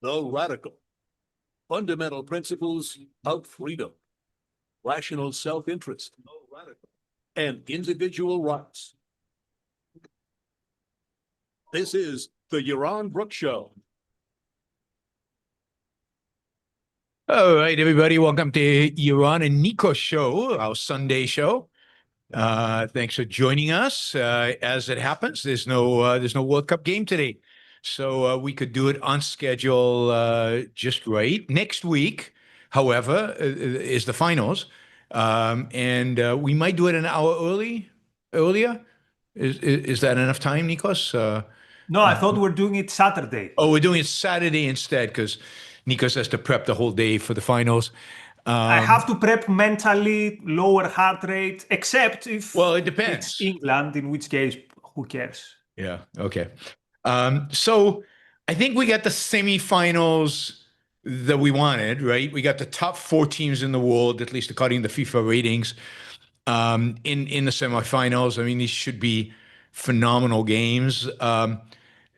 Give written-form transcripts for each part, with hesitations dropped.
the radical, fundamental principles of freedom, rational self-interest, and individual rights. This is the Yaron Brook Show. All right, everybody, welcome to Yaron and Nikos show, our Sunday show. Thanks for joining us. As it happens, there's no World Cup game today, so we could do it on schedule just right. Next week, however, is the finals, and we might do it an hour earlier. Is that enough time, Nikos? No, I thought we're doing it Saturday. Oh, we're doing it Saturday instead because Nikos has to prep the whole day for the finals. I have to prep mentally, lower heart rate, except if it depends. It's England, in which case, who cares? Yeah, okay. So I think we got the semifinals that we wanted, right? We got the top 4 teams in the world, at least according to the FIFA ratings, in the semifinals. I mean, these should be phenomenal games.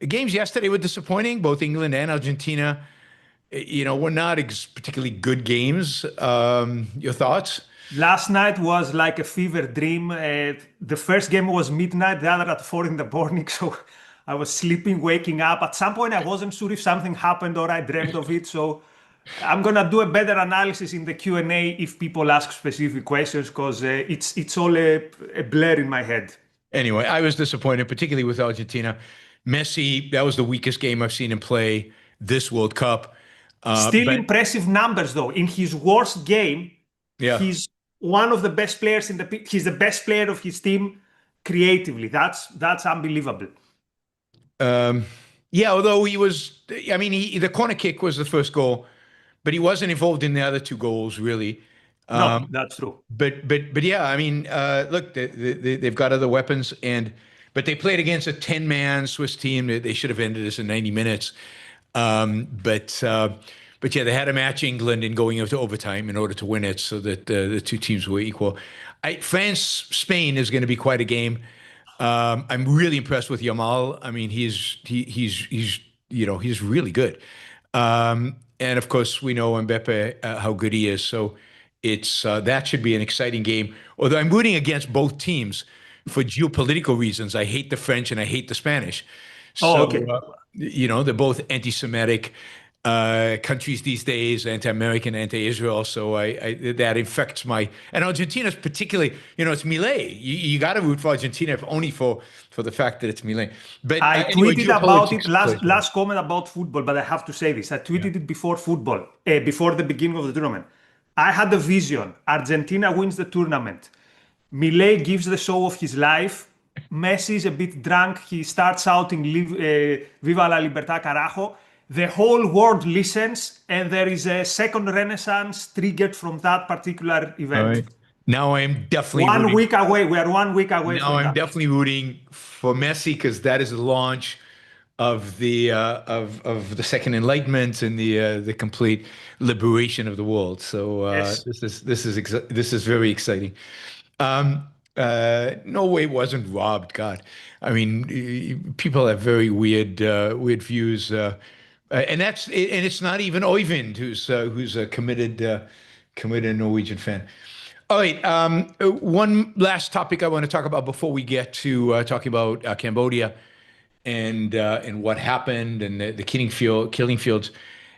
Games yesterday were disappointing, both England and Argentina. Were not particularly good games. Your thoughts? Last night was like a fever dream. The first game was midnight, the other at 4 in the morning. So I was sleeping, waking up. At some point, I wasn't sure if something happened or I dreamt of it. So I'm going to do a better analysis in the Q&A if people ask specific questions, because it's all a blur in my head. Anyway, I was disappointed, particularly with Argentina. Messi, that was the weakest game I've seen him play this World Cup. Still impressive numbers, though. In his worst game, he's one of the best players he's the best player of his team creatively. That's unbelievable. Although the corner kick was the first goal, but he wasn't involved in the other 2 goals, really. No, that's true. But yeah, I mean, look, they've got other weapons, but they played against a 10-man Swiss team. They should have ended this in 90 minutes. But yeah, they had to match England in going into overtime in order to win it, so that the 2 teams were equal. France-Spain is going to be quite a game. I'm really impressed with Yamal. I mean, he's really good. And of course, we know Mbappe, how good he is. So that should be an exciting game. Although I'm rooting against both teams for geopolitical reasons. I hate the French and I hate the Spanish. Okay. They're both anti-Semitic countries these days, anti-American, anti-Israel. So that infects and Argentina's particularly, it's Milei. You got to root for Argentina, if only for the fact that it's Milei. But I tweeted about it last comment about football, but I have to say this. I tweeted it before football, before the beginning of the tournament. I had a vision. Argentina wins the tournament. Milei gives the show of his life. Messi is a bit drunk. He starts shouting, Viva la libertad, carajo. The whole world listens, and there is a second renaissance triggered from that particular event. All right. Now I'm definitely We are 1 week away. Now I'm definitely rooting for Messi, because that is the launch of the Second Enlightenment and the complete liberation of the world. So Yes. this is very exciting. Norway wasn't robbed. God, I mean, people have very weird views, and it's not even Oyvind who's a committed Norwegian fan. All right, one last topic I want to talk about before we get to talking about Cambodia and what happened and the killing fields,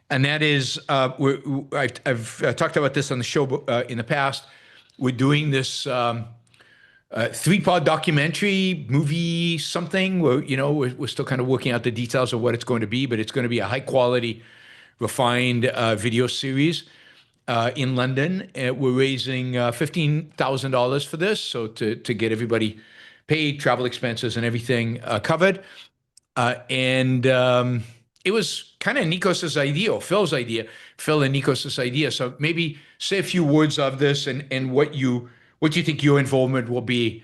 and that is I've talked about this on the show in the past. We're doing this 3-part documentary movie something where we're still kind of working out the details of what it's going to be, but it's going to be a high quality, refined video series in London. We're raising $15,000 for this, so to get everybody paid, travel expenses and everything covered. And it was kind of Nikos's idea, or Phil and Nikos's idea. So maybe say a few words of this and what you think your involvement will be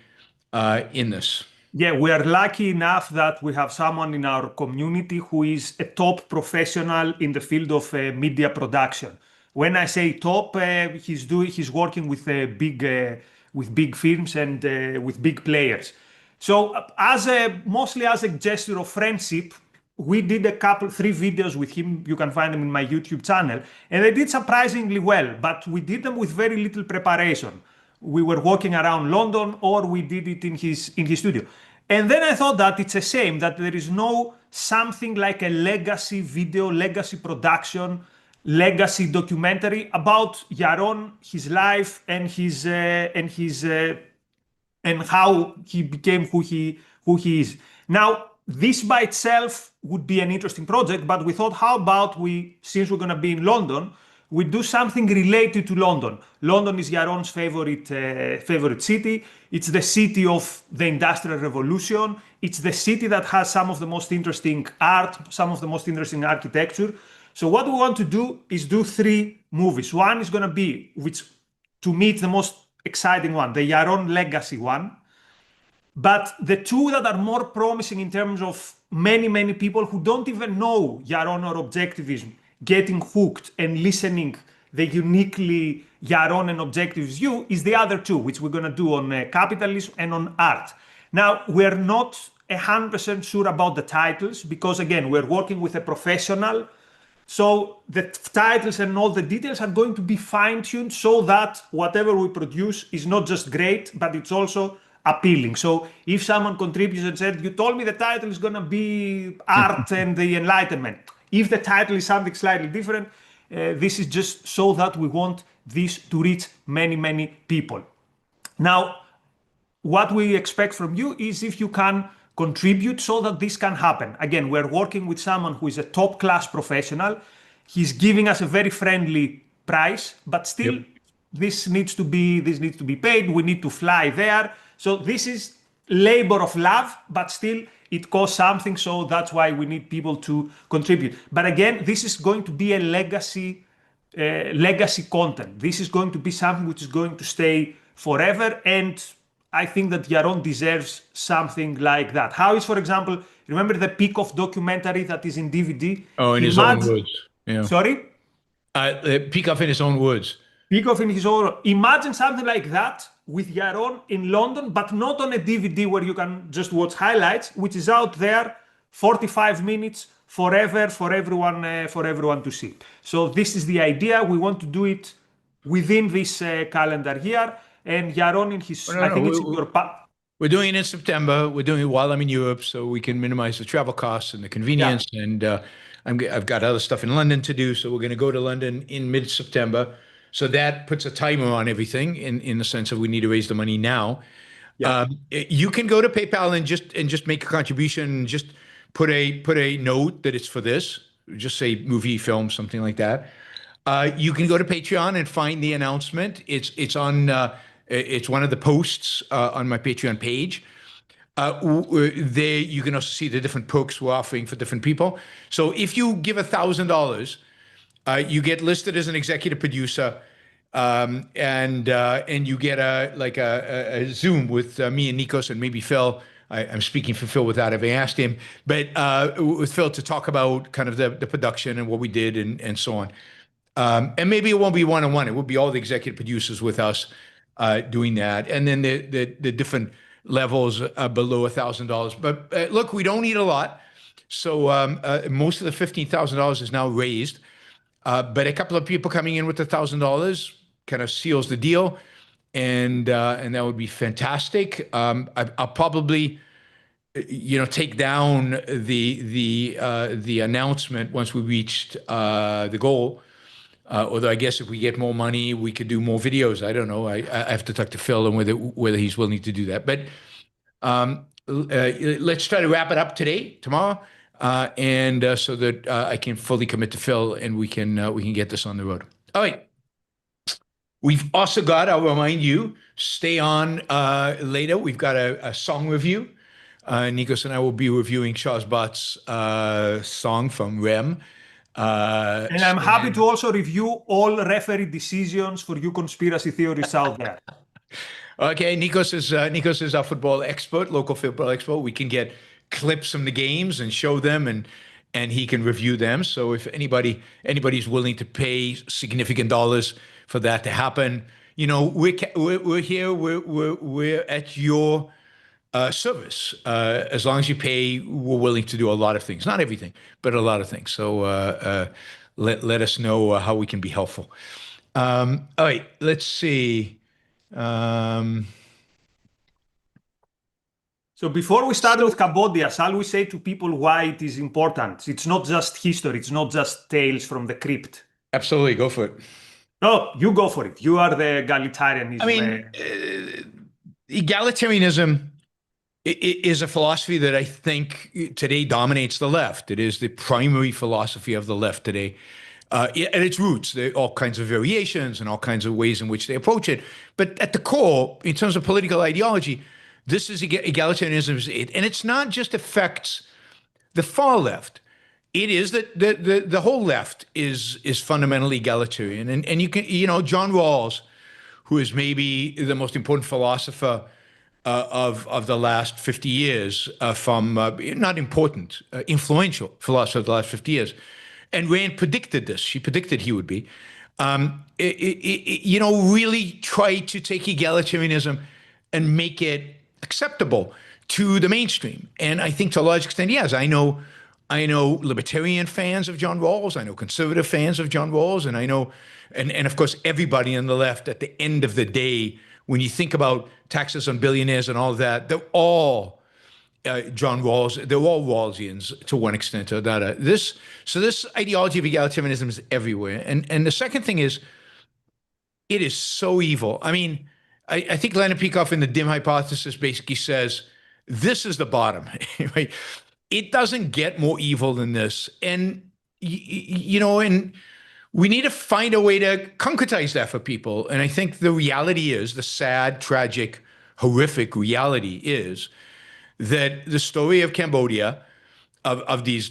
in this. Yeah, we are lucky enough that we have someone in our community who is a top professional in the field of media production. When I say top, he's working with big firms and with big players. So mostly as a gesture of friendship, we did three videos with him. You can find them in my YouTube channel, and they did surprisingly well. But we did them with very little preparation. We were walking around London, or we did it in his studio. And then I thought that it's a shame that there is no something like a legacy video, legacy production, legacy documentary about Yaron, his life, and and how he became who he is. Now, this by itself would be an interesting project, but we thought, how about since we're going to be in London, we do something related to London. London is Yaron's favorite city. It's the city of the Industrial Revolution. It's the city that has some of the most interesting art, some of the most interesting architecture. So what we want to do is do three movies. One is going to be, which to me it's the most exciting one, the Yaron legacy one. But the two that are more promising in terms of many people who don't even know Yaron or objectivism getting hooked and listening the uniquely Yaron and objective view is the other two, which we're going to do on capitalism and on art. Now, we're not 100% sure about the titles because, again, we're working with a professional. So the titles and all the details are going to be fine-tuned so that whatever we produce is not just great, but it's also appealing. So if someone contributes and said, you told me the title is going to be Art and the Enlightenment. If the title is something slightly different, this is just so that we want this to reach many people. Now, what we expect from you is if you can contribute so that this can happen. Again, we're working with someone who is a top-class professional. He's giving us a very friendly price, but still, this needs to be paid. We need to fly there. So this is labor of love, but still it costs something. So that's why we need people to contribute. But again, this is going to be a legacy content. This is going to be something which is going to stay forever. And I think that Yaron deserves something like that. How is, for example, remember the Peacock documentary that is in DVD? Oh, in his own words. Yeah. Sorry? Peacock in his own words. Peacock in his own. Imagine something like that with Yaron in London, but not on a DVD where you can just watch highlights, which is out there, 45 minutes forever for everyone to see. So this is the idea. We want to do it within this calendar year. And Yaron in his, I think it's in your. We're doing it in September. We're doing it while I'm in Europe, so we can minimize the travel costs and the convenience. Yeah. And I've got other stuff in London to do, so we're going to go to London in mid-September. So that puts a timer on everything in the sense of we need to raise the money now. Yeah. You can go to PayPal and just make a contribution. Just put a note that it's for this. Just say movie, film, something like that. You can go to Patreon and find the announcement. It's on. It's one of the posts on my Patreon page. There you can also see the different perks we're offering for different people. So if you give $1,000, you get listed as an executive producer, and you get a Zoom with me and Nikos and maybe Phil. I'm speaking for Phil without having asked him, but with Phil to talk about kind of the production and what we did and so on. And maybe it won't be one-on-one. It will be all the executive producers with us doing that. And then the different levels below $1,000. But look, we don't need a lot. So most of the $15,000 is now raised. But a couple of people coming in with $1,000 kind of seals the deal. And that would be fantastic. I'll probably, take down the announcement once we reached the goal. Although I guess if we get more money, we could do more videos. I don't know. I have to talk to Phil and whether he's willing to do that. But let's try to wrap it up tomorrow, and so that I can fully commit to Phil and we can get this on the road. All right. We've also got, I'll remind you, stay on later. We've got a song review. Nikos and I will be reviewing Shazbat's song from R.E.M. And I'm happy to also review all referee decisions for you conspiracy theorists out there. Okay, Nikos is our football expert, local football expert. We can get clips from the games and show them, and he can review them. So if anybody's willing to pay significant dollars for that to happen, we're here. We're at your service. As long as you pay, we're willing to do a lot of things. Not everything, but a lot of things. So let us know how we can be helpful. All right, let's see. So before we start with Cambodia, shall we say to people why it is important? It's not just history. It's not just tales from the crypt. Absolutely, go for it. No, you go for it. You are the egalitarianism. I mean, egalitarianism is a philosophy that I think today dominates the left. It is the primary philosophy of the left today. At its roots, there are all kinds of variations and all kinds of ways in which they approach it. But at the core, in terms of political ideology, this is egalitarianism, and it's not just affects the far left. It is that the whole left is fundamentally egalitarian, and you can John Rawls, who is maybe the most important philosopher of the last 50 years, from not important, influential philosopher of the last 50 years, and Rand predicted this. She predicted he would be, really try to take egalitarianism and make it acceptable to the mainstream. And I think to a large extent, yes, I know libertarian fans of John Rawls, I know conservative fans of John Rawls, and I know, and of course, everybody on the left at the end of the day, when you think about taxes on billionaires and all of that, they're all John Rawls, they're all Rawlsians to one extent or another. This ideology of egalitarianism is everywhere. And the second thing is, it is so evil. I mean, I think Leonard Peikoff in the dim hypothesis basically says, this is the bottom, right? It doesn't get more evil than this. And, and we need to find a way to concretize that for people. And I think the reality is, the sad, tragic, horrific reality is that the story of Cambodia, of these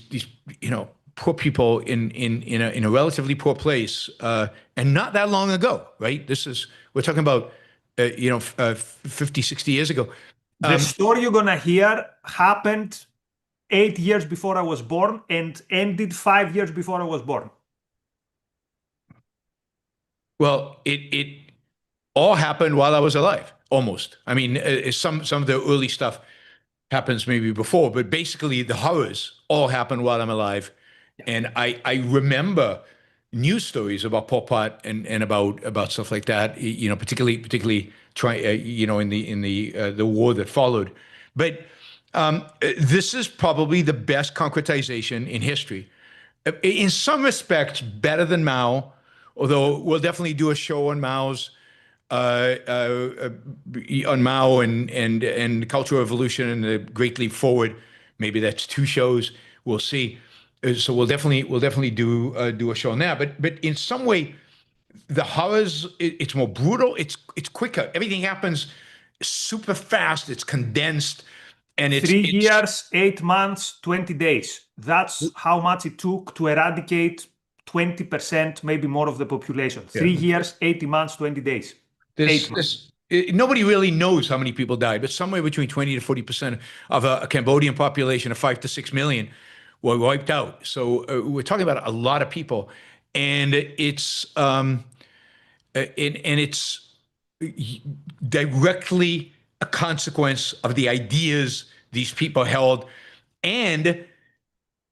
poor people in a relatively poor place, and not that long ago, right? We're talking about 50, 60 years ago. The story you're gonna hear happened 8 years before I was born and ended 5 years before I was born. Well, it all happened while I was alive, almost. I mean, some of the early stuff happens maybe before, but basically the horrors all happened while I'm alive. And I remember news stories about Pol Pot and about stuff like that, particularly in the war that followed. But this is probably the best concretization in history. In some respects, better than Mao, although we'll definitely do a show on Mao and Cultural Revolution and the Great Leap Forward. Maybe that's 2 shows. We'll see. So we'll definitely do a show on that. But in some way, the horrors, it's more brutal. It's quicker. Everything happens super fast. It's condensed, and it's 3 years, 8 months, 20 days. That's how much it took to eradicate 20%, maybe more of the population. 3 years, 80 months, 20 days. Nobody really knows how many people died, but somewhere between 20 to 40% of a Cambodian population of 5 to 6 million were wiped out. So we're talking about a lot of people, and it's directly a consequence of the ideas these people held, and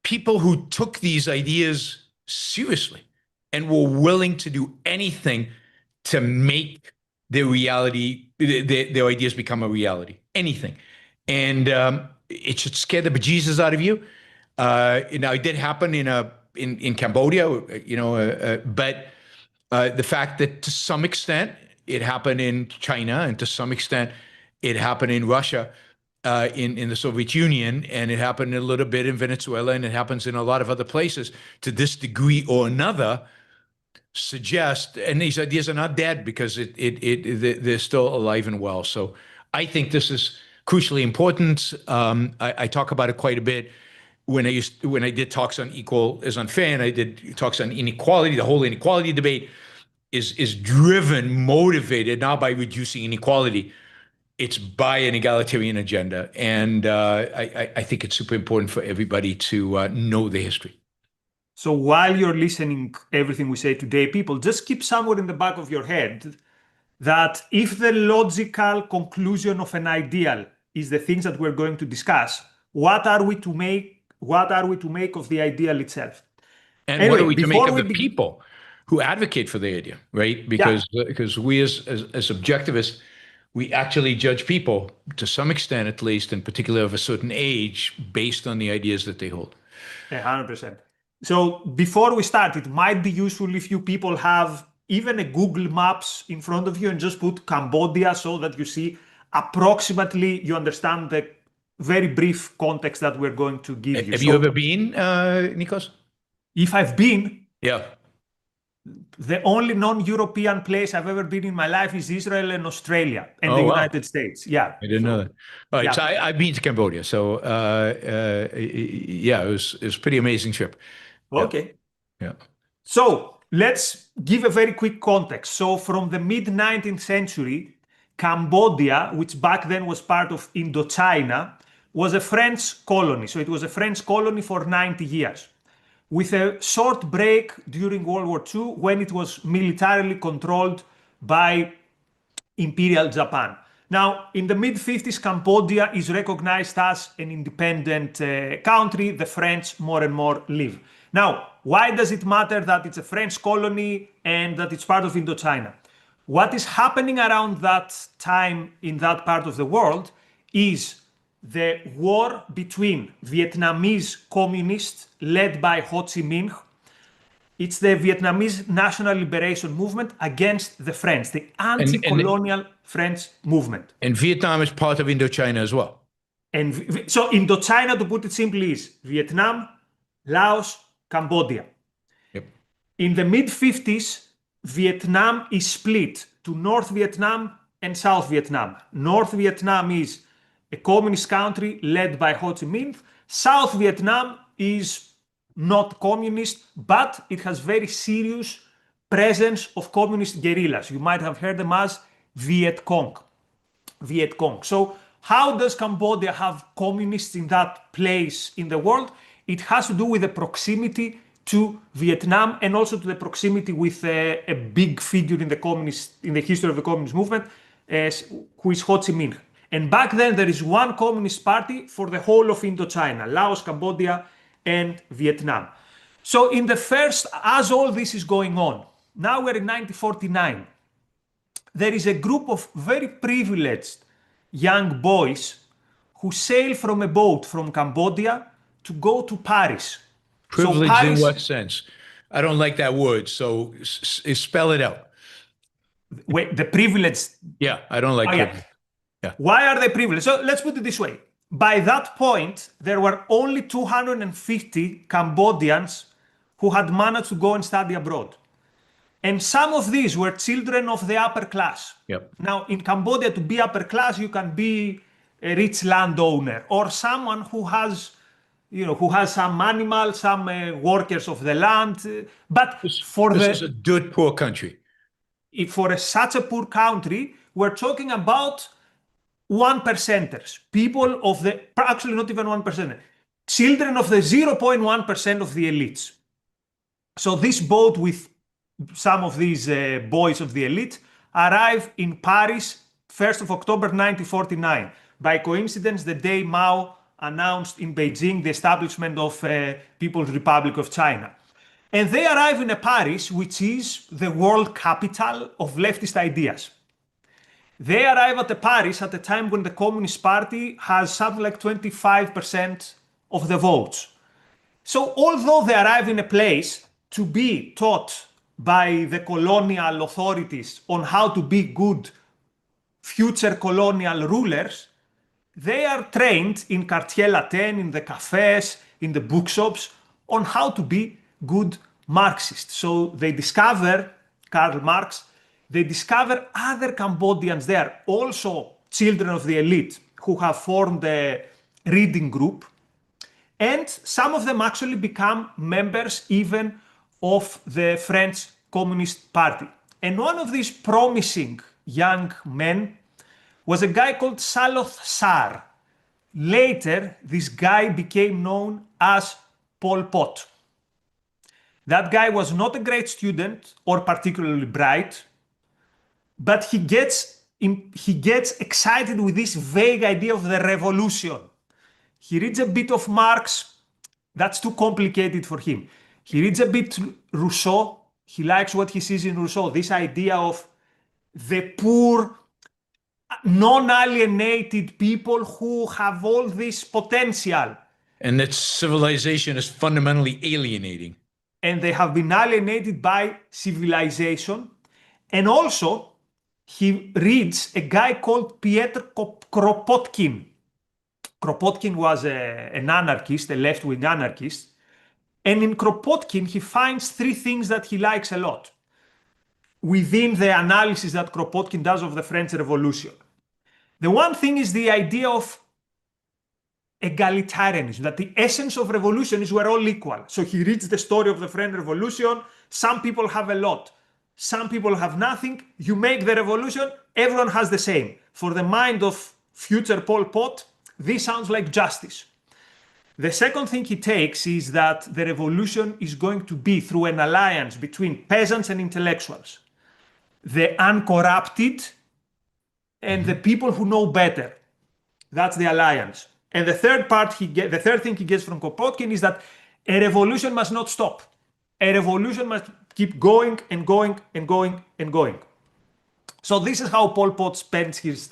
people who took these ideas seriously and were willing to do anything to make their reality, their ideas become a reality. Anything. And it should scare the bejesus out of you. Now, it did happen in Cambodia, but the fact that to some extent it happened in China, and to some extent it happened in Russia, in the Soviet Union, and it happened a little bit in Venezuela, and it happens in a lot of other places to this degree or another, suggest, and these ideas are not dead because they're still alive and well. So I think this is crucially important. I talk about it quite a bit when I did talks on equal is unfair, and I did talks on inequality. The whole inequality debate is driven, motivated not by reducing inequality. It's by an egalitarian agenda. And I think it's super important for everybody to know the history. So while you're listening everything we say today, people, just keep somewhere in the back of your head that if the logical conclusion of an ideal is the things that we're going to discuss. What are we to make? What are we to make of the ideal itself? And Anyway, what are we to make before of we the begin- people who advocate for the idea, right? Because we as objectivists, we actually judge people to some extent, at least, in particular of a certain age, based on the ideas that they hold. 100%. So before we start, it might be useful if you people have even a Google Maps in front of you and just put Cambodia so that you see approximately, you understand the very brief context that we're going to give you. Have you ever been, Nikos? If I've been, Yeah. the only non-European place I've ever been in my life is Israel and Australia and Oh, the wow. United States. Yeah. I didn't know that. All right, Yeah. so I've been to Cambodia, so yeah, it was a pretty amazing trip. Okay. Yeah. So let's give a very quick context. So from the mid-19th century, Cambodia, which back then was part of Indochina, was a French colony. So it was a French colony for 90 years, with a short break during World War II when it was militarily controlled by Imperial Japan. Now, in the mid-50s, Cambodia is recognized as an independent country. The French more and more leave. Now, why does it matter that it's a French colony and that it's part of Indochina? What is happening around that time in that part of the world is the war between Vietnamese communists led by Ho Chi Minh. It's the Vietnamese National Liberation Movement against the French, the anti-colonial French movement. And Vietnam is part of Indochina as well. And so Indochina, to put it simply, is Vietnam, Laos, Cambodia. Yep. In the mid-50s, Vietnam is split to North Vietnam and South Vietnam. North Vietnam is a communist country led by Ho Chi Minh. South Vietnam is not communist, but it has very serious presence of communist guerrillas. You might have heard them as Viet Cong. Viet Cong. So how does Cambodia have communists in that place in the world? It has to do with the proximity to Vietnam and also to the proximity with a big figure in the history of the communist movement, who is Ho Chi Minh. And back then there is one communist party for the whole of Indochina, Laos, Cambodia, and Vietnam. So in the first, as all this is going on, now we're in 1949, there is a group of very privileged young boys who sail from a boat from Cambodia to go to Paris. Privilege so Paris, in what sense? I don't like that word, so spell it out. Wait, the privileged. Yeah, I don't like privilege. Yeah. Why are they privileged? So let's put it this way. By that point, there were only 250 Cambodians who had managed to go and study abroad. And some of these were children of the upper class. Yep. Now, in Cambodia, to be upper class, you can be a rich landowner or someone who has, some animals, some workers of the land. But this is a dirt poor country. For such a poor country, we're talking about 1%ers, people of the, actually not even 1%, children of the 0.1% of the elites. So this boat with some of these boys of the elite arrive in Paris, 1st of October 1949. By coincidence, the day Mao announced in Beijing the establishment of People's Republic of China. And they arrive in a Paris, which is the world capital of leftist ideas. They arrive at the Paris at a time when the Communist Party has something like 25% of the votes. So although they arrive in a place to be taught by the colonial authorities on how to be good future colonial rulers, they are trained in quartier latin, in the cafes, in the bookshops, on how to be good Marxists. So they discover Karl Marx. They discover other Cambodians there, also children of the elite, who have formed a reading group. And some of them actually become members even of the French Communist Party. And one of these promising young men was a guy called Saloth Sar. Later, this guy became known as Pol Pot. That guy was not a great student or particularly bright, but he gets he gets excited with this vague idea of the revolution. He reads a bit of Marx. That's too complicated for him. He reads a bit Rousseau. He likes what he sees in Rousseau, this idea of the poor, non-alienated people who have all this potential. And that civilization is fundamentally alienating. And they have been alienated by civilization. And also, he reads a guy called Piotr Kropotkin. Kropotkin was an anarchist, a left-wing anarchist. And in Kropotkin, he finds three things that he likes a lot within the analysis that Kropotkin does of the French Revolution. The one thing is the idea of egalitarianism, that the essence of revolution is we're all equal. So he reads the story of the French Revolution. Some people have a lot. Some people have nothing. You make the revolution, everyone has the same. For the mind of future Pol Pot, this sounds like justice. The second thing he takes is that the revolution is going to be through an alliance between peasants and intellectuals, the uncorrupted and the people who know better. That's the alliance. And the third thing he gets from Kropotkin is that a revolution must not stop. A revolution must keep going and going and going and going. So this is how Pol Pot spends his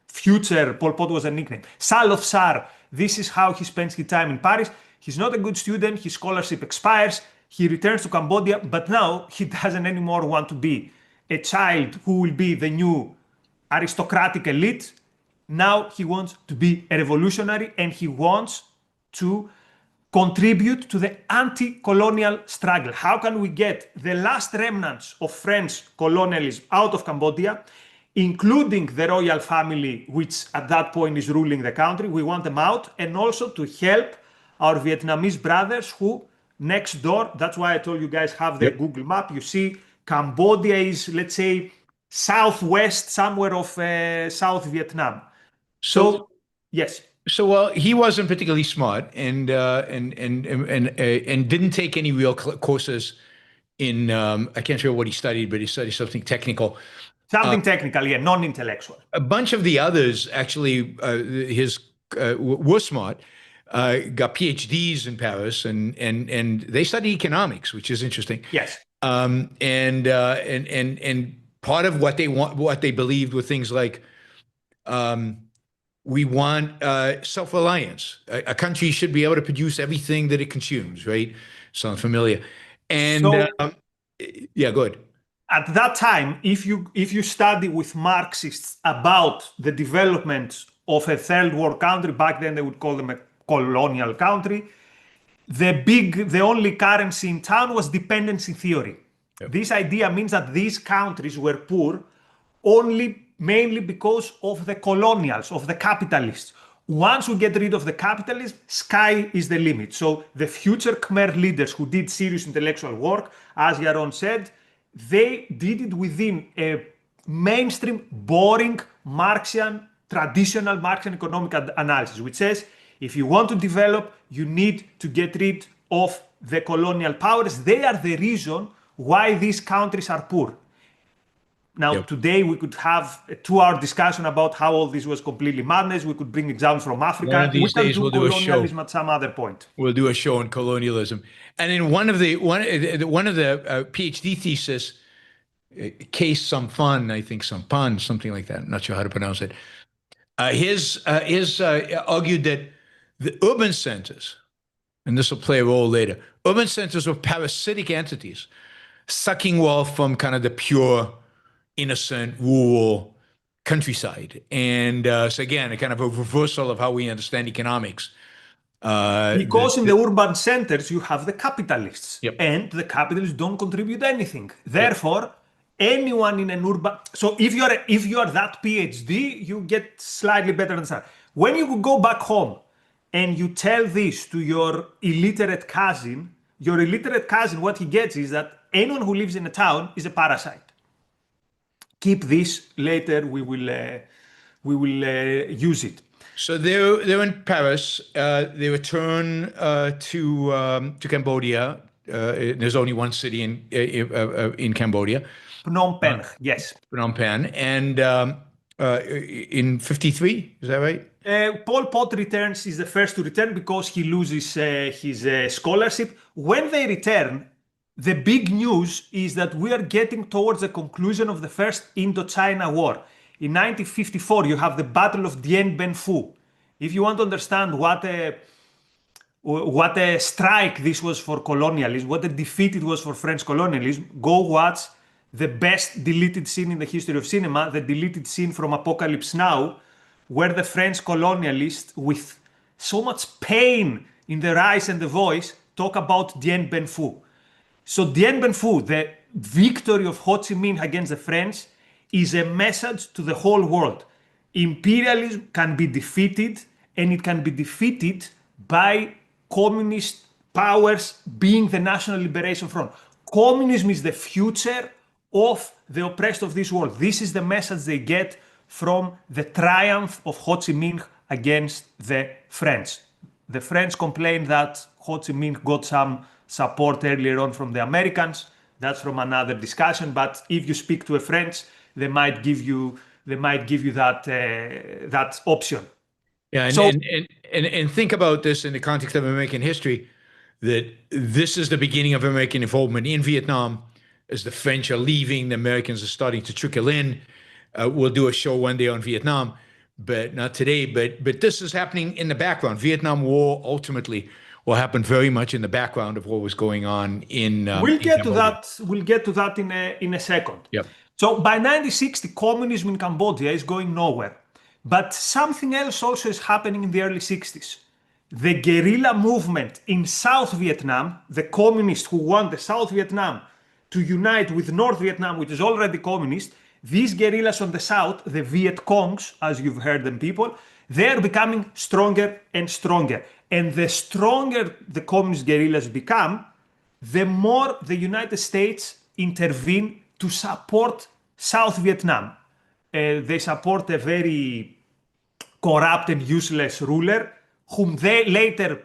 future. Pol Pot was a nickname. Sal of Tsar. This is how he spends his time in Paris. He's not a good student. His scholarship expires. He returns to Cambodia, but now he doesn't anymore want to be a child who will be the new aristocratic elite. Now he wants to be a revolutionary, and he wants to contribute to the anti-colonial struggle. How can we get the last remnants of French colonialism out of Cambodia, including the royal family, which at that point is ruling the country? We want them out, and also to help our Vietnamese brothers who next door, that's why I told you guys have the Google map. You see Cambodia is, let's say, southwest somewhere of South Vietnam. So yes. So he wasn't particularly smart, and didn't take any real courses in. I can't remember what he studied, but he studied something technical. Something technical, yeah, non-intellectual. A bunch of the others actually, were smart, got PhDs in Paris, and they studied economics, which is interesting. Yes. And part of what they believed were things like, we want self-reliance. A country should be able to produce everything that it consumes, right? Sounds familiar. And so, yeah, go ahead. At that time, if you study with Marxists about the development of a third world country, back then they would call them a colonial country, the only currency in town was dependency theory. Yep. This idea means that these countries were poor mainly because of the colonials, of the capitalists. Once we get rid of the capitalism, sky is the limit. So the future Khmer leaders who did serious intellectual work, as Yaron said, they did it within a mainstream, boring Marxian, traditional Marxian economic analysis, which says if you want to develop, you need to get rid of the colonial powers. They are the reason why these countries are poor. Now, today we could have a 2-hour discussion about how all this was completely madness. We could bring examples from Africa. One of these days we'll do a show. At some other point. We'll do a show on colonialism. And in one of the PhD thesis, Case Sampan, I think Sampan, something like that. I'm not sure how to pronounce it. His argued that the urban centers, and this will play a role later, urban centers were parasitic entities, sucking wealth from kind of the pure, innocent, rural countryside. And so again, a kind of a reversal of how we understand economics. Because in the urban centers, you have the capitalists. Yep. And the capitalists don't contribute anything. Therefore, anyone in an urban... So if you are that PhD, you get slightly better than that. When you go back home and you tell this to your illiterate cousin, what he gets is that anyone who lives in a town is a parasite. Keep this, later we will use it. So they're in Paris. They return to Cambodia. There's only one city in Cambodia. Phnom Penh, yes. Phnom Penh, and in 53. Is that right? Pol Pot returns, is the first to return because he loses his scholarship. When they return, the big news is that we are getting towards the conclusion of the first Indochina War. In 1954, you have the Battle of Dien Bien Phu. If you want to understand what a strike this was for colonialism, what a defeat it was for French colonialism, go watch the best deleted scene in the history of cinema, the deleted scene from Apocalypse Now, where the French colonialists, with so much pain in their eyes and the voice, talk about Dien Bien Phu. So Dien Bien Phu, the victory of Ho Chi Minh against the French, is a message to the whole world. Imperialism can be defeated, and it can be defeated by communist powers being the National Liberation Front. Communism is the future of the oppressed of this world. This is the message they get from the triumph of Ho Chi Minh against the French. The French complain that Ho Chi Minh got some support earlier on from the Americans. That's from another discussion. But if you speak to a French, they might give you that option. Yeah, and think about this in the context of American history, that this is the beginning of American involvement in Vietnam. As the French are leaving, the Americans are starting to trickle in. We'll do a show one day on Vietnam, but not today. But this is happening in the background. Vietnam War ultimately will happen very much in the background of what was going on in. We'll get to Cambodia. that. We'll get to that in a second. Yep. So by 1960, communism in Cambodia is going nowhere. But something else also is happening in the early 60s. The guerrilla movement in South Vietnam, the communists who want the South Vietnam to unite with North Vietnam, which is already communist, these guerrillas on the South, the Viet Congs, as you've heard them people, they're becoming stronger and stronger. And the stronger the communist guerrillas become, the more the United States intervene to support South Vietnam. They support a very corrupt and useless ruler, whom they later,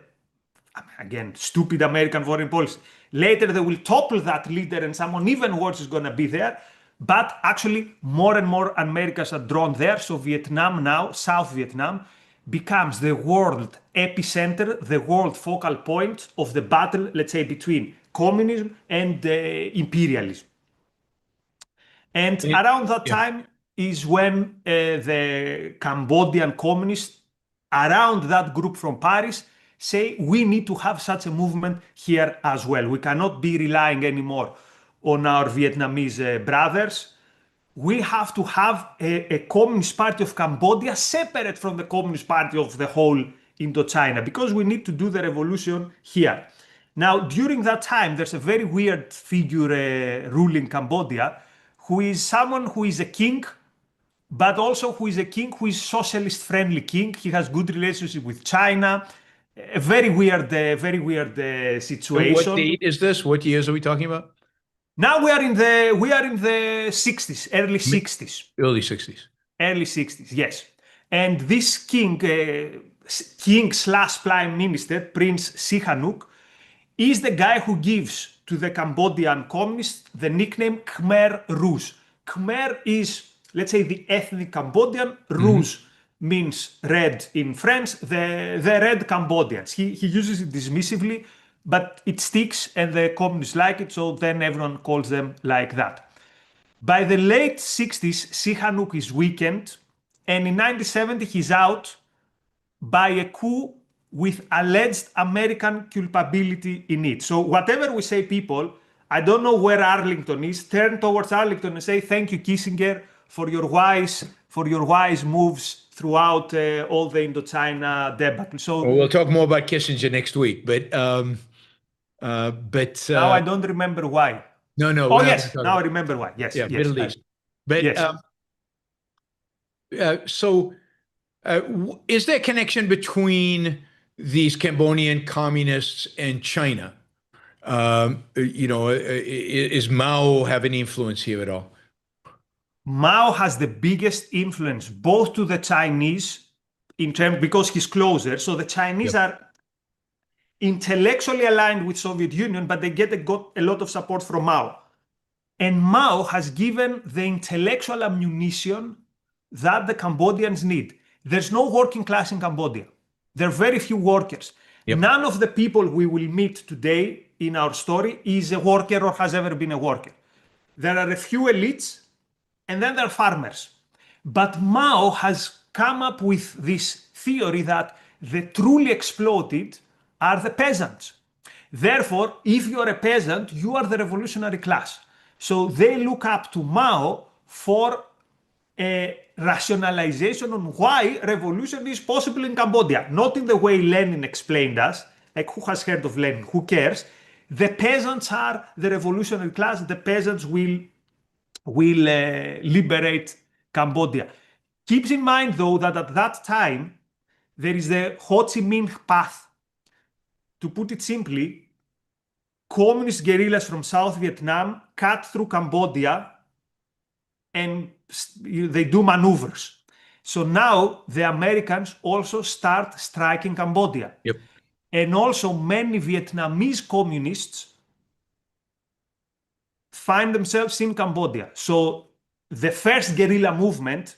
again, stupid American foreign policy, later they will topple that leader and someone even worse is going to be there. But actually, more and more Americans are drawn there. So Vietnam now, South Vietnam, becomes the world epicenter, the world focal point of the battle, let's say, between communism and imperialism. And around that time is when the Cambodian communists, around that group from Paris, say we need to have such a movement here as well. We cannot be relying anymore on our Vietnamese brothers. We have to have a Communist Party of Cambodia separate from the Communist Party of the whole Indochina, because we need to do the revolution here. Now, during that time, there's a very weird figure ruling Cambodia, who is someone who is a king, but also who is a king who is socialist-friendly king. He has good relationship with China. A very weird situation. What date is this? What years are we talking about? Now we are in the 60s, early 60s. Early 60s. Early 60s, yes. And this king / prime minister, Prince Sihanouk, is the guy who gives to the Cambodian communists the nickname Khmer Rouge. Khmer is, let's say, the ethnic Cambodian. Rouge means red in French, the red Cambodians. He uses it dismissively, but it sticks and the communists like it, so then everyone calls them like that. By the late 60s, Sihanouk is weakened, and in 1970 he's out by a coup with alleged American culpability in it. So whatever we say, people, I don't know where Arlington is, turn towards Arlington and say, thank you, Kissinger, for your wise moves throughout all the Indochina debacle. So we'll talk more about Kissinger next week, but now I don't remember why. No. Oh yes, now I remember why. Yes, yeah, yes. Middle East. But yes. Is there a connection between these Cambodian communists and China? Is Mao have any influence here at all? Mao has the biggest influence both to the Chinese in terms, because he's closer. So the Chinese are intellectually aligned with Soviet Union, but they got a lot of support from Mao. And Mao has given the intellectual ammunition that the Cambodians need. There's no working class in Cambodia. There are very few workers. Yep. None of the people we will meet today in our story is a worker or has ever been a worker. There are a few elites, and then there are farmers. But Mao has come up with this theory that the truly exploited are the peasants. Therefore, if you're a peasant, you are the revolutionary class. So they look up to Mao for a rationalization on why revolution is possible in Cambodia. Not in the way Lenin explained us, like who has heard of Lenin, who cares? The peasants are the revolutionary class, the peasants will liberate Cambodia. Keep in mind though that at that time, there is the Ho Chi Minh path. To put it simply, communist guerrillas from South Vietnam cut through Cambodia and they do maneuvers. So now the Americans also start striking Cambodia. Yep. And also many Vietnamese communists find themselves in Cambodia. So the first guerrilla movement,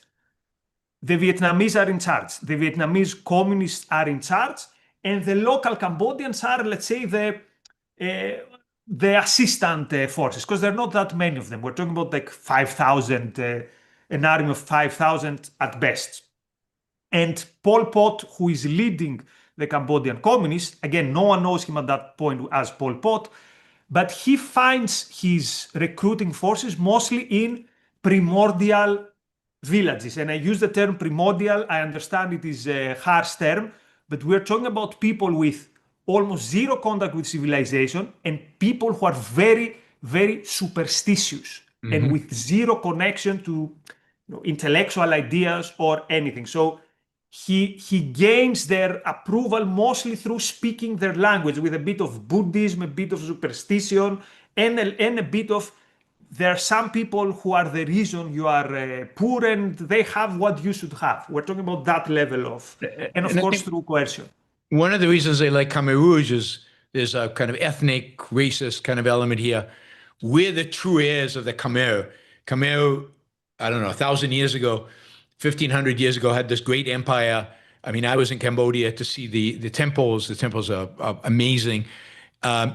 the Vietnamese are in charge. The Vietnamese communists are in charge, and the local Cambodians are, let's say, the assistant forces, because there are not that many of them. We're talking about like 5,000, an army of 5,000 at best. And Pol Pot, who is leading the Cambodian communists, again, no one knows him at that point as Pol Pot, but he finds his recruiting forces mostly in primordial villages. And I use the term primordial, I understand it is a harsh term, but we're talking about people with almost zero contact with civilization and people who are very, very superstitious and with zero connection to intellectual ideas or anything. So he gains their approval mostly through speaking their language with a bit of Buddhism, a bit of superstition, and a bit of there are some people who are the reason you are poor and they have what you should have. We're talking about that level of, and of course through coercion. One of the reasons they like Khmer Rouge is there's a kind of ethnic, racist kind of element here. We're the true heirs of the Khmer. Khmer, I don't know, 1,000 years ago, 1,500 years ago, had this great empire. I mean, I was in Cambodia to see the temples. The temples are amazing.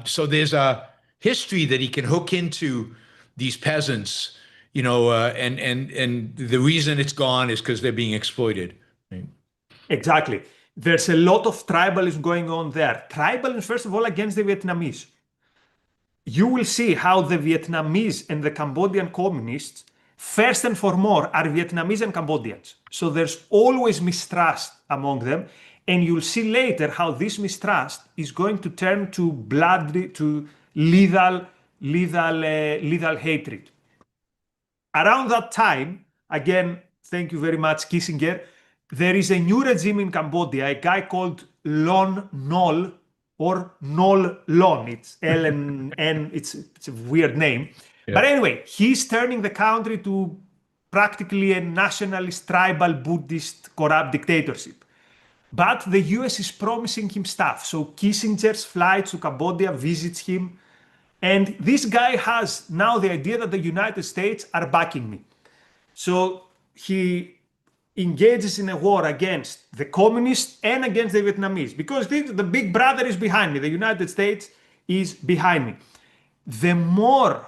So there's a history that he can hook into these peasants, and the reason it's gone is because they're being exploited. Right? Exactly. There's a lot of tribalism going on there. Tribalism, first of all, against the Vietnamese. You will see how the Vietnamese and the Cambodian communists, first and foremost, are Vietnamese and Cambodians. So there's always mistrust among them. And you'll see later how this mistrust is going to turn to lethal hatred. Around that time, again, thank you very much, Kissinger, there is a new regime in Cambodia, a guy called Lon Nol, or Nol Lon. It's L-N-N, it's a weird name. Yeah. But anyway, he's turning the country to practically a nationalist, tribal, Buddhist, corrupt dictatorship. But the US is promising him stuff. So Kissinger's flight to Cambodia visits him. And this guy has now the idea that the United States are backing me. So he engages in a war against the communists and against the Vietnamese, because the big brother is behind me. The United States is behind me. The more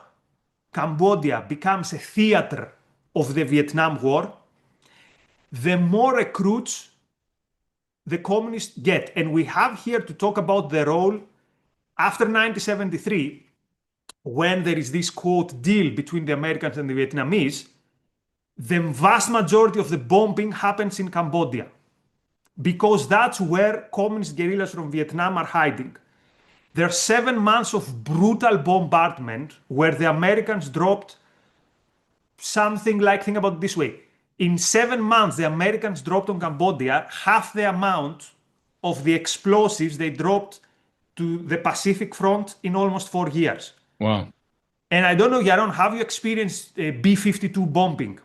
Cambodia becomes a theater of the Vietnam War, the more recruits the communists get. And we have here to talk about the role after 1973, when there is this quote deal between the Americans and the Vietnamese. The vast majority of the bombing happens in Cambodia because that's where communist guerrillas from Vietnam are hiding. There are 7 months of brutal bombardment where the Americans dropped something like, think about it this way. In 7 months, the Americans dropped on Cambodia half the amount of the explosives they dropped to the Pacific Front in almost 4 years. Wow. And I don't know, Yaron, have you experienced B-52 bombing?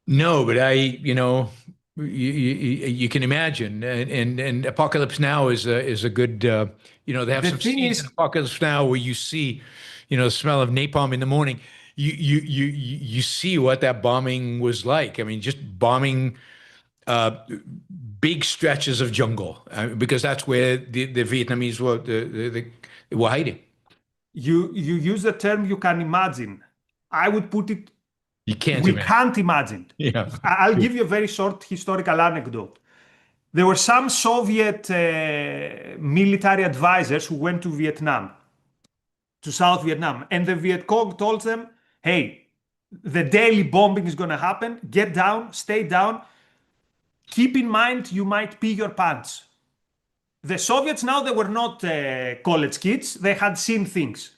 No, but you can imagine, and Apocalypse Now is a good, they have some scenes in Apocalypse Now where you see, the smell of napalm in the morning. you see what that bombing was like. I mean, just bombing uh, big stretches of jungle because that's where the Vietnamese were hiding. You use the term you can imagine. I would put it, You can't we imagine. can't imagine. Yeah. I'll give you a very short historical anecdote. There were some Soviet military advisors who went to Vietnam, to South Vietnam, and the Viet Cong told them, hey, the daily bombing is going to happen. Get down, stay down. Keep in mind, you might pee your pants. The Soviets now, they were not college kids. They had seen things.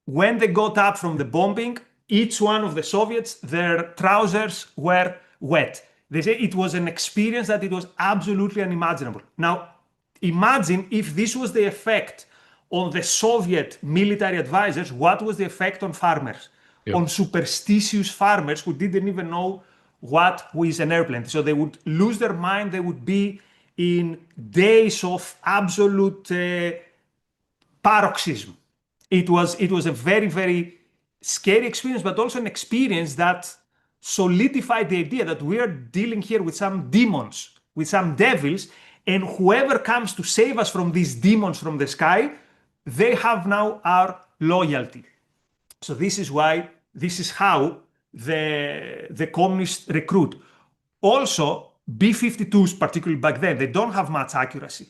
When they got up from the bombing, each one of the Soviets, their trousers were wet. They say it was an experience that it was absolutely unimaginable. Now, imagine if this was the effect on the Soviet military advisors, what was the effect on farmers? Yep. On superstitious farmers who didn't even know what is an airplane. So they would lose their mind. They would be in days of absolute paroxysm. It was a very, very scary experience, but also an experience that solidified the idea that we are dealing here with some demons, with some devils, and whoever comes to save us from these demons from the sky, they have now our loyalty. So this is how the communists recruit. Also, B-52s, particularly back then, they don't have much accuracy.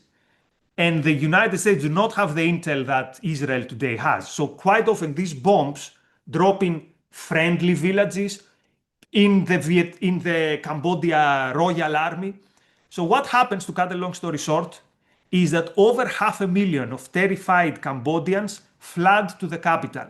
And the United States do not have the intel that Israel today has. So quite often these bombs drop in friendly villages, in the Cambodia Royal Army. So what happens, to cut a long story short, is that over 500,000 of terrified Cambodians flood to the capital.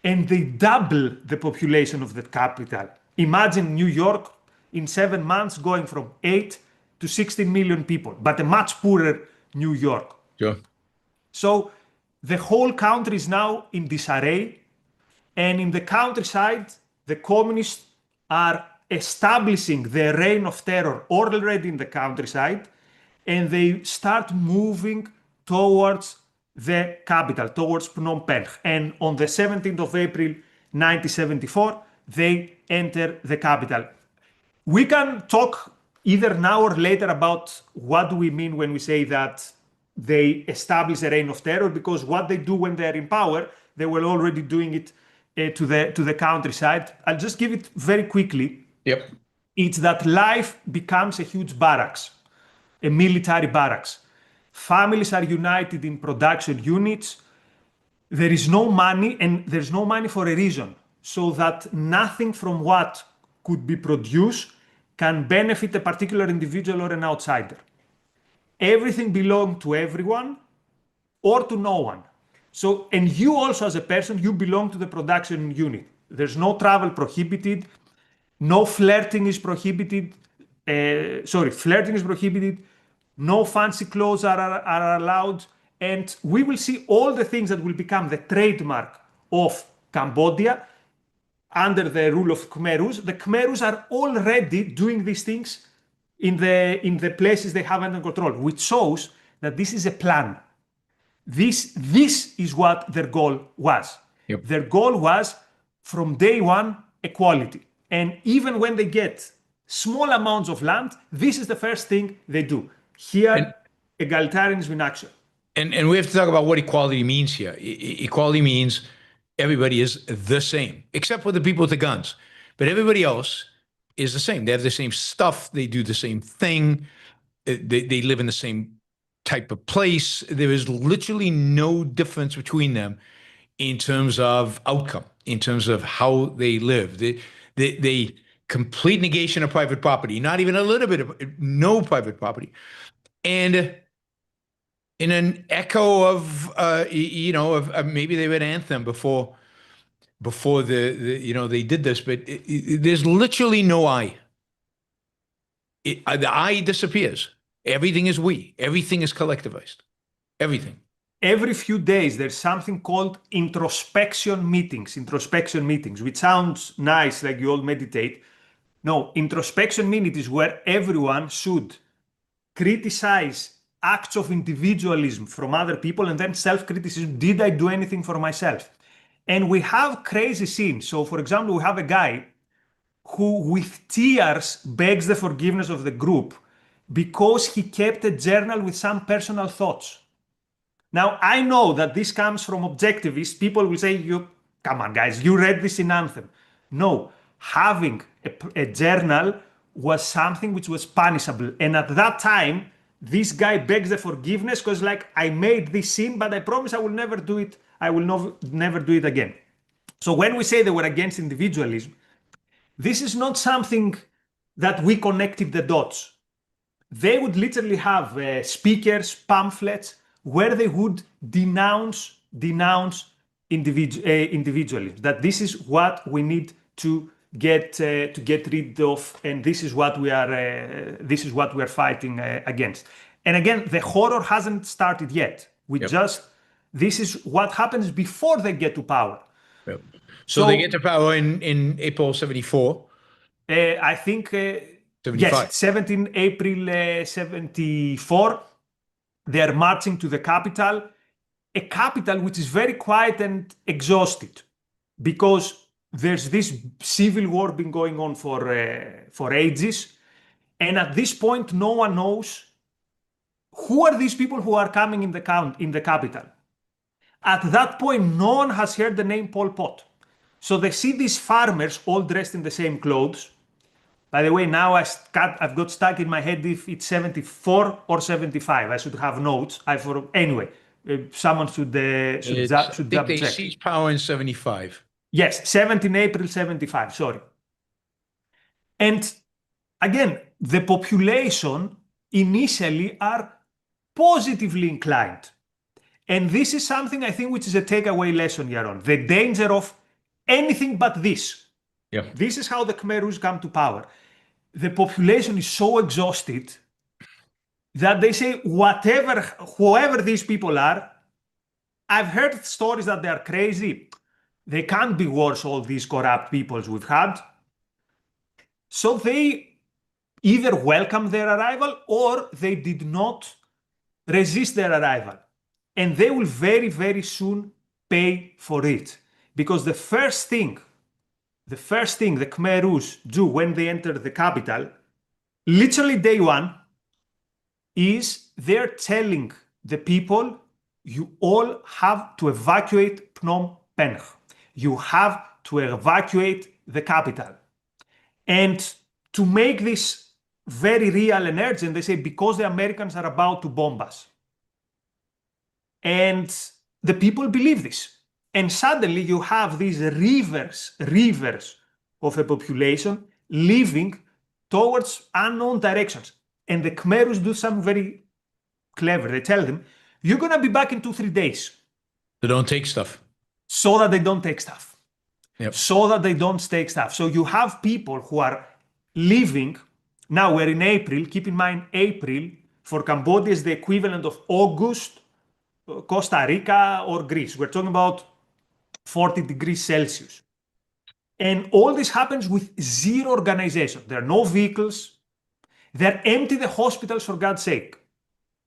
And they double the population of the capital. Imagine New York in 7 months going from 8 to 16 million people, but a much poorer New York. Sure. So the whole country is now in disarray. And in the countryside, the communists are establishing their reign of terror already in the countryside. And they start moving towards the capital, towards Phnom Penh. And on the 17th of April, 1974, they enter the capital. We can talk either now or later about what do we mean when we say that they establish a reign of terror, because what they do when they're in power, they were already doing it to the countryside. I'll just give it very quickly. Yep. It's that life becomes a huge barracks, a military barracks. Families are united in production units. There is no money, and there's no money for a reason, so that nothing from what could be produced can benefit a particular individual or an outsider. Everything belongs to everyone or to no one. So, and you also as a person, you belong to the production unit. There's no travel prohibited, no flirting is prohibited. Flirting is prohibited. No fancy clothes are allowed. And we will see all the things that will become the trademark of Cambodia under the rule of Khmer Rouge. The Khmer Rouge are already doing these things in the places they have under control, which shows that this is a plan. This is what their goal was. Yep. Their goal was, from day one, equality. And even when they get small amounts of land, this is the first thing they do. Here, egalitarianism in action. And we have to talk about what equality means here. Equality means everybody is the same, except for the people with the guns. But everybody else is the same. They have the same stuff. They do the same thing. They live in the same type of place. There is literally no difference between them in terms of outcome, in terms of how they live. They complete negation of private property, not even a little bit of no private property. And in an echo of maybe they read Anthem before they did this, but there's literally no I. The I disappears. Everything is we. Everything is collectivized. Everything. Every few days, there's something called introspection meetings, which sounds nice, like you all meditate. No, introspection meetings is where everyone should criticize acts of individualism from other people and then self-criticism. Did I do anything for myself? And we have crazy scenes. So, for example, we have a guy who, with tears, begs the forgiveness of the group because he kept a journal with some personal thoughts. Now, I know that this comes from objectivists. People will say, "You, come on, guys, you read this in Anthem." No, having a journal was something which was punishable. And at that time, this guy begs the forgiveness because, like, I made this sin, but I promise I will never do it. I will never do it again. So when we say they were against individualism, this is not something that we connected the dots. They would literally have speakers, pamphlets, where they would denounce individualism. That this is what we need to get rid of, and this is what we are fighting against. And again, the horror hasn't started yet. This is what happens before they get to power. Yep. So they get to power in April 74. I think 75. Yes, 17 April 74. They are marching to the capital, a capital which is very quiet and exhausted because there's this civil war been going on for ages. And at this point, no one knows who are these people who are coming in the capital. At that point, no one has heard the name Pol Pot. So they see these farmers all dressed in the same clothes. By the way, now I've got stuck in my head if it's 74 or 75. I should have notes. Anyway, someone should double check. They seized power in 75. Yes, 17 April 75, sorry. And again, the population initially are positively inclined. And this is something I think which is a takeaway lesson, Yaron. The danger of anything but this. Yeah. This is how the Khmer Rouge come to power. The population is so exhausted that they say, whoever these people are, I've heard stories that they are crazy. They can't be worse, all these corrupt peoples we've had. So they either welcome their arrival or they did not resist their arrival. And they will very, very soon pay for it. Because the first thing the Khmer Rouge do when they enter the capital, literally day one, is they're telling the people, you all have to evacuate Phnom Penh. You have to evacuate the capital. And to make this very real and urgent, they say, because the Americans are about to bomb us. And the people believe this. And suddenly you have these rivers of a population living towards unknown directions. And the Khmer Rouge do something very clever. They tell them, you're going to be back in 2-3 days. They don't take stuff. So that they don't take stuff. Yep. So that they don't take stuff. So you have people who are living, now we're in April, keep in mind April for Cambodia is the equivalent of August, Costa Rica or Greece. We're talking about 40 degrees Celsius. And all this happens with zero organization. There are no vehicles. They're emptying the hospitals, for God's sake.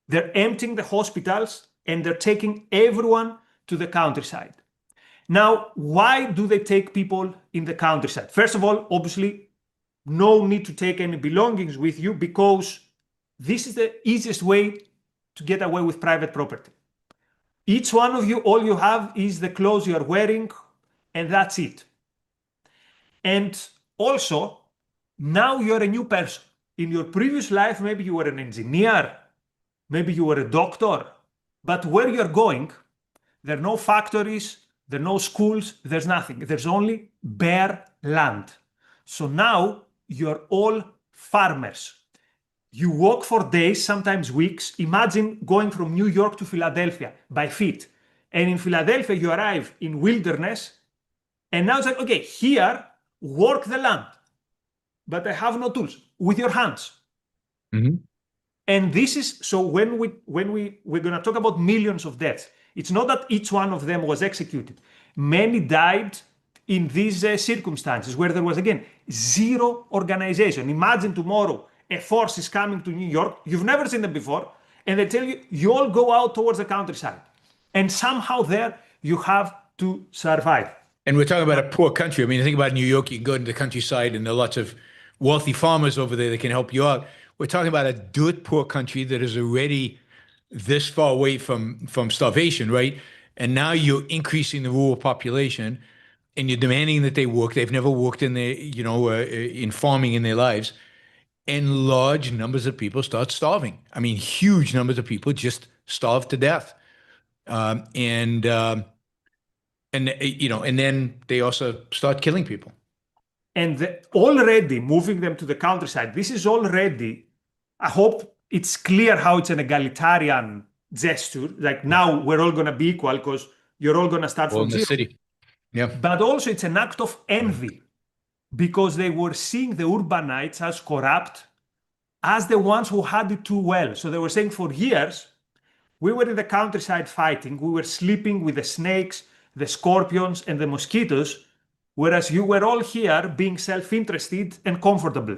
They're emptying the hospitals and they're taking everyone to the countryside. Now, why do they take people in the countryside? First of all, obviously, no need to take any belongings with you because this is the easiest way to get away with private property. Each one of you, all you have is the clothes you are wearing, and that's it. And also, now you're a new person. In your previous life, maybe you were an engineer, maybe you were a doctor, but where you're going, there are no factories, there are no schools, there's nothing. There's only bare land. So now you're all farmers. You walk for days, sometimes weeks. Imagine going from New York to Philadelphia by feet. And in Philadelphia, you arrive in wilderness. And now it's like, okay, here, work the land. But I have no tools. With your hands. Mm-hmm. And this is, so when we're going to talk about millions of deaths, it's not that each one of them was executed. Many died in these circumstances where there was, again, zero organization. Imagine tomorrow a force is coming to New York. You've never seen them before. And they tell you, you all go out towards the countryside. And somehow there you have to survive. And we're talking about a poor country. I mean, think about New York. You can go into the countryside, and there are lots of wealthy farmers over there that can help you out. We're talking about a dirt poor country that is already this far away from starvation, right? And now you're increasing the rural population, and you're demanding that they work. They've never worked in in farming in their lives, and large numbers of people start starving. I mean, huge numbers of people just starve to death, um, and um, and then they also start killing people. And already moving them to the countryside, this is already, I hope it's clear how it's an egalitarian gesture. Like now we're all going to be equal because you're all going to start Well, from in the zero. city. Yeah. But also it's an act of envy because they were seeing the urbanites as corrupt, as the ones who had it too well. So they were saying for years, we were in the countryside fighting, we were sleeping with the snakes, the scorpions, and the mosquitoes, whereas you were all here being self-interested and comfortable.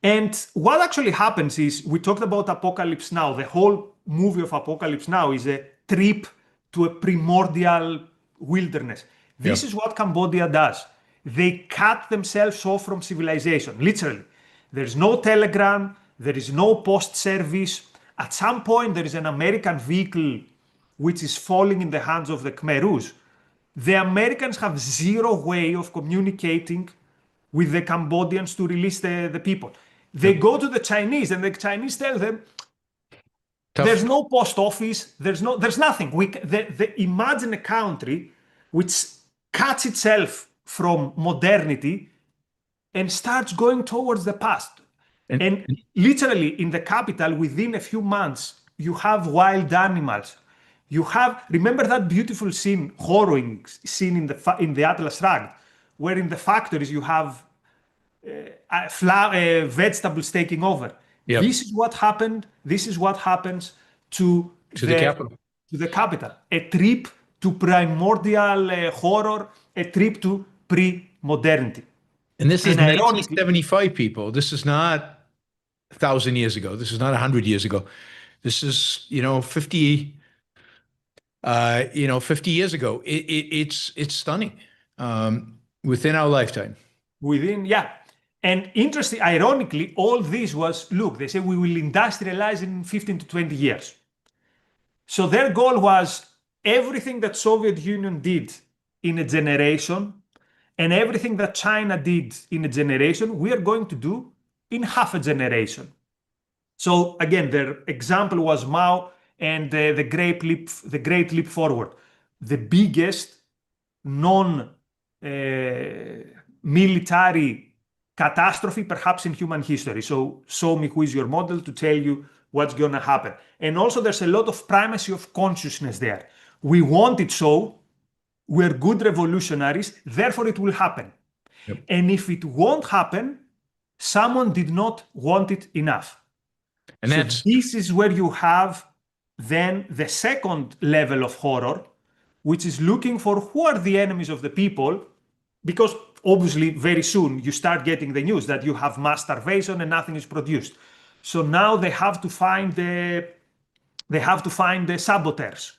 And what actually happens is, we talked about Apocalypse Now. The whole movie of Apocalypse Now is a trip to a primordial wilderness. This is what Cambodia does. They cut themselves off from civilization, literally. There's no telegram, there is no post service. At some point, there is an American vehicle which is falling in the hands of the Khmer Rouge. The Americans have zero way of communicating with the Cambodians to release the people. They go to the Chinese, and the Chinese tell them, there's no post office, there's nothing. Imagine a country which cuts itself from modernity and starts going towards the past. And literally in the capital, within a few months, you have wild animals. Remember that beautiful scene, harrowing scene in the Atlas Shrugged, where in the factories you have vegetables taking over. Yep. This is what happened. This is what happens to the capital. To the capital. A trip to primordial horror, a trip to pre-modernity. And this is ironically, 1975, people. This is not 1,000 years ago. This is not 100 years ago. This is, 50 years ago. It's stunning within our lifetime. And interesting, ironically, all this was, look, they say we will industrialize in 15 to 20 years. So their goal was everything that Soviet Union did in a generation and everything that China did in a generation, we are going to do in half a generation. So again, their example was Mao and the Great Leap Forward, the biggest non-military catastrophe perhaps in human history. So show me who is your model to tell you what's going to happen. And also there's a lot of primacy of consciousness there. We want it so, we're good revolutionaries, therefore it will happen. Yep. And if it won't happen, someone did not want it enough. And so this is where you have then the second level of horror, which is looking for who are the enemies of the people, because obviously very soon you start getting the news that you have mass starvation and nothing is produced. So now they have to find the saboteurs.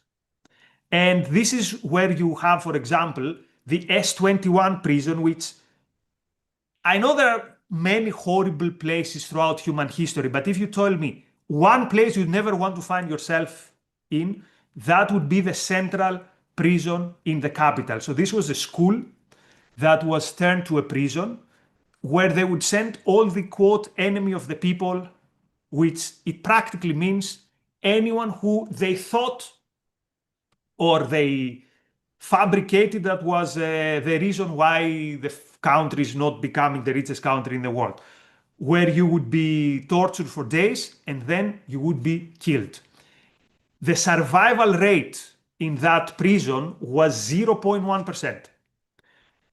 And this is where you have, for example, the S21 prison, which I know there are many horrible places throughout human history, but if you told me one place you'd never want to find yourself in, that would be the central prison in the capital. So this was a school that was turned to a prison where they would send all the, quote, enemy of the people, which it practically means anyone who they thought or they fabricated that was the reason why the country is not becoming the richest country in the world, where you would be tortured for days and then you would be killed. The survival rate in that prison was 0.1%.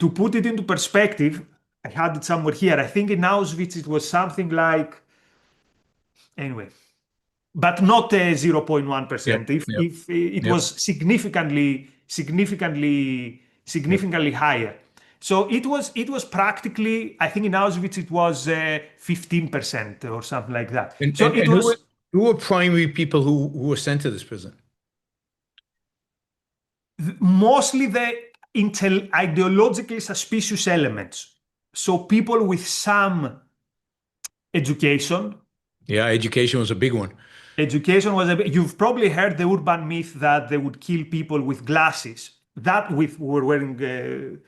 To put it into perspective, I had it somewhere here. I think in Auschwitz it was something like, anyway, but not 0.1%. If it was significantly higher. So it was practically, I think in Auschwitz it was 15% or something like that. Who were primary people who were sent to this prison? Mostly the ideologically suspicious elements. So people with some education. Yeah, education was a big one. Education was you've probably heard the urban myth that they would kill people with glasses. That with were wearing.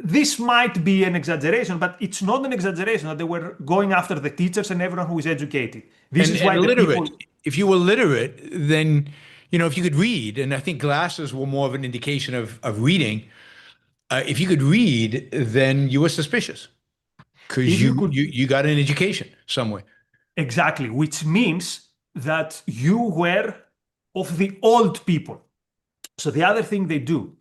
This might be an exaggeration, but it's not an exaggeration that they were going after the teachers and everyone who is educated. This is why and the literate. people. If you were literate, then if you could read, and I think glasses were more of an indication of reading. If you could read, then you were suspicious because If you could you got an education somewhere. exactly, which means that you were of the old people. So the other thing they do,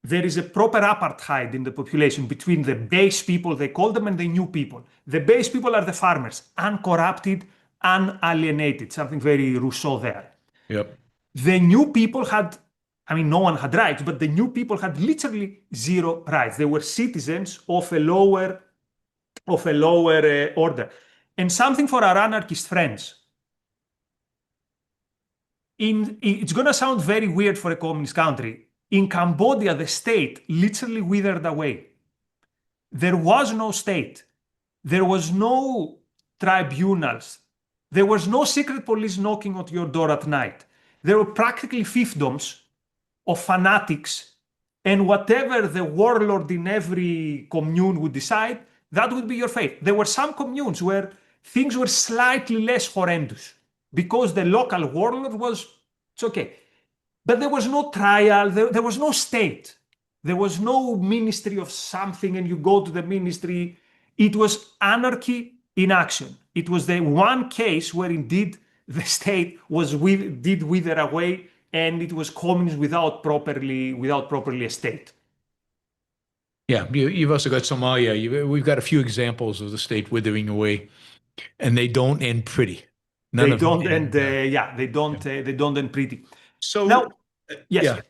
there is a proper apartheid in the population between the base people, they call them, and the new people. The base people are the farmers, uncorrupted, unalienated, something very Rousseau there. Yep. The new people had, I mean, no one had rights, but the new people had literally zero rights. They were citizens of a lower order. And something for our anarchist friends. It's going to sound very weird for a communist country. In Cambodia, the state literally withered away. There was no state. There was no tribunals. There was no secret police knocking at your door at night. There were practically fiefdoms of fanatics, and whatever the warlord in every commune would decide, that would be your fate. There were some communes where things were slightly less horrendous because the local warlord it's okay. But there was no trial, there was no state. There was no ministry of something and you go to the ministry. It was anarchy in action. It was the one case where indeed the state did wither away, and it was communism without properly a state. Yeah, you've also got Somalia. We've got a few examples of the state withering away, and they don't end pretty. None They of them don't end. They don't end pretty. So Now, yes.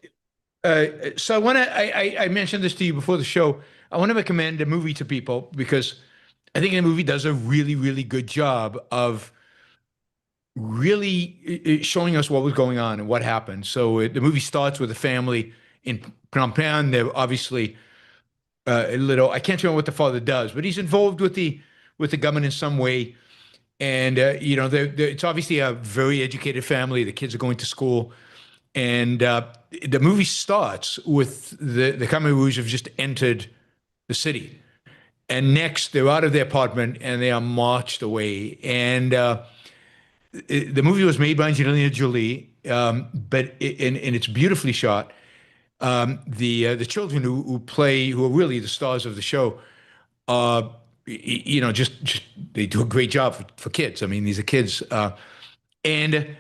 So I mentioned this to you before the show. I want to recommend a movie to people because I think the movie does a really, really good job of really showing us what was going on and what happened. So the movie starts with a family in Phnom Penh. They're obviously a little. I can't remember what the father does, but he's involved with the government in some way. And it's obviously a very educated family. The kids are going to school. And the movie starts with the Khmer Rouge have just entered the city. And next, they're out of their apartment and they are marched away. And the movie was made by Angelina Jolie, but it's beautifully shot. The children who are really the stars of the show, just they do a great job for kids. I mean, these are kids. And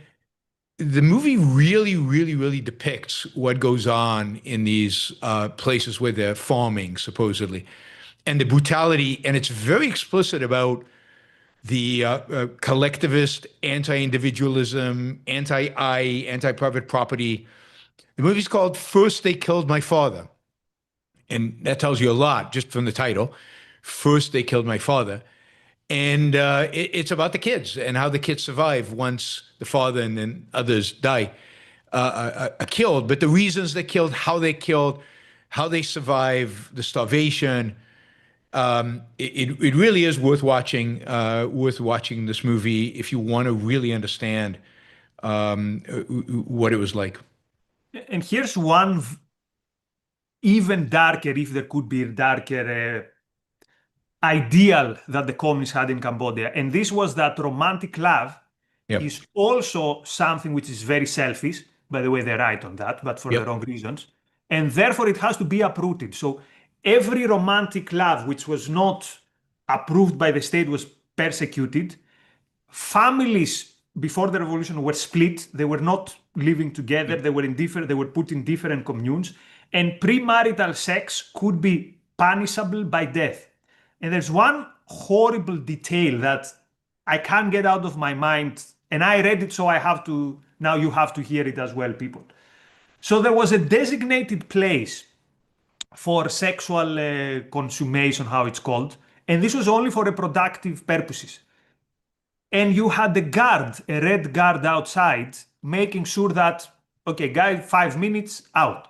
the movie really, really, really depicts what goes on in these places where they're farming, supposedly, and the brutality. And it's very explicit about the collectivist, anti-individualism, anti-private property. The movie's called First They Killed My Father. And that tells you a lot just from the title. First They Killed My Father. And it's about the kids and how the kids survive once the father and then others die, are killed. But the reasons they're killed, how they survive, the starvation. It really is worth watching this movie if you want to really understand what it was like. And here's one even darker, if there could be a darker ideal that the communists had in Cambodia. And this was that romantic love is also something which is very selfish. By the way, they're right on that, but for the wrong reasons. And therefore, it has to be uprooted. So every romantic love which was not approved by the state was persecuted. Families before the revolution were split. They were not living together. They were put in different communes. And premarital sex could be punishable by death. And there's one horrible detail that I can't get out of my mind. And I read it, so now you have to hear it as well, people. So there was a designated place for sexual consummation, how it's called. And this was only for reproductive purposes. And you had a red guard outside, making sure that, okay, guy, 5 minutes, out.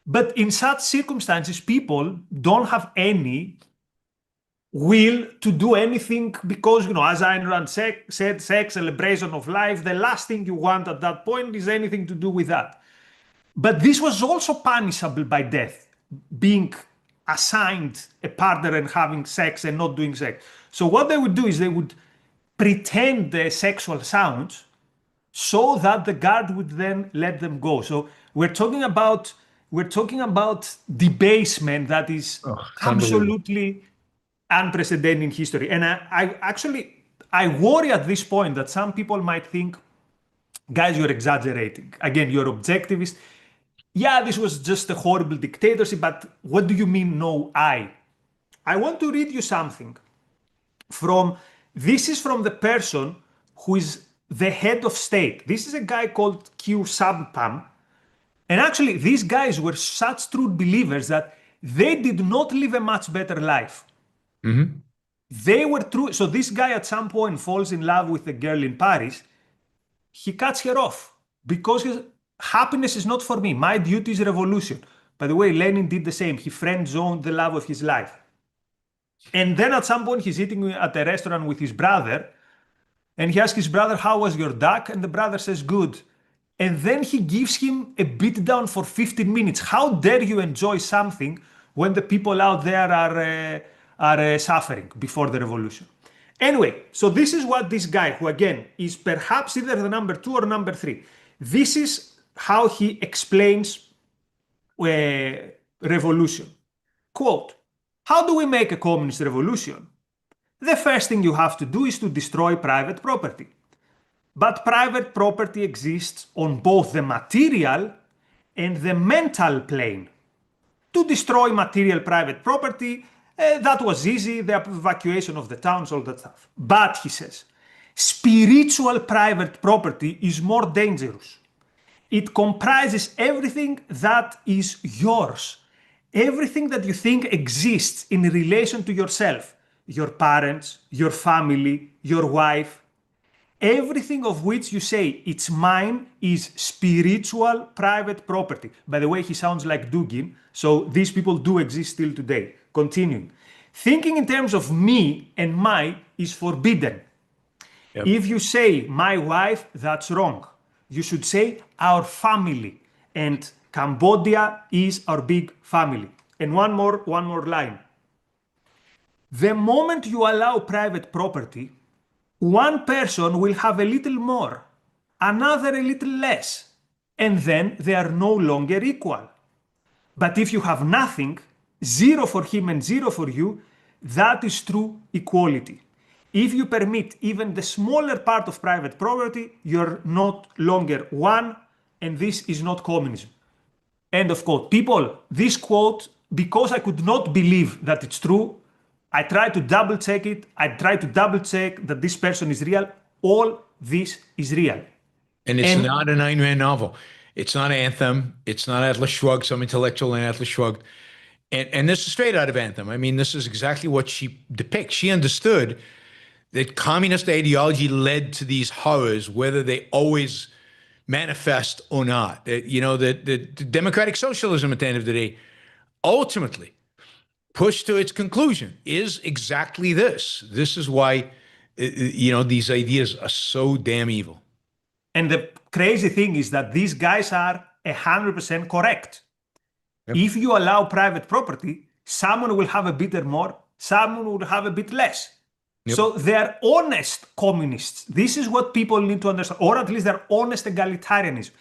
But in such circumstances, people don't have any will to do anything because, as Ayn Rand said, sex, celebration of life, the last thing you want at that point is anything to do with that. But this was also punishable by death, being assigned a partner and having sex and not doing sex. So what they would do is they would pretend the sexual sounds so that the guard would then let them go. So we're talking about debasement that is absolutely unprecedented in history. And I worry at this point that some people might think, guys, you're exaggerating. Again, you're objectivist. Yeah, this was just a horrible dictatorship, but what do you mean, no I? I want to read you something this is from the person who is the head of state. This is a guy called Q Sampam. And actually, these guys were such true believers that they did not live a much better life. Mm-hmm. They were true. So this guy at some point falls in love with a girl in Paris. He cuts her off because happiness is not for me. My duty is revolution. By the way, Lenin did the same. He friend-zoned the love of his life. And then at some point, he's eating at a restaurant with his brother. And he asks his brother, how was your duck? And the brother says, good. And then he gives him a beatdown for 15 minutes. How dare you enjoy something when the people out there are suffering before the revolution? Anyway, so this is what this guy, who again is perhaps either the number 2 or number 3, this is how he explains revolution. Quote, how do we make a communist revolution? The first thing you have to do is to destroy private property. But private property exists on both the material and the mental plane. To destroy material private property, that was easy, the evacuation of the towns, all that stuff. But, he says, spiritual private property is more dangerous. It comprises everything that is yours. Everything that you think exists in relation to yourself, your parents, your family, your wife. Everything of which you say it's mine is spiritual private property. By the way, he sounds like Dugin, so these people do exist still today. Continuing. Thinking in terms of me and my is forbidden. Yep. If you say my wife, that's wrong. You should say our family. And Cambodia is our big family. And one more line. The moment you allow private property, one person will have a little more, another a little less, and then they are no longer equal. But if you have nothing, 0 for him and 0 for you, that is true equality. If you permit even the smaller part of private property, you're not longer one, and this is not communism. End of quote. People, this quote, because I could not believe that it's true, I tried to double check it. I tried to double check that this person is real. All this is real. And it's not an Ayn Rand novel. It's not Anthem. It's not Atlas Shrugged, some intellectual in Atlas Shrugged. And this is straight out of Anthem. I mean, this is exactly what she depicts. She understood that communist ideology led to these horrors, whether they always manifest or not. That democratic socialism at the end of the day, ultimately, pushed to its conclusion is exactly this. This is why, these ideas are so damn evil. And the crazy thing is that these guys are 100% correct. Yep. If you allow private property, someone will have a bit more, someone will have a bit less. Yep. So they're honest communists. This is what people need to understand, or at least they're honest egalitarianism.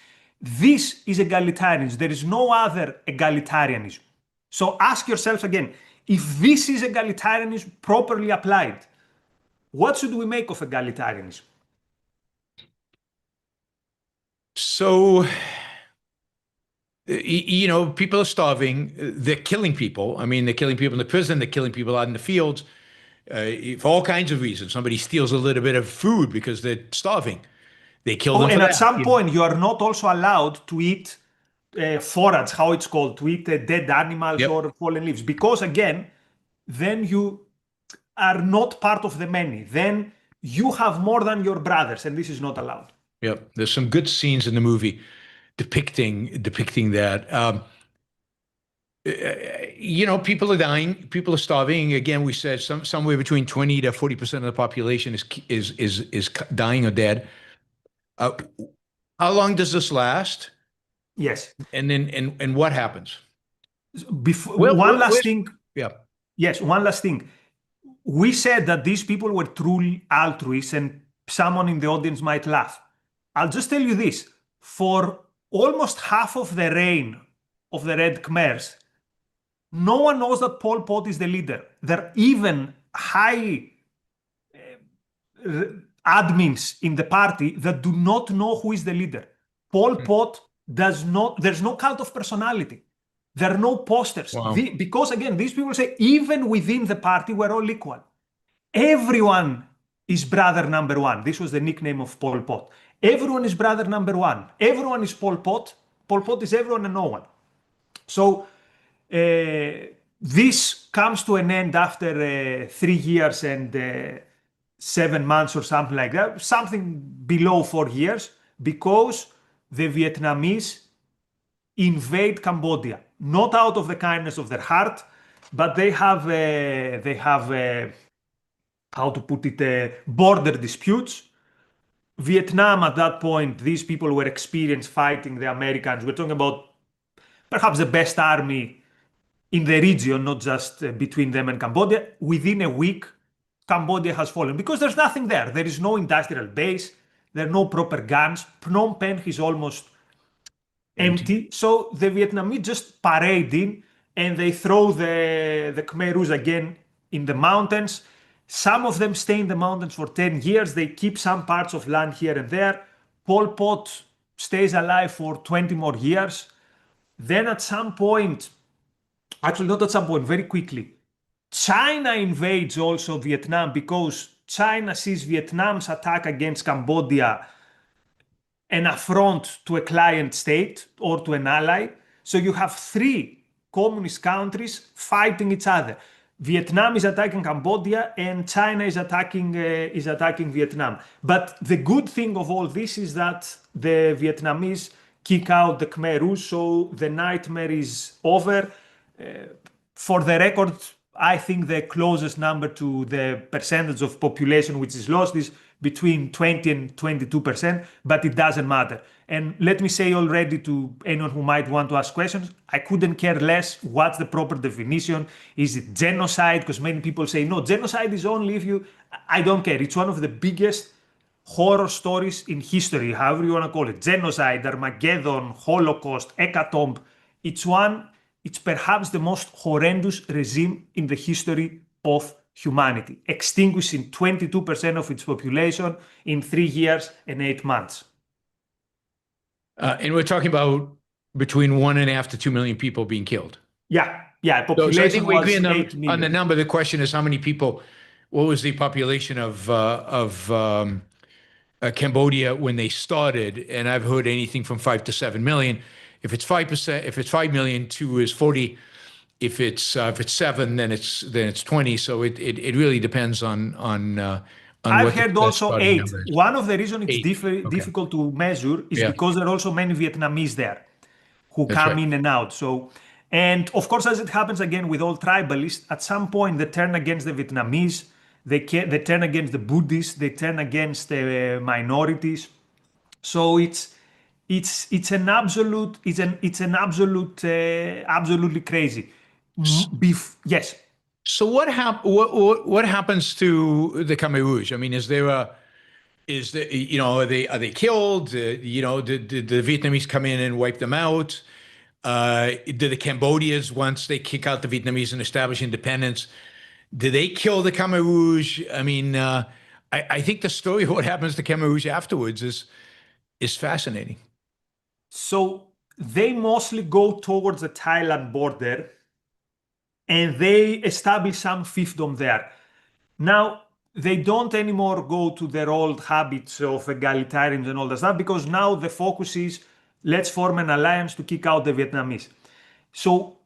This is egalitarianism. There is no other egalitarianism. So ask yourself again, if this is egalitarianism properly applied, what should we make of egalitarianism? So, people are starving. They're killing people. I mean, they're killing people in the prison. They're killing people out in the fields for all kinds of reasons. Somebody steals a little bit of food because they're starving. They kill them. And at some point, you are not also allowed to eat forage, how it's called, to eat dead animals or fallen leaves. Because again, then you are not part of the many. Then you have more than your brothers, and this is not allowed. Yep. There's some good scenes in the movie depicting that. People are dying, people are starving. Again, we said somewhere between 20 to 40% of the population is dying or dead. Uh, how long does this last? Yes. And then and what happens? Before, Well, one last thing. yeah. Yes, one last thing. We said that these people were truly altruists, and someone in the audience might laugh. I'll just tell you this. For almost half of the reign of the Red Khmers, no one knows that Pol Pot is the leader. There are even high admins in the party that do not know who is the leader. Pol Pot does not, there's no cult of personality. There are no posters. Wow. Because again, these people say, even within the party, we're all equal. Everyone is brother number one. This was the nickname of Pol Pot. Everyone is brother number one. Everyone is Pol Pot. Pol Pot is everyone and no one. So this comes to an end after 3 years and 7 months or something like that, something below 4 years, because the Vietnamese invade Cambodia, not out of the kindness of their heart, but they have how to put it, border disputes. Vietnam at that point, these people were experienced fighting the Americans. We're talking about perhaps the best army in the region, not just between them and Cambodia. Within a week, Cambodia has fallen because there's nothing there. There is no industrial base. There are no proper guns. Phnom Penh is almost empty. So the Vietnamese just parade in and they throw the Khmer Rouge again in the mountains. Some of them stay in the mountains for 10 years. They keep some parts of land here and there. Pol Pot stays alive for 20 more years. Then at some point, actually not at some point, very quickly, China invades also Vietnam because China sees Vietnam's attack against Cambodia an affront to a client state or to an ally. So you have 3 communist countries fighting each other. Vietnam is attacking Cambodia and China is attacking Vietnam. But the good thing of all this is that the Vietnamese kick out the Khmer Rouge, so the nightmare is over. For the record, I think the closest number to the percentage of population which is lost is between 20 and 22%, but it doesn't matter. And let me say already to anyone who might want to ask questions, I couldn't care less what's the proper definition. Is it genocide? Because many people say, no, genocide is only if you... I don't care. It's one of the biggest horror stories in history, however you want to call it. Genocide, Armageddon, Holocaust, Hecatomb. It's perhaps the most horrendous regime in the history of humanity, extinguishing 22% of its population in 3 years and 8 months. And we're talking about between 1.5 to 2 million people being killed. Yeah, population so I think we agree was 8 million. on the number. The question is how many people, what was the population of Cambodia when they started? And I've heard anything from 5 to 7 million. If it's 5%, if it's 5 million, 2 is 40. If it's 7, then it's 20. So it really depends on I've what heard the also 8. number is. One of the reasons it's 8, okay. difficult to measure is Yeah. because there are also many Vietnamese there who That's come right. in and out. So, and of course, as it happens again with all tribalists, at some point they turn against the Vietnamese, they turn against the Buddhists, they turn against the minorities. So it's an absolute, absolutely crazy. Yes. So what happens to the Khmer Rouge? I mean, are they killed? Did the Vietnamese come in and wipe them out? Did the Cambodians, once they kick out the Vietnamese and establish independence, did they kill the Khmer Rouge? I mean, I think the story of what happens to Khmer Rouge afterwards is fascinating. So they mostly go towards the Thailand border and they establish some fiefdom there. Now, they don't anymore go to their old habits of egalitarianism and all that stuff because now the focus is let's form an alliance to kick out the Vietnamese. So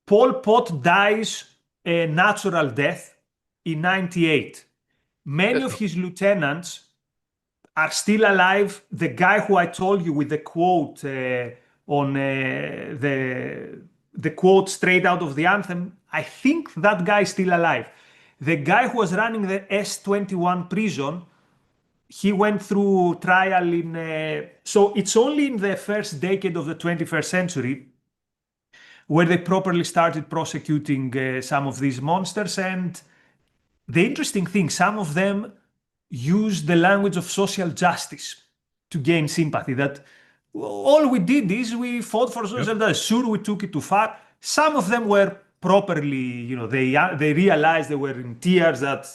Pol Pot dies a natural death in 98. Many of his lieutenants are still alive. The guy who I told you with the quote on the the quote straight out of the anthem, I think that guy is still alive. The guy who was running the S21 prison, he went through trial so it's only in the first decade of the 21st century where they properly started prosecuting some of these monsters. And the interesting thing, some of them use the language of social justice to gain sympathy, that all we did is we fought for social justice. Sure, we took it too far. Some of them were properly, they realized, they were in tears that,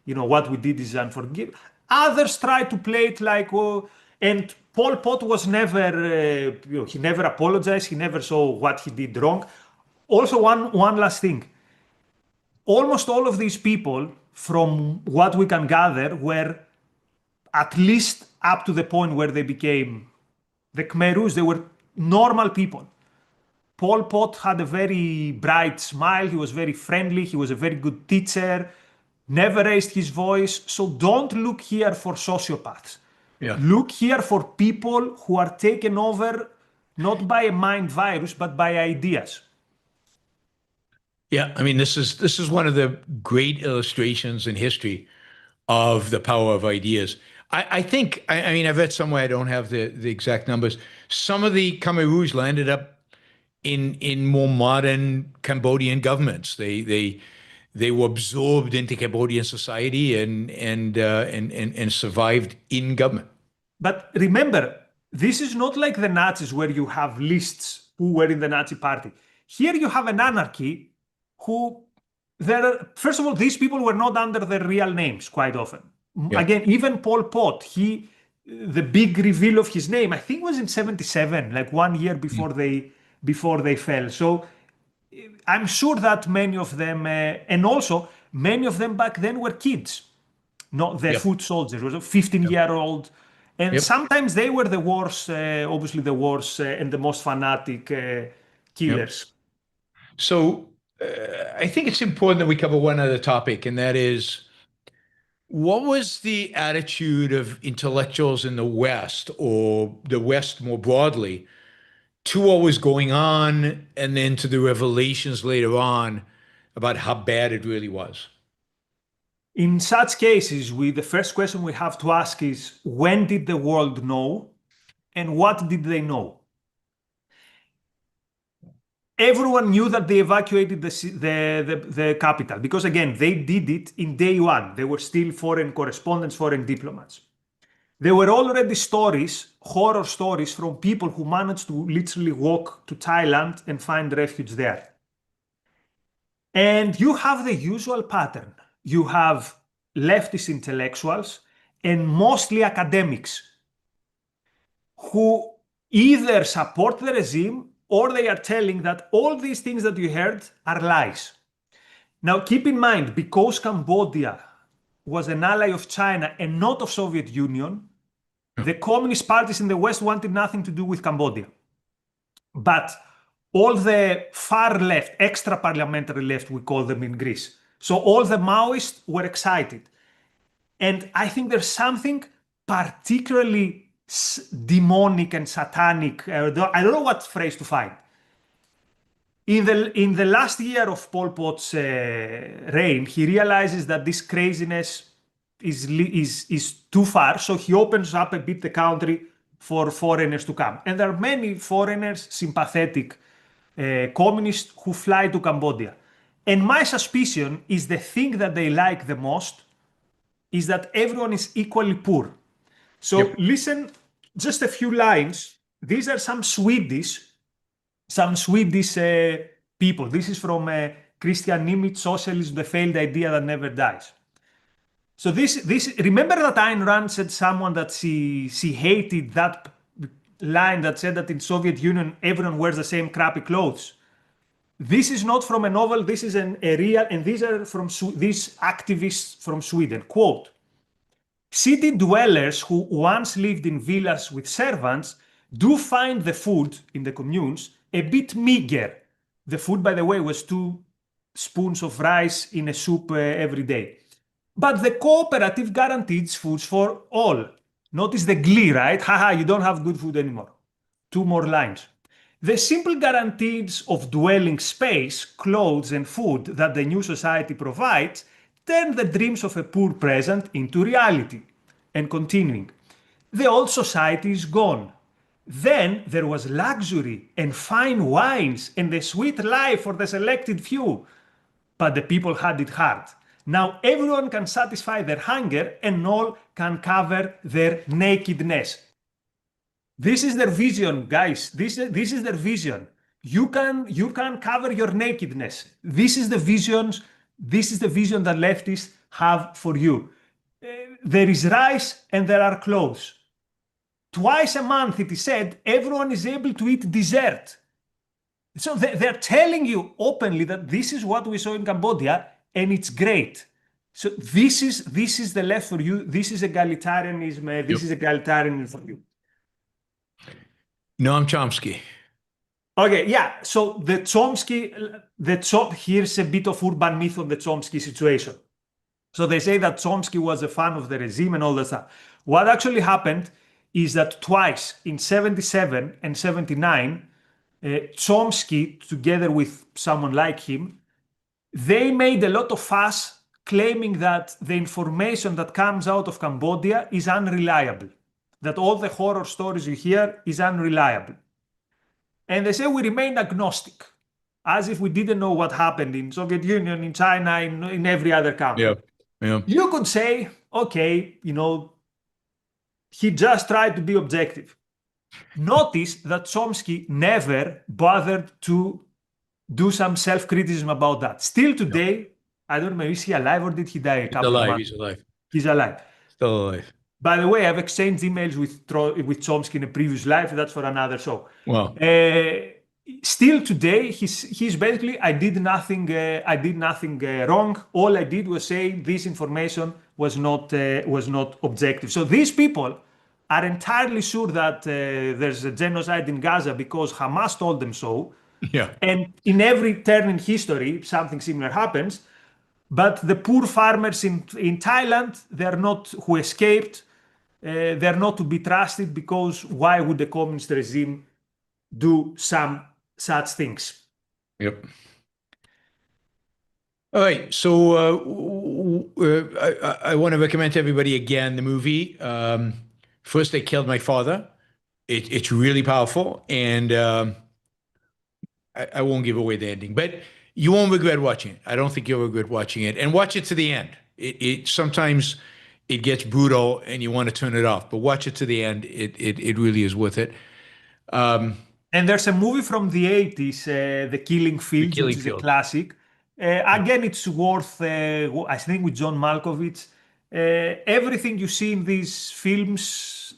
what we did is unforgivable. Others tried to play it like, and Pol Pot was never, he never apologized. He never saw what he did wrong. Also, one last thing. Almost all of these people, from what we can gather, were at least up to the point where they became the Khmer Rouge. They were normal people. Pol Pot had a very bright smile. He was very friendly. He was a very good teacher, never raised his voice. So don't look here for sociopaths. Yeah. Look here for people who are taken over not by a mind virus, but by ideas. Yeah, I mean, this is one of the great illustrations in history of the power of ideas. I think, I mean, I've read somewhere, I don't have the exact numbers. Some of the Khmer Rouge landed up in more modern Cambodian governments. They were absorbed into Cambodian society and survived in government. But remember, this is not like the Nazis where you have lists who were in the Nazi party. Here you have an anarchy who, first of all, these people were not under their real names quite often. Yeah. Again, even Pol Pot, the big reveal of his name, I think was in 1977, like 1 year before they fell. So I'm sure that many of them, and also many of them back then were kids, not the foot soldiers, was a 15-year-old. And sometimes they were the worst, obviously the worst and the most fanatic killers. So I think it's important that we cover one other topic, and that is, what was the attitude of intellectuals in the West, or the West more broadly, to what was going on, and then to the revelations later on about how bad it really was? In such cases, the first question we have to ask is, when did the world know, and what did they know? Everyone knew that they evacuated the capital because, again, they did it in day one. They were still foreign correspondents, foreign diplomats. There were already stories, horror stories, from people who managed to literally walk to Thailand and find refuge there. And you have the usual pattern. You have leftist intellectuals and mostly academics who either support the regime or they are telling that all these things that you heard are lies. Now, keep in mind, because Cambodia was an ally of China and not of Soviet Union, the communist parties in the West wanted nothing to do with Cambodia. But all the far left, extra parliamentary left, we call them in Greece. So all the Maoists were excited. And I think there's something particularly demonic and satanic. I don't know what phrase to find. In the last year of Pol Pot's reign, he realizes that this craziness is too far, so he opens up a bit the country for foreigners to come. And there are many foreigners, sympathetic communists, who fly to Cambodia. And my suspicion is the thing that they like the most is that everyone is equally poor. So listen, just a few lines. These are some Swedish people. This is from Christian Nimitz, Socialism, the Failed Idea That Never Dies. So this remember that Ayn Rand said someone that she hated that line that said that in Soviet Union everyone wears the same crappy clothes. This is not from a novel. This is a real, and these are from these activists from Sweden. Quote: city dwellers who once lived in villas with servants do find the food in the communes a bit meager. The food, by the way, was 2 spoons of rice in a soup every day. But the cooperative guarantees foods for all. Notice the glee, right? Haha, you don't have good food anymore. 2 more lines. The simple guarantees of dwelling space, clothes, and food that the new society provides turn the dreams of a poor present into reality. And continuing, the old society is gone. Then there was luxury and fine wines and the sweet life for the selected few. But the people had it hard. Now everyone can satisfy their hunger and all can cover their nakedness. This is their vision, guys. This is their vision. You can cover your nakedness. This is the vision that leftists have for you. There is rice and there are clothes. Twice a month, it is said, everyone is able to eat dessert. So they're telling you openly that this is what we saw in Cambodia, and it's great. So this is the left for you. This is egalitarianism. This is egalitarianism for you. Noam Chomsky. Okay, yeah. So here's a bit of urban myth on the Chomsky situation. So they say that Chomsky was a fan of the regime and all that stuff. What actually happened is that twice, in 77 and 79, Chomsky, together with someone like him, they made a lot of fuss claiming that the information that comes out of Cambodia is unreliable, that all the horror stories you hear is unreliable. And they say we remain agnostic, as if we didn't know what happened in Soviet Union, in China, in every other country. Yeah. Yeah. You could say, okay, he just tried to be objective. Notice that Chomsky never bothered to do some self-criticism about that. Still today, I don't know, is he alive or did he die a couple of months? He's alive. He's alive. Still alive. By the way, I've exchanged emails with Chomsky in a previous life. That's for another show. Wow. Still today, he's basically, I did nothing wrong. All I did was say this information was not objective. So these people are entirely sure that there's a genocide in Gaza because Hamas told them so. Yeah. And in every turn in history, something similar happens. But the poor farmers in Thailand, who escaped, they're not to be trusted, because why would the communist regime do some such things? Yep. All right. So I want to recommend to everybody again the movie. First, They Killed My Father. It's really powerful, and I won't give away the ending, but you won't regret watching it. I don't think you'll regret watching it, and watch it to the end. It sometimes it gets brutal and you want to turn it off, but watch it to the end. It really is worth it. And there's a movie from the 80s, The Killing Fields, which is a classic. Again, it's worth, I think, with John Malkovich. Everything you see in these films,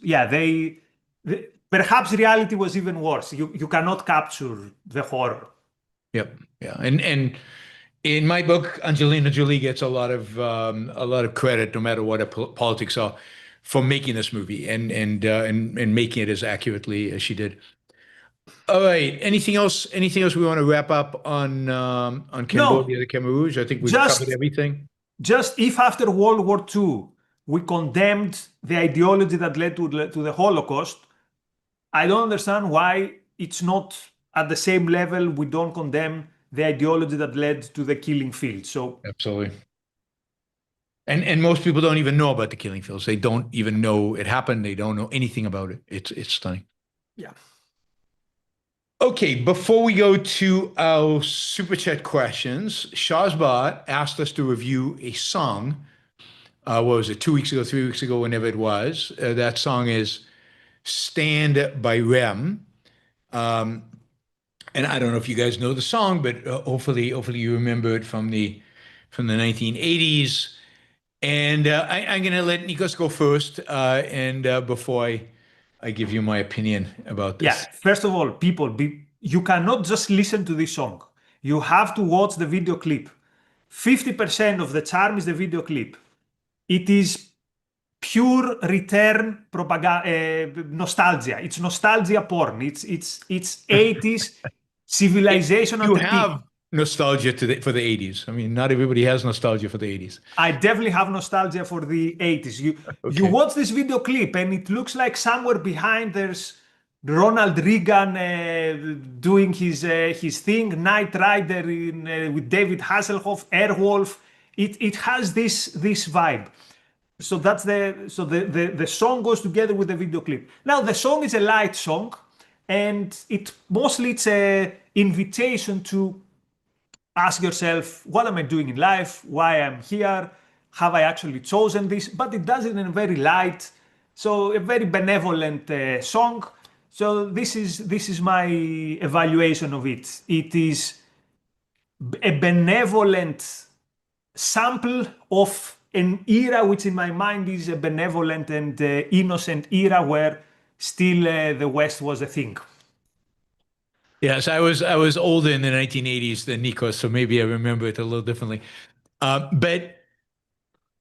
perhaps reality was even worse. You cannot capture the horror. Yep. Yeah. And in my book, Angelina Jolie gets a lot of credit, no matter what the politics are, for making this movie and making it as accurately as she did. All right. Anything else we want to wrap up on Cambodia, the Khmer Rouge? I think we've covered everything. Just if after World War II we condemned the ideology that led to the Holocaust, I don't understand why it's not at the same level. We don't condemn the ideology that led to the killing fields. So absolutely. And most people don't even know about the killing fields. They don't even know it happened. They don't know anything about it. It's stunning. Yeah. Okay, before we go to our super chat questions, Shazbot asked us to review a song. What was it, 2 weeks ago, 3 weeks ago, whenever it was. That song is Stand by R.E.M. And I don't know if you guys know the song, but hopefully you remember it from the 1980s. And I'm going to let Nikos go first, and before I give you my opinion about this. Yeah, first of all, people, you cannot just listen to this song. You have to watch the video clip. 50% of the charm is the video clip. It is pure return propaganda, nostalgia. It's nostalgia porn. It's 80s civilization. You have nostalgia for the 80s. I mean, not everybody has nostalgia for the 80s. I definitely have nostalgia for the 80s. You watch this video clip and it looks like somewhere behind there's Ronald Reagan doing his thing, Knight Rider with David Hasselhoff, Airwolf. It has this vibe. So that's the song goes together with the video clip. Now the song is a light song, and it's a invitation to ask yourself, what am I doing in life? Why I'm here? Have I actually chosen this? But it does it in a very light, so a very benevolent song. So this is my evaluation of it. It is a benevolent sample of an era which in my mind is a benevolent and innocent era where still the West was a thing. Yes, I was older in the 1980s than Nikos, so maybe I remember it a little differently. But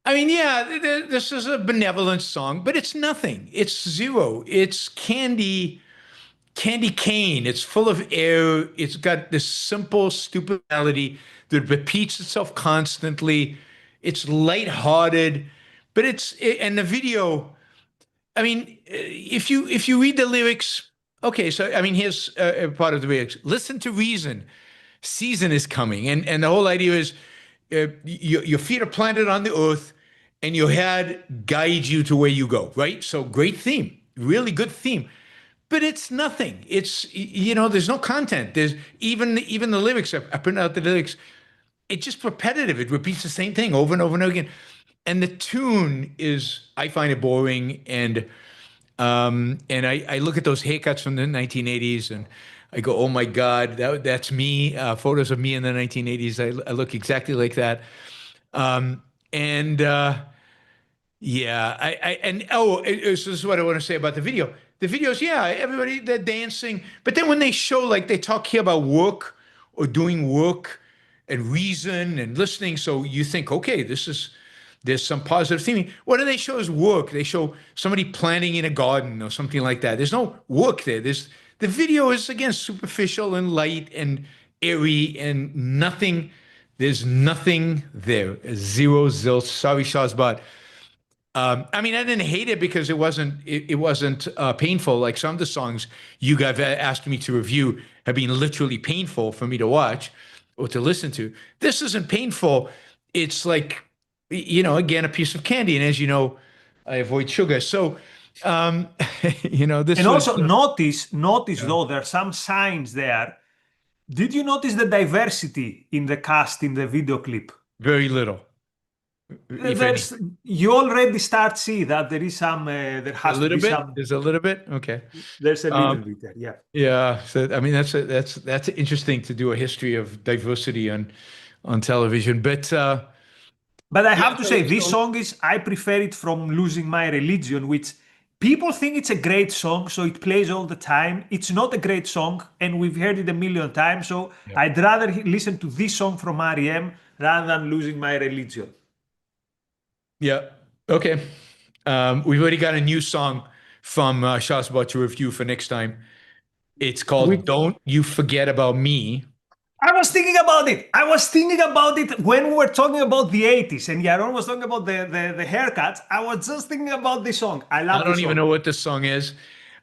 I mean, yeah, this is a benevolent song, but it's nothing. It's zero. It's candy cane. It's full of air. It's got this simple, stupid melody that repeats itself constantly. It's lighthearted, but and the video. I mean, if you read the lyrics, okay. So I mean, here's a part of the lyrics. Listen to reason. Season is coming, and the whole idea is your feet are planted on the earth, and your head guides you to where you go. Right. So great theme, really good theme. But it's nothing. It's, there's no content. There's even the lyrics. I printed out the lyrics. It's just repetitive. It repeats the same thing over and over and over again. And the tune is, I find it boring. And I look at those haircuts from the 1980s and I go, oh my God, that's me. Photos of me in the 1980s. I look exactly like that. This is what I want to say about the video. The videos, yeah, everybody, they're dancing. But then when they show, like, they talk here about work or doing work and reason and listening. So you think, okay, there's some positive theming. What do they show is work. They show somebody planting in a garden or something like that. There's no work there. The video is, again, superficial and light and airy and nothing. There's nothing there. Zero, zilch. Sorry, Shazbot. I mean, I didn't hate it because it wasn't painful. Like some of the songs you guys asked me to review have been literally painful for me to watch or to listen to. This isn't painful. It's like, again, a piece of candy. And as you know, I avoid sugar. So, this. And also notice though, there are some signs there. Did you notice the diversity in the cast in the video clip? Very little. You already start see that there is some. There has to be some. There's a little bit. Okay. There's a little bit there. Yeah. Yeah. So I mean, that's interesting to do a history of diversity on television, but I have to say this song is. I prefer it from Losing My Religion, which people think it's a great song, so it plays all the time. It's not a great song, and we've heard it a million times. So I'd rather listen to this song from R.E.M. rather than Losing My Religion. Yeah. Okay. We've already got a new song from Shazbot to review for next time. It's called Don't You Forget About Me. I was thinking about it. I was thinking about it when we were talking about the 80s and Yaron was talking about the haircuts. I was just thinking about this song. I don't even know what this song is.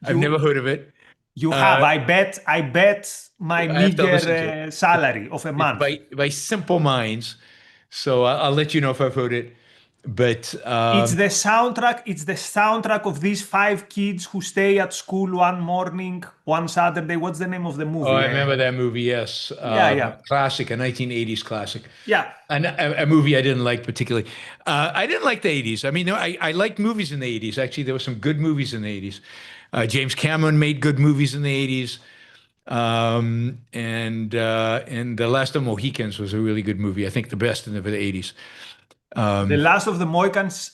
I've never heard of it. You have. I bet my meager salary of a month. By Simple Minds. So I'll let you know if I've heard it. But it's the soundtrack. It's the soundtrack of these 5 kids who stay at school one morning, one Saturday. What's the name of the movie? Oh, I remember that movie. Yes, classic, a 1980s classic. Yeah, and a movie I didn't like particularly. I didn't like the 80s. I mean, I liked movies in the 80s. Actually, there were some good movies in the 80s. James Cameron made good movies in the 80s. And The Last of the Mohicans was a really good movie. I think the best in the 80s. The Last of the Mohicans,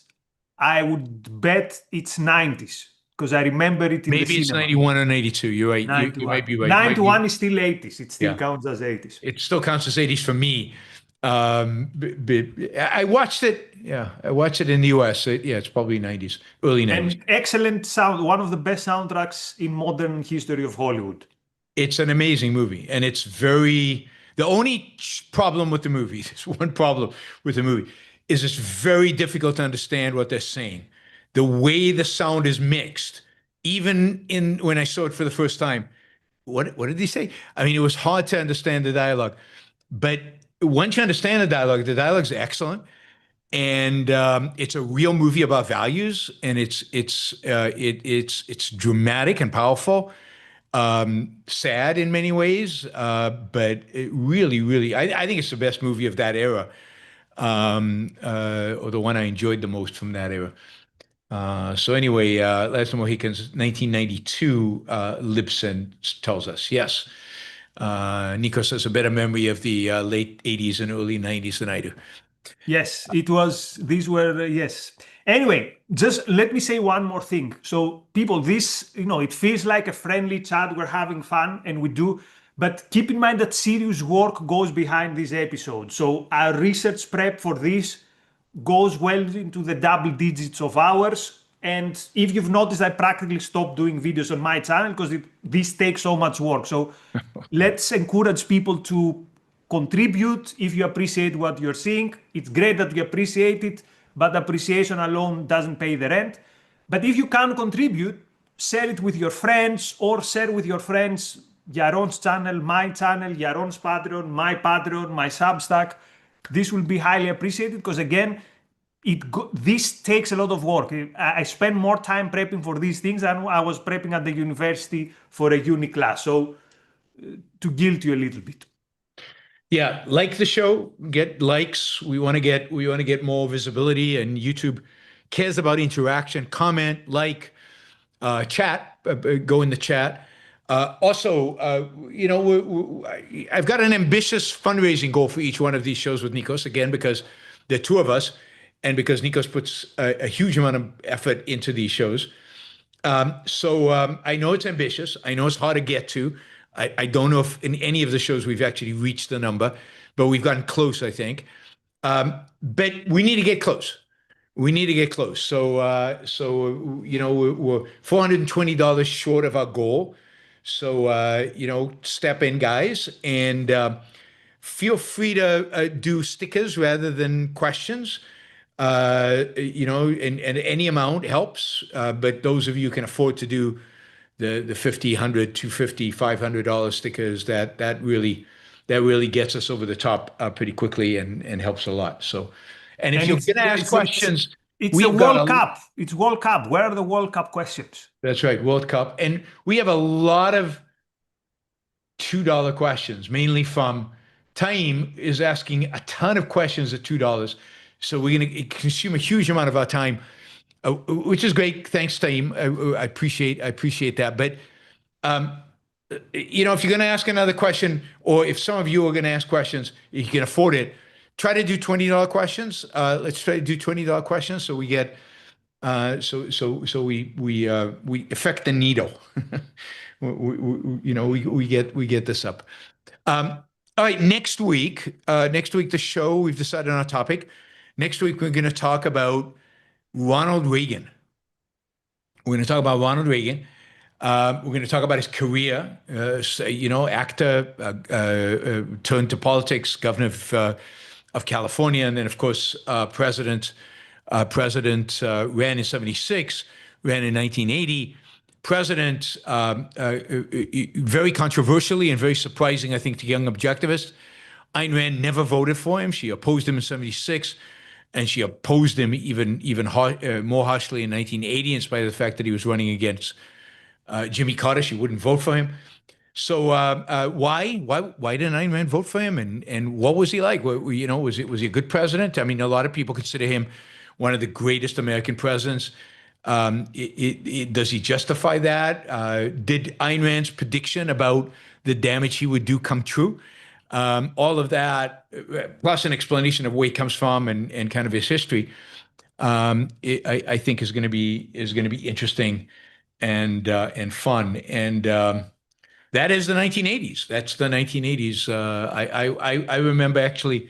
I would bet it's 90s because I remember it in the cinema. Maybe it's 91 or 92. You're right. You might be right. 91 is still 80s. It still counts as 80s. It still counts as 80s for me. I watched it. Yeah, I watched it in the US. It's probably 90s, early 90s. And excellent sound. One of the best soundtracks in modern history of Hollywood. It's an amazing movie, and it's very. The only problem with the movie, there's one problem with the movie, is it's very difficult to understand what they're saying. The way the sound is mixed even when I saw it for the first time, what did he say? I mean, it was hard to understand the dialogue, but once you understand the dialogue's excellent, and it's a real movie about values, and it's dramatic and powerful, sad in many ways, but it really, I think it's the best movie of that era, or the one I enjoyed the most from that era. So anyway, Last of the Mohicans, 1992, Libsyn tells us, yes. Nikos has a better memory of the late 80s and early 90s than I do. Yes, these were, yes. Anyway, just let me say one more thing. So people, this, it feels like a friendly chat. We're having fun, and we do. But keep in mind that serious work goes behind these episodes. So our research prep for this goes well into the double digits of hours. And if you've noticed, I practically stopped doing videos on my channel because this takes so much work. So let's encourage people to contribute if you appreciate what you're seeing. It's great that you appreciate it, but appreciation alone doesn't pay the rent. But if you can contribute, share it with your friends, or share with your friends Yaron's channel, my channel, Yaron's Patreon, my Substack. This will be highly appreciated because, again, this takes a lot of work. I spend more time prepping for these things than I was prepping at the university for a uni class. So to guilt you a little bit. Yeah, like the show, get likes. We want to get more visibility, and YouTube cares about interaction. Comment, like, chat. Go in the chat. Also, I've got an ambitious fundraising goal for each one of these shows with Nikos. Again, because there are two of us, and because Nikos puts a huge amount of effort into these shows. So I know it's ambitious. I know it's hard to get to. I don't know if in any of the shows we've actually reached the number, but we've gotten close, I think. But we need to get close. We need to get close. So we're $420 short of our goal. So, step in, guys, and feel free to do stickers rather than questions. And any amount helps. But those of you who can afford to do the $50, $100, $250, $500 stickers, that really gets us over the top pretty quickly and helps a lot. So, and if you're going to ask questions, it's a World Cup. It's World Cup. Where are the World Cup questions? That's right, World Cup, and we have a lot of $2 questions, mainly from Taim is asking a ton of questions at $2. So we're going to consume a huge amount of our time. Which is great. Thanks, Taim. I appreciate that. But if you're going to ask another question, or if some of you are going to ask questions, you can afford it. Try to do $20 questions. Let's try to do $20 questions, so we get so we affect the needle. we get this up. All right. Next week, the show, we've decided on a topic. Next week, we're going to talk about Ronald Reagan. We're going to talk about Ronald Reagan. We're going to talk about his career, actor, turned to politics, governor of California, and then, of course, President ran in 76, ran in 1980. President, very controversially and very surprising, I think, to young objectivists. Ayn Rand never voted for him. She opposed him in 76. And she opposed him even more harshly in 1980, in spite of the fact that he was running against Jimmy Carter. She wouldn't vote for him. So why didn't Ayn Rand vote for him? And what was he like? Was he a good president? I mean, a lot of people consider him one of the greatest American presidents. Does he justify that? Did Ayn Rand's prediction about the damage he would do come true? All of that, plus an explanation of where he comes from and kind of his history, I think is going to be interesting and fun. And that is the 1980s. That's the 1980s. I remember actually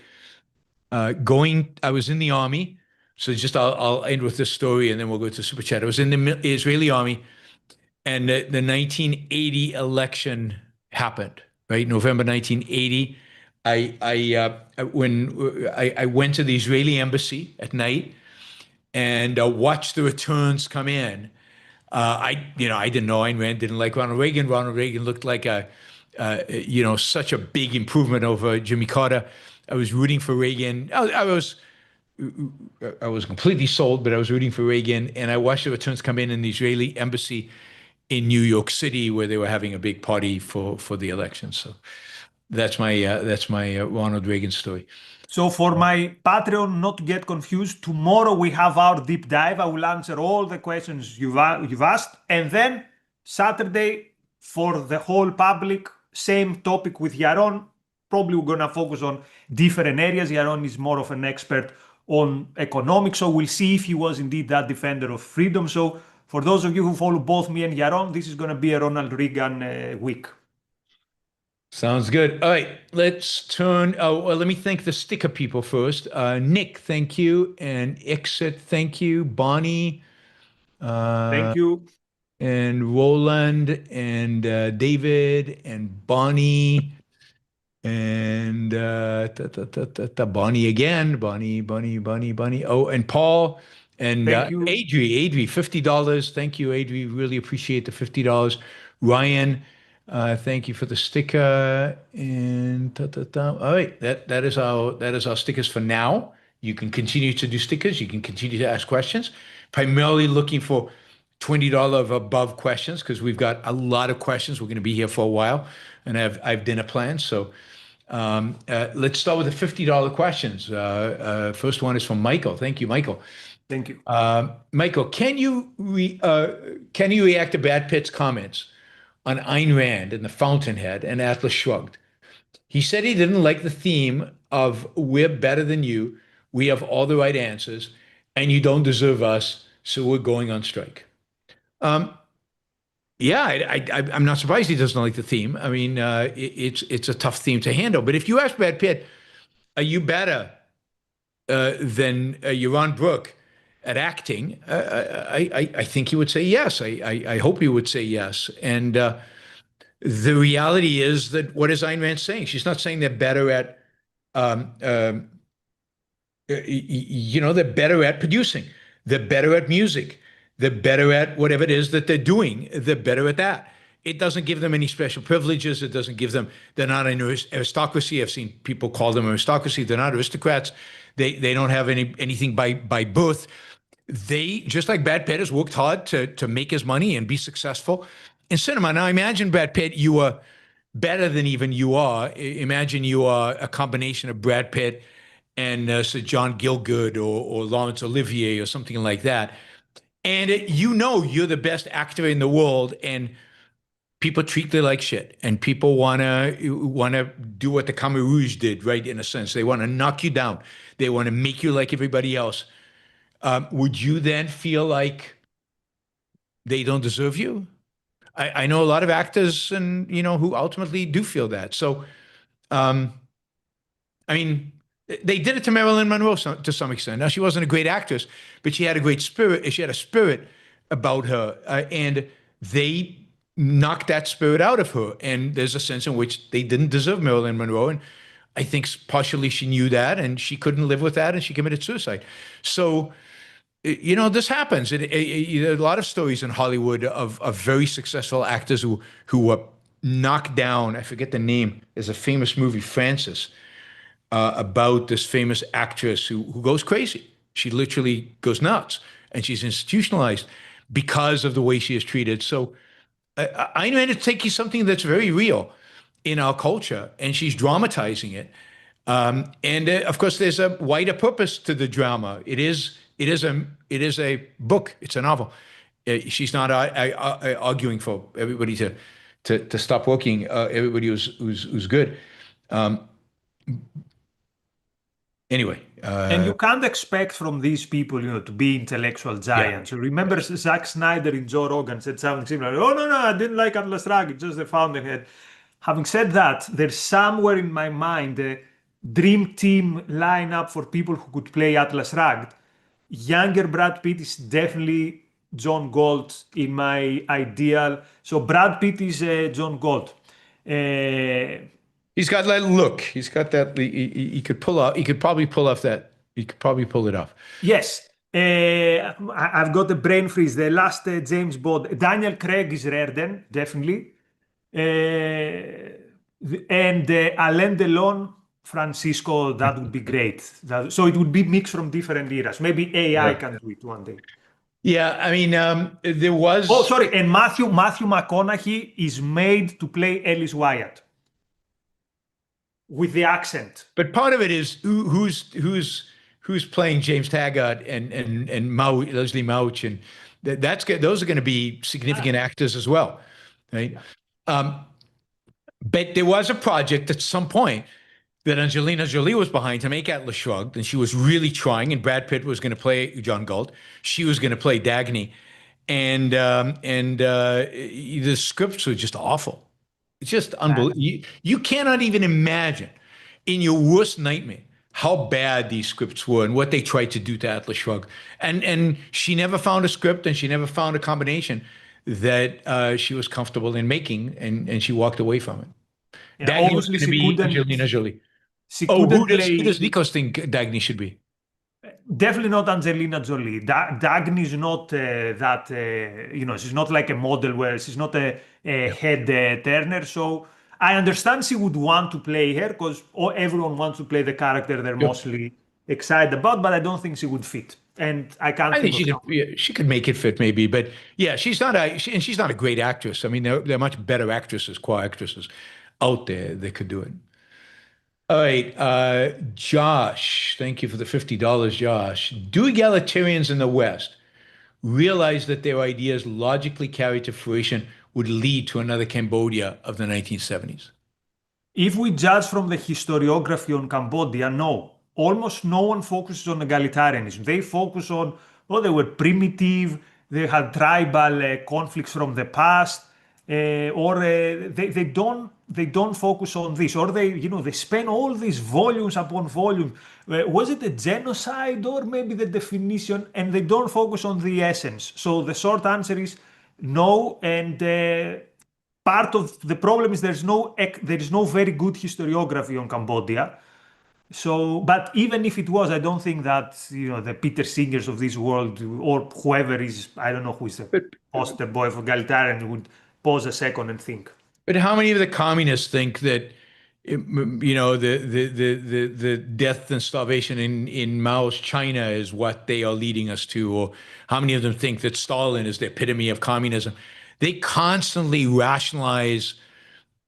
going. I was in the army. So I'll end with this story, and then we'll go to Super Chat. I was in the Israeli army, and the 1980 election happened. Right, November 1980. I went to the Israeli embassy at night and watched the returns come in. I didn't know Ayn Rand didn't like Ronald Reagan. Ronald Reagan looked like such a big improvement over Jimmy Carter. I was rooting for Reagan. I was completely sold, but I was rooting for Reagan. And I watched the returns come in the Israeli embassy in New York City, where they were having a big party for the election. So that's my Ronald Reagan story. So for my Patreon, not to get confused, tomorrow we have our deep dive. I will answer all the questions you've asked. And then Saturday, for the whole public, same topic with Yaron. Probably we're going to focus on different areas. Yaron is more of an expert on economics, so we'll see if he was indeed that defender of freedom. So for those of you who follow both me and Yaron, this is going to be a Ronald Reagan week. Sounds good. All right, let's turn. Oh, well, let me thank the sticker people first. Nick, thank you, and Exit, thank you. Bonnie, Thank you. and Roland, and David, and Bonnie, and Bonnie again. Bonnie. Oh, and Paul, and Thank you. Adri, $50. Thank you, Adri. Really appreciate the $50. Ryan, thank you for the sticker. And all right, that is our stickers for now. You can continue to do stickers. You can continue to ask questions. Primarily looking for $20 above questions, because we've got a lot of questions. We're going to be here for a while, and I've dinner plans. So let's start with the $50 questions. First one is from Michael. Thank you, Michael. Thank you. Michael, can you react to Brad Pitt's comments on Ayn Rand and the Fountainhead and Atlas Shrugged? He said he didn't like the theme of "we're better than you, we have all the right answers, and you don't deserve us, so we're going on strike." Yeah, I'm not surprised he doesn't like the theme. I mean, it's a tough theme to handle. But if you ask Brad Pitt, are you better than Yaron Brook at acting? I think he would say yes. I hope he would say yes. And the reality is that, what is Ayn Rand saying? She's not saying they're better at, they're better at producing. They're better at music. They're better at whatever it is that they're doing. They're better at that. It doesn't give them any special privileges. It doesn't give them, they're not an aristocracy. I've seen people call them aristocracy. They're not aristocrats. They don't have anything by birth. They, just like Brad Pitt, has worked hard to make his money and be successful in cinema. Now imagine, Brad Pitt, you are better than even you are. Imagine you are a combination of Brad Pitt and Sir John Gielgud or Laurence Olivier or something like that. And you're the best actor in the world, and people treat you like shit, and people wanna do what the Khmer Rouge did, right? In a sense, they want to knock you down. They want to make you like everybody else. Would you then feel like they don't deserve you? I know a lot of actors, and who ultimately do feel that. So, I mean, they did it to Marilyn Monroe to some extent. Now, she wasn't a great actress, but she had a great spirit. She had a spirit about her, and they knocked that spirit out of her. And there's a sense in which they didn't deserve Marilyn Monroe. And I think partially she knew that, and she couldn't live with that, and she committed suicide. So, this happens. There are a lot of stories in Hollywood of very successful actors who were knocked down. I forget the name. There's a famous movie, Frances, about this famous actress who goes crazy. She literally goes nuts, and she's institutionalized because of the way she is treated. So Ayn Rand is taking something that's very real in our culture, and she's dramatizing it. And of course, there's a wider purpose to the drama. It is a book. It's a novel. She's not arguing for everybody to stop working. Everybody who's good. Anyway, and you can't expect from these people, to be intellectual giants. Yeah. Remember, Zack Snyder in Joe Rogan said something similar. Oh, no, I didn't like Atlas Shrugged, it's just the Fountainhead. Having said that, there's somewhere in my mind a dream team lineup for people who could play Atlas Shrugged. Younger Brad Pitt is definitely John Gold in my ideal. So Brad Pitt is John Gold. He's got that look. He's got that. He could pull off. He could probably pull off that. He could probably pull it off. Yes. I've got a brain freeze. The last James Bond, Daniel Craig is Reagan, definitely. And Alain Delon, Francisco, that would be great. So it would be mixed from different eras. Maybe AI can do it one day. Yeah, I mean, there was. Oh, sorry. And Matthew McConaughey is made to play Ellis Wyatt with the accent. But part of it is who's playing James Taggart and Leslie Mouch, and those are going to be significant actors as well, right? But there was a project at some point that Angelina Jolie was behind to make Atlas Shrugged, and she was really trying. And Brad Pitt was going to play John Galt. She was going to play Dagny, and the scripts were just awful. It's just unbelievable. You cannot even imagine in your worst nightmare how bad these scripts were and what they tried to do to Atlas Shrugged. And she never found a script, and she never found a combination that she was comfortable in making, and she walked away from it. Yeah, Dagny was obviously going to she be couldn't. Angelina Jolie. She Oh, couldn't who play. does Nikos think Dagny should be? Definitely not Angelina Jolie. Dagny is not that, she's not like a model where she's not a head turner. So I understand she would want to play her because everyone wants to play the character they're mostly excited about, but I don't think she would fit. And I can't I think think of she could make it fit maybe, but yeah, she's not a great actress. I mean, there are much better actresses, core actresses out there that could do it. All right, Josh, thank you for the $50, Josh. Do egalitarians in the West realize that their ideas logically carried to fruition would lead to another Cambodia of the 1970s? If we judge from the historiography on Cambodia, no. Almost no one focuses on egalitarianism. They focus on, oh, they were primitive, they had tribal conflicts from the past, or they don't focus on this, or they spend all these volumes upon volumes. Was it a genocide, or maybe the definition, and they don't focus on the essence. So the short answer is no, and part of the problem is there is no very good historiography on Cambodia. So, but even if it was, I don't think that the Peter Singers of this world or whoever is, I don't know who is the poster boy for egalitarian, would pause a second and think. But how many of the communists think that the death and starvation in Mao's China is what they are leading us to? Or how many of them think that Stalin is the epitome of communism? They constantly rationalize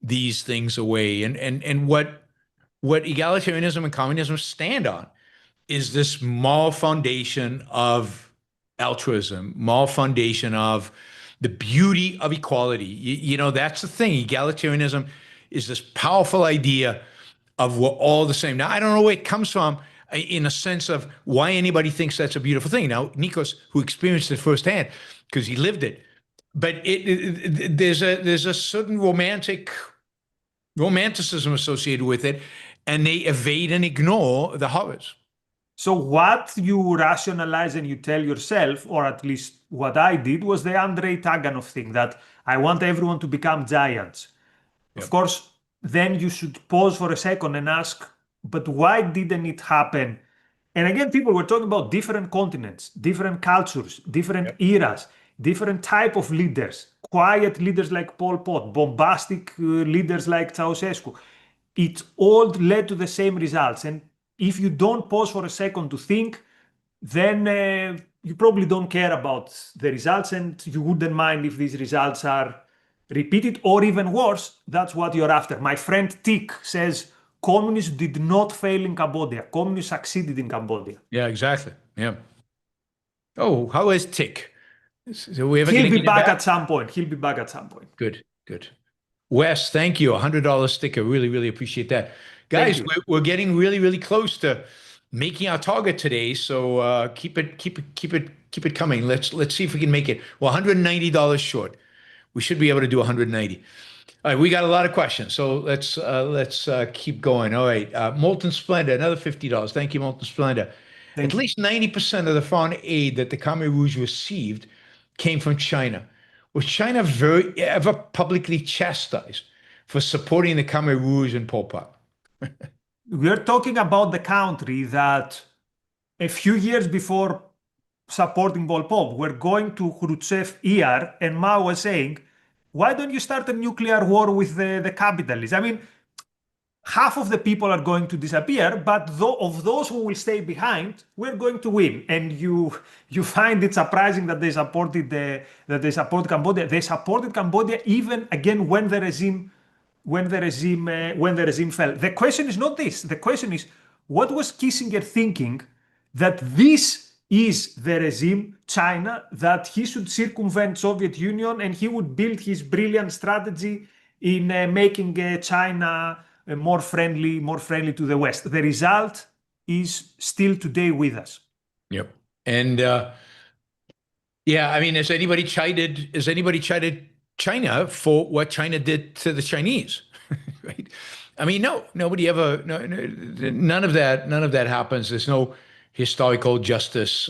these things away. And what egalitarianism and communism stand on is this moral foundation of altruism, moral foundation of the beauty of equality. That's the thing. Egalitarianism is this powerful idea of we're all the same. Now, I don't know where it comes from in a sense of why anybody thinks that's a beautiful thing. Now, Nikos, who experienced it firsthand because he lived it, but there's a certain romanticism associated with it, and they evade and ignore the horrors. So what you rationalize and you tell yourself, or at least what I did, was the Andrei Taganov thing, that I want everyone to become giants. Yep. Of course, then you should pause for a second and ask, but why didn't it happen? And again, people were talking about different continents, different cultures, different eras, different type of leaders, quiet leaders like Pol Pot, bombastic leaders like Ceausescu. It all led to the same results. And if you don't pause for a second to think, then you probably don't care about the results, and you wouldn't mind if these results are repeated, or even worse, that's what you're after. My friend Tik says communists did not fail in Cambodia. Communists succeeded in Cambodia. Yeah, exactly. Yeah. Oh, how is Tik? So He'll be back at some point. He'll be back at some point. Good, good. Wes, thank you. $100 sticker. Really, really appreciate that. Guys, we're getting really, really close to making our target today. So keep it coming. Let's see if we can make it. Well, $190 short. We should be able to do 190. All right, we got a lot of questions, so let's keep going. All right, Molten Splendor, another $50. Thank you, Molten Splendor. At least 90% of the foreign aid that the Khmer Rouge received came from China. Was China ever publicly chastised for supporting the Khmer Rouge and Pol Pot? We're talking about the country that a few years before supporting Pol Pot were going to Khrushchev ER, and Mao was saying, why don't you start a nuclear war with the capitalists? I mean, half of the people are going to disappear, but of those who will stay behind, we're going to win. And you find it surprising that they supported Cambodia. They supported Cambodia even again when the regime fell. The question is not this. The question is, what was Kissinger thinking that this is the regime, China, that he should circumvent Soviet Union and he would build his brilliant strategy in making China more friendly to the West. The result is still today with us. Yep. And yeah, I mean, has anybody chided China for what China did to the Chinese? Right? I mean, nobody ever, none of that happens. There's no historical justice.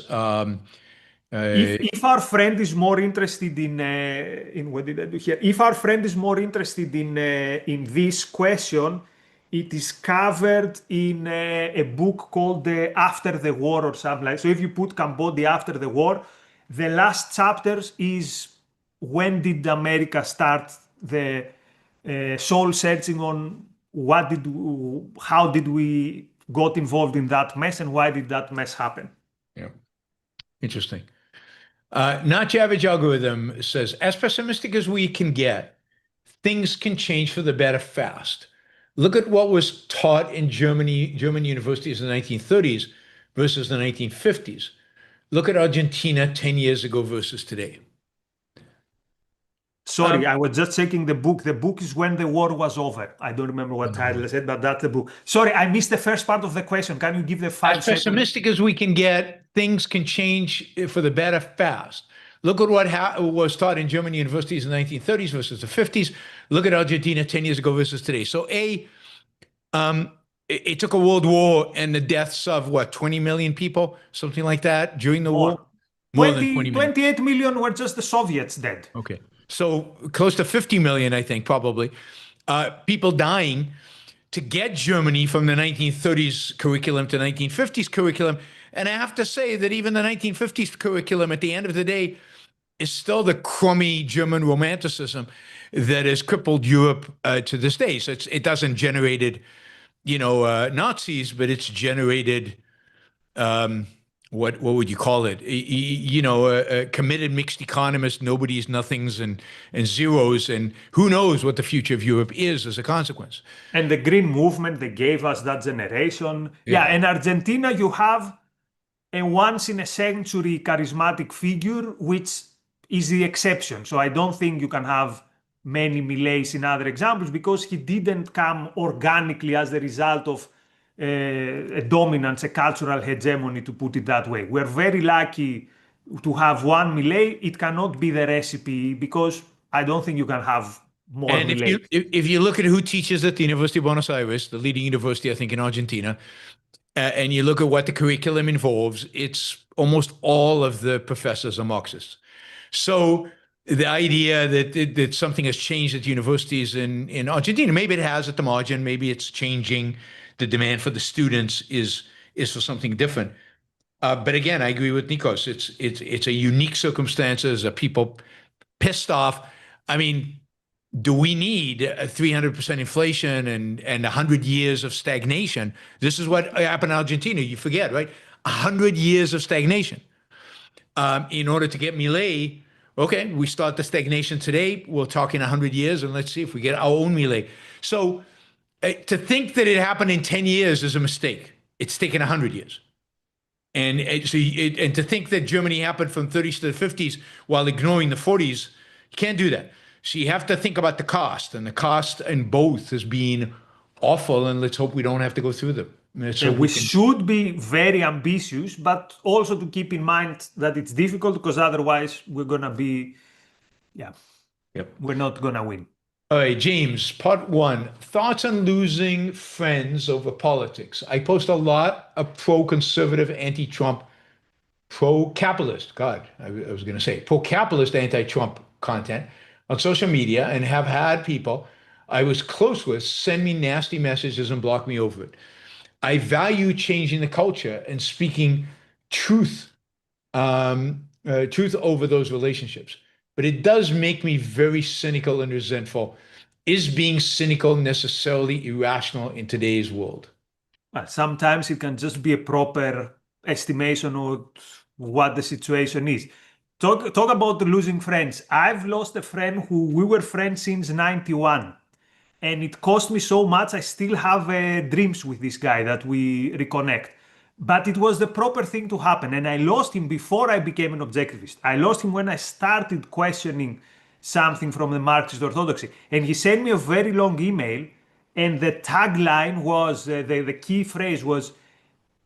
If our friend is more interested in what did I do here? If our friend is more interested in this question, it is covered in a book called After the War or something like. So if you put Cambodia after the war, the last chapters is when did America start the soul searching on how did we got involved in that mess and why did that mess happen? Yeah, interesting. Not Your Average Algorithm says, as pessimistic as we can get, things can change for the better fast. Look at what was taught in German universities in the 1930s versus the 1950s. Look at Argentina 10 years ago versus today. Sorry, I was just checking the book. The book is When the War Was Over. I don't remember what title I said, but that's the book. Sorry, I missed the first part of the question. Can you give the 5 As seconds? pessimistic as we can get, things can change for the better fast. Look at what was taught in German universities in the 1930s versus the 50s. Look at Argentina 10 years ago versus today. So it took a world war and the deaths of what, 20 million people, something like that during the war? More than 20 million. 28 million were just the Soviets dead. Okay. So close to 50 million, I think, probably. People dying to get Germany from the 1930s curriculum to 1950s curriculum. And I have to say that even the 1950s curriculum, at the end of the day, is still the crummy German romanticism that has crippled Europe to this day. So it doesn't generated, Nazis, but it's generated, what would you call it? Committed mixed economists, nobodies, nothings, and zeros, and who knows what the future of Europe is as a consequence. And the Green Movement, they gave us that generation. Yeah, in Argentina, you have a once-in-a-century charismatic figure, which is the exception. So I don't think you can have many Mileis in other examples because he didn't come organically as the result of a dominance, a cultural hegemony, to put it that way. We're very lucky to have one Milei. It cannot be the recipe because I don't think you can have more Milei. If you look at who teaches at the University of Buenos Aires, the leading university, I think, in Argentina, and you look at what the curriculum involves, it's almost all of the professors are Marxists. So the idea that something has changed at universities in Argentina, maybe it has at the margin, maybe it's changing. The demand for the students is for something different. But again, I agree with Nikos. It's a unique circumstances of people pissed off. I mean, do we need a 300% inflation and 100 years of stagnation? This is what happened in Argentina. You forget, right? 100 years of stagnation. In order to get Milei, okay, we start the stagnation today. We'll talk in 100 years, and let's see if we get our own Milei. So to think that it happened in 10 years is a mistake. It's taken 100 years. And to think that Germany happened from 30s to the 50s while ignoring the 40s, you can't do that. So you have to think about the cost, and the cost in both has been awful, and let's hope we don't have to go through them. So we should be very ambitious, but also to keep in mind that it's difficult because otherwise we're going to be, we're not going to win. All right, James, part 1, thoughts on losing friends over politics. I post a lot of pro-conservative, anti-Trump, pro-capitalist, pro-capitalist, anti-Trump content on social media and have had people I was close with send me nasty messages and block me over it. I value changing the culture and speaking truth truth over those relationships. But it does make me very cynical and resentful. Is being cynical necessarily irrational in today's world? Well, sometimes it can just be a proper estimation of what the situation is. Talk about losing friends. I've lost a friend who we were friends since 91. And it cost me so much. I still have dreams with this guy that we reconnect. But it was the proper thing to happen. And I lost him before I became an objectivist. I lost him when I started questioning something from the Marxist orthodoxy. And he sent me a very long email. And the tagline was, the key phrase was,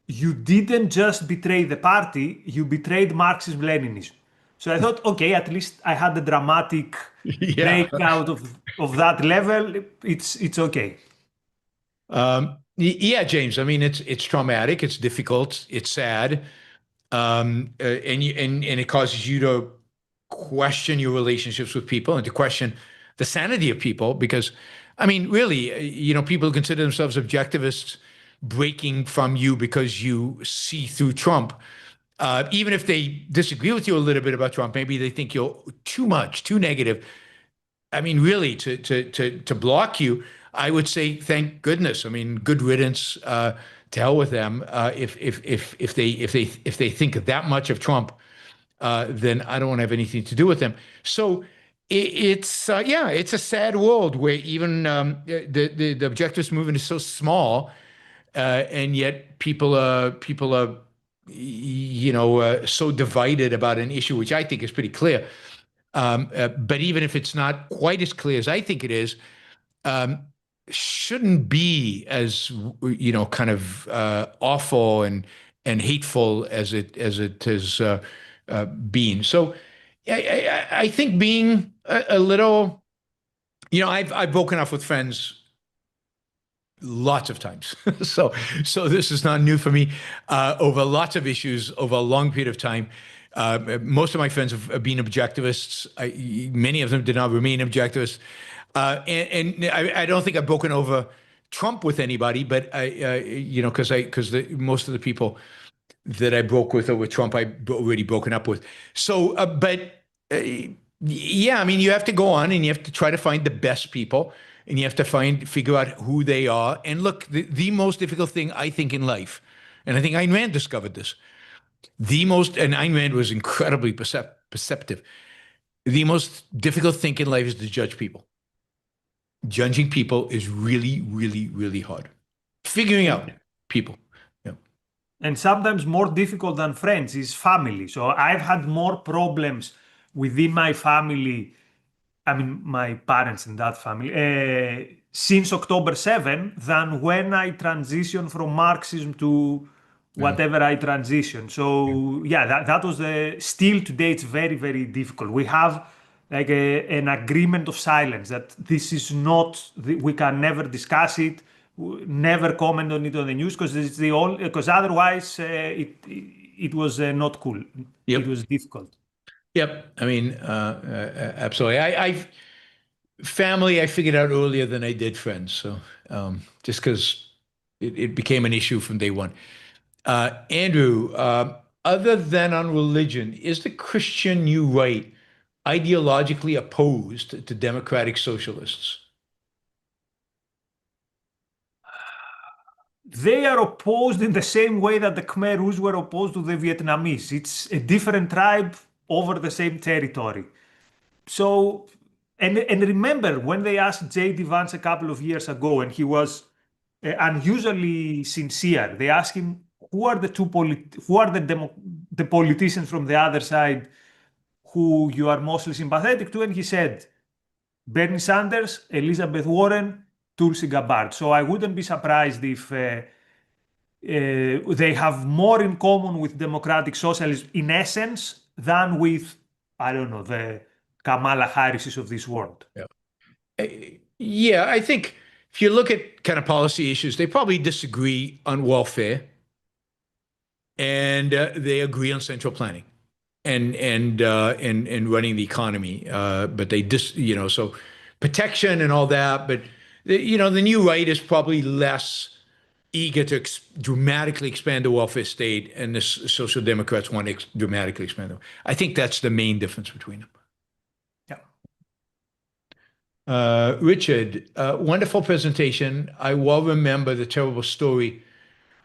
you didn't just betray the party, you betrayed Marxism-Leninism. So I thought, okay, at least I had the dramatic Yeah. breakout of that level. It's okay. Yeah, James. I mean, it's traumatic. It's difficult. It's sad, and it causes you to question your relationships with people and to question the sanity of people. Because, I mean, really, people who consider themselves objectivists breaking from you because you see through Trump. Even if they disagree with you a little bit about Trump, maybe they think you're too much, too negative. I mean, really, to block you, I would say thank goodness. I mean, good riddance. To hell with them. If they think that much of Trump, then I don't want to have anything to do with them. So it's a sad world where even the objectivist movement is so small, and yet people are so divided about an issue which I think is pretty clear. But even if it's not quite as clear as I think it is, shouldn't be as kind of awful and hateful as it has been. So I think being a little, I've broken off with friends lots of times. So this is not new for me. Over lots of issues over a long period of time. Most of my friends have been objectivists. Many of them did not remain objectivists. And I don't think I've broken over Trump with anybody, but because most of the people that I broke with over Trump, I've already broken up with. So, yeah, I mean, you have to go on and you have to try to find the best people, and you have to figure out who they are. And look, the most difficult thing I think in life, and I think Ayn Rand discovered this, and Ayn Rand was incredibly perceptive. The most difficult thing in life is to judge people. Judging people is really, really, really hard. Figuring out people. Yeah. And sometimes more difficult than friends is family. So I've had more problems within my family, I mean, my parents and that family, since October 7 than when I transitioned from Marxism to whatever I transitioned. So yeah, that was still today it's very, very difficult. We have like an agreement of silence that this is not, we can never discuss it, never comment on it on the news because otherwise it was not cool. Yep. It was difficult. Yep. I mean, absolutely. Family, I figured out earlier than I did friends. So just because it became an issue from day one. Andrew, other than on religion, is the Christian New Right ideologically opposed to democratic socialists? They are opposed in the same way that the Khmer Rouge were opposed to the Vietnamese. It's a different tribe over the same territory. So, and remember when they asked J.D. Vance a couple of years ago, and he was unusually sincere. They asked him, "Who are the politicians from the other side who you are mostly sympathetic to?" And he said, Bernie Sanders, Elizabeth Warren, Tulsi Gabbard. So I wouldn't be surprised if they have more in common with democratic socialism in essence than with, I don't know, the Kamala Harrises of this world. Yeah, I think if you look at kind of policy issues, they probably disagree on welfare, and they agree on central planning and running the economy. But they so protection and all that. But the new right is probably less eager to dramatically expand the welfare state, and the Social Democrats want to dramatically expand them. I think that's the main difference between them. Richard, wonderful presentation. I well remember the terrible story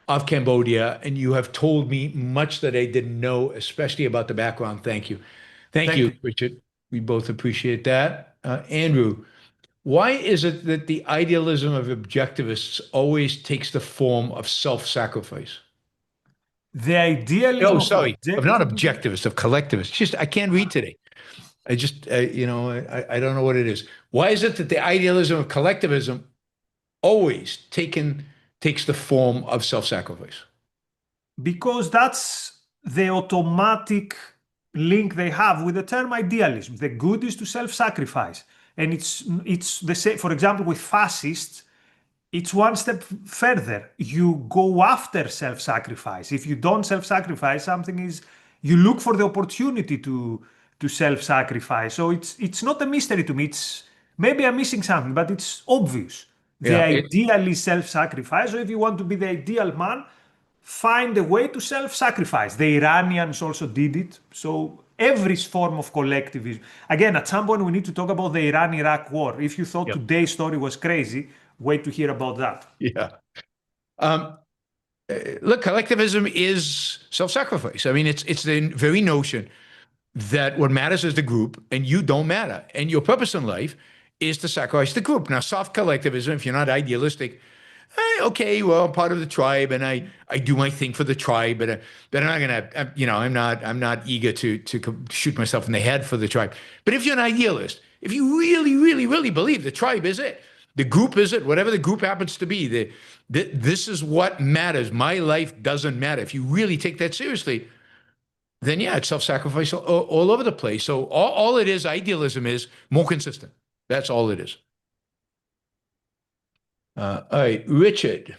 of Cambodia, and you have told me much that I didn't know, especially about the background. Thank you. Thank you, Richard. We both appreciate that. Andrew, why is it that the idealism of objectivists always takes the form of self-sacrifice? The idealism Oh, of sorry, of not objectivism. objectivists, of collectivists. Just, I can't read today. I just, I don't know what it is. Why is it that the idealism of collectivism always takes the form of self-sacrifice? Because that's the automatic link they have with the term idealism. The good is to self-sacrifice. And it's the same, for example, with fascists, it's one step further. You go after self-sacrifice. If you don't self-sacrifice, something is, you look for the opportunity to self-sacrifice. So it's not a mystery to me. It's maybe I'm missing something, but it's obvious. The ideal is self-sacrifice. So if you want to be the ideal man, find a way to self-sacrifice. The Iranians also did it. So every form of collectivism. Again, at some point we need to talk about the Iran-Iraq war. If you thought today's story was crazy, wait to hear about that. Yeah. Look, collectivism is self-sacrifice. I mean, it's the very notion that what matters is the group and you don't matter. And your purpose in life is to sacrifice the group. Now, soft collectivism, if you're not idealistic, okay, well, I'm part of the tribe and I do my thing for the tribe, but I'm not gonna, I'm not eager to shoot myself in the head for the tribe. But if you're an idealist, if you really, really, really believe the tribe is it, the group is it, whatever the group happens to be, this is what matters. My life doesn't matter. If you really take that seriously, then yeah, it's self-sacrifice all over the place. So all it is, idealism is more consistent. That's all it is. All right, Richard.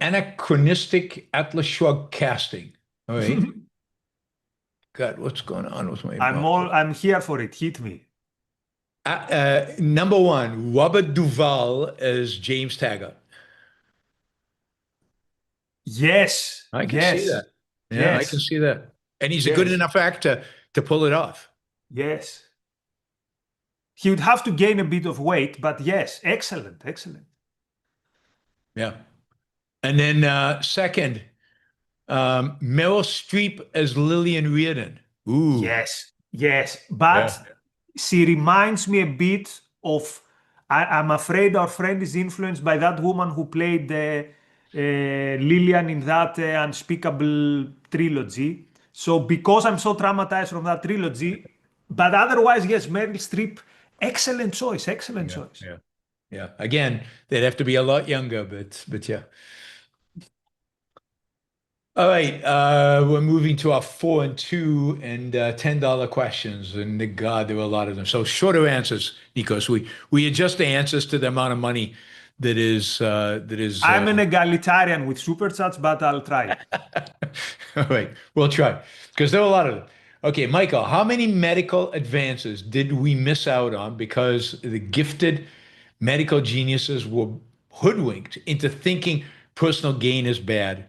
Anachronistic Atlas Shrugged casting. All right. God, what's going on with my I'm here for it. Hit me. Number one, Robert Duvall as James Taggart. Yes. I can see that. Yeah, I can see that. And he's a good enough actor to pull it off. Yes. He would have to gain a bit of weight, but yes, excellent, excellent. Yeah. And then second, Meryl Streep as Lillian Riordan. Ooh. Yes. But she reminds me a bit of, I'm afraid our friend is influenced by that woman who played Lillian in that Unspeakable trilogy. So because I'm so traumatized from that trilogy, but otherwise, yes, Meryl Streep, excellent choice. Yeah. Again, they'd have to be a lot younger, but yeah. All right, we're moving to our 4 and 2 and $10 questions, and God, there were a lot of them. So shorter answers, Nikos. We adjust the answers to the amount of money that is. I'm an egalitarian with super chats, but I'll try. All right, we'll try because there are a lot of them. Okay, Michael, how many medical advances did we miss out on because the gifted medical geniuses were hoodwinked into thinking personal gain is bad?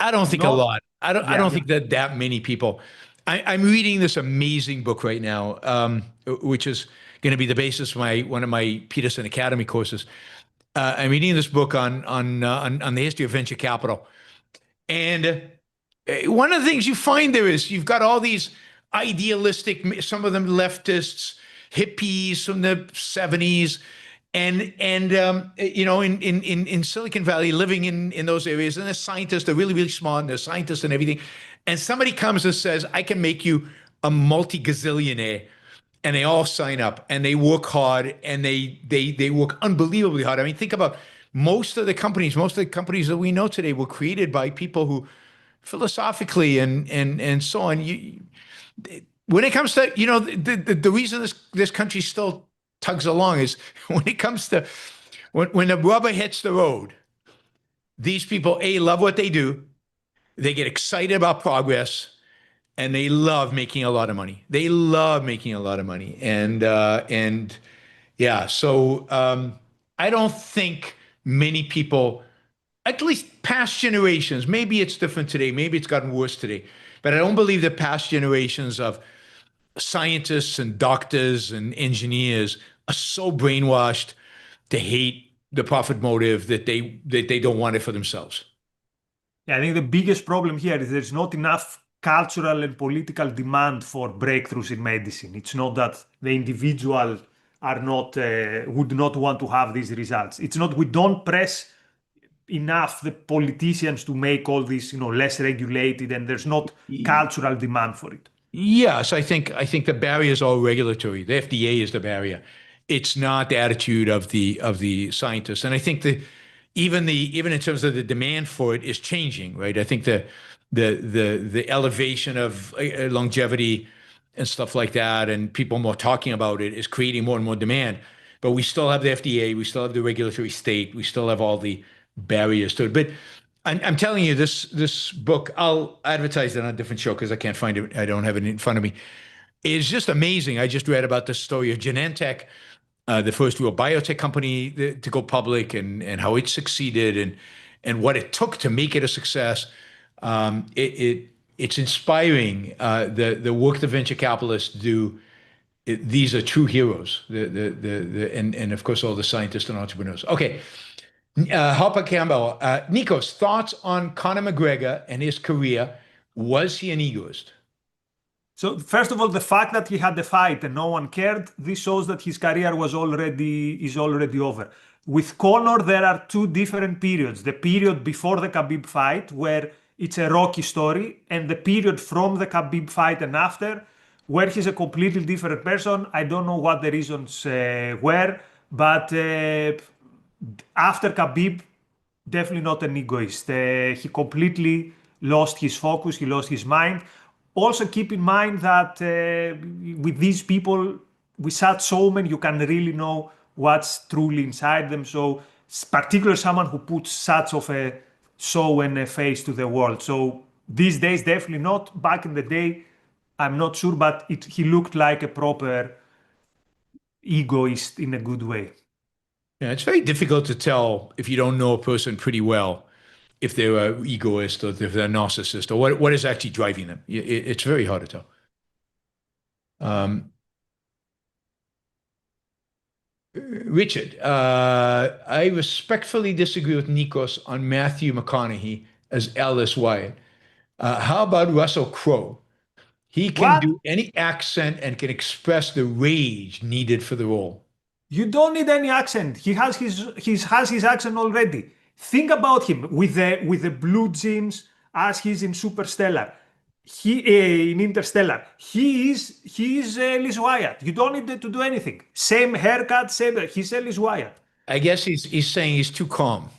I don't think a lot. I don't think that many people. I'm reading this amazing book right now, which is going to be the basis for one of my Peterson Academy courses. I'm reading this book on the history of venture capital, and one of the things you find there is you've got all these idealistic, some of them leftists, hippies from the 70s. And in Silicon Valley, living in those areas, and they're scientists, they're really, really smart, and they're scientists and everything. And somebody comes and says, I can make you a multi-gazillionaire. And they all sign up and they work hard and they work unbelievably hard. I mean, think about most of the companies that we know today were created by people who philosophically and so on. When it comes to, the reason this country still tugs along is when it comes to when the rubber hits the road, these people love what they do, they get excited about progress, and they love making a lot of money. I don't think many people, at least past generations, maybe it's different today, maybe it's gotten worse today, but I don't believe the past generations of scientists and doctors and engineers are so brainwashed to hate the profit motive that they don't want it for themselves. Yeah, I think the biggest problem here is there's not enough cultural and political demand for breakthroughs in medicine. It's not that the individual are not would not want to have these results. It's not we don't press enough the politicians to make all this, less regulated, and there's not cultural demand for it. Yes, I think the barrier is all regulatory. The FDA is the barrier. It's not the attitude of the scientists. And I think even in terms of the demand for it is changing, right? I think the elevation of longevity and stuff like that, and people more talking about it, is creating more and more demand. But we still have the FDA, we still have the regulatory state, we still have all the barriers to it. But I'm telling you, this book, I'll advertise it on a different show because I can't find it. I don't have it in front of me. It's just amazing. I just read about the story of Genentech, the first real biotech company to go public, and how it succeeded, and what it took to make it a success. It's inspiring. The work the venture capitalists do. These are true heroes. And of course all the scientists and entrepreneurs. Okay. Harper Campbell, Nikos, thoughts on Conor McGregor and his career. Was he an egoist? So first of all, the fact that he had the fight and no one cared, this shows that his career is already over. With Conor, there are two different periods. The period before the Khabib fight, where it's a rocky story, and the period from the Khabib fight and after, where he's a completely different person. I don't know what the reasons were, but after Khabib, definitely not an egoist. He completely lost his focus, he lost his mind. Also keep in mind that with these people, with such showmen, you can really know what's truly inside them. So particularly someone who puts such of a show and a face to the world. So these days, definitely not. Back in the day, I'm not sure, but he looked like a proper egoist in a good way. Yeah, it's very difficult to tell if you don't know a person pretty well if they're an egoist or if they're a narcissist or what is actually driving them. It's very hard to tell. Richard, I respectfully disagree with Nikos on Matthew McConaughey as Alice Wyatt. How about Russell Crowe? He can What? do any accent and can express the rage needed for the role. You don't need any accent. He has his accent already. Think about him with the blue jeans as he's in Superstellar. In Interstellar. He is Ellis Wyatt. You don't need to do anything. Same haircut, same. He's Ellis Wyatt. I guess he's saying he's too calm.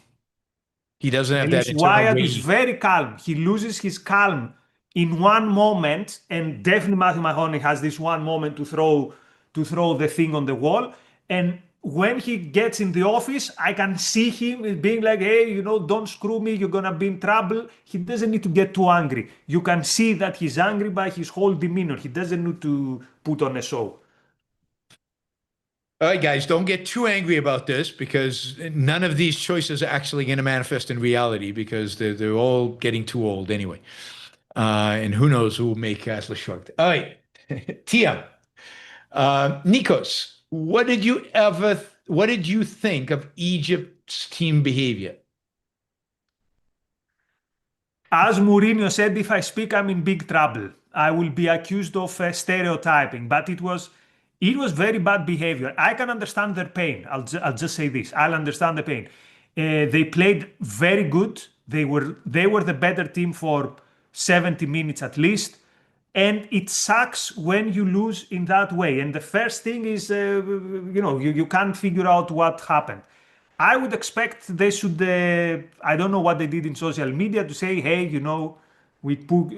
He doesn't have that Ellis internal Wyatt is rage. very calm. He loses his calm in one moment, and definitely Matthew McConaughey has this one moment to throw the thing on the wall. And when he gets in the office, I can see him being like, hey, don't screw me, you're gonna be in trouble. He doesn't need to get too angry. You can see that he's angry by his whole demeanor. He doesn't need to put on a show. All right, guys, don't get too angry about this because none of these choices are actually going to manifest in reality because they're all getting too old anyway. And who knows who will make Castle Shrugged. All right, Tia, Nikos, what did you think of Egypt's team behavior? As Mourinho said, if I speak, I'm in big trouble. I will be accused of stereotyping, but it was very bad behavior. I can understand their pain. I'll just say this. I'll understand the pain. They played very good. They were the better team for 70 minutes at least. And it sucks when you lose in that way. And the first thing is, you can't figure out what happened. I would expect they should, I don't know what they did in social media to say, hey, we put,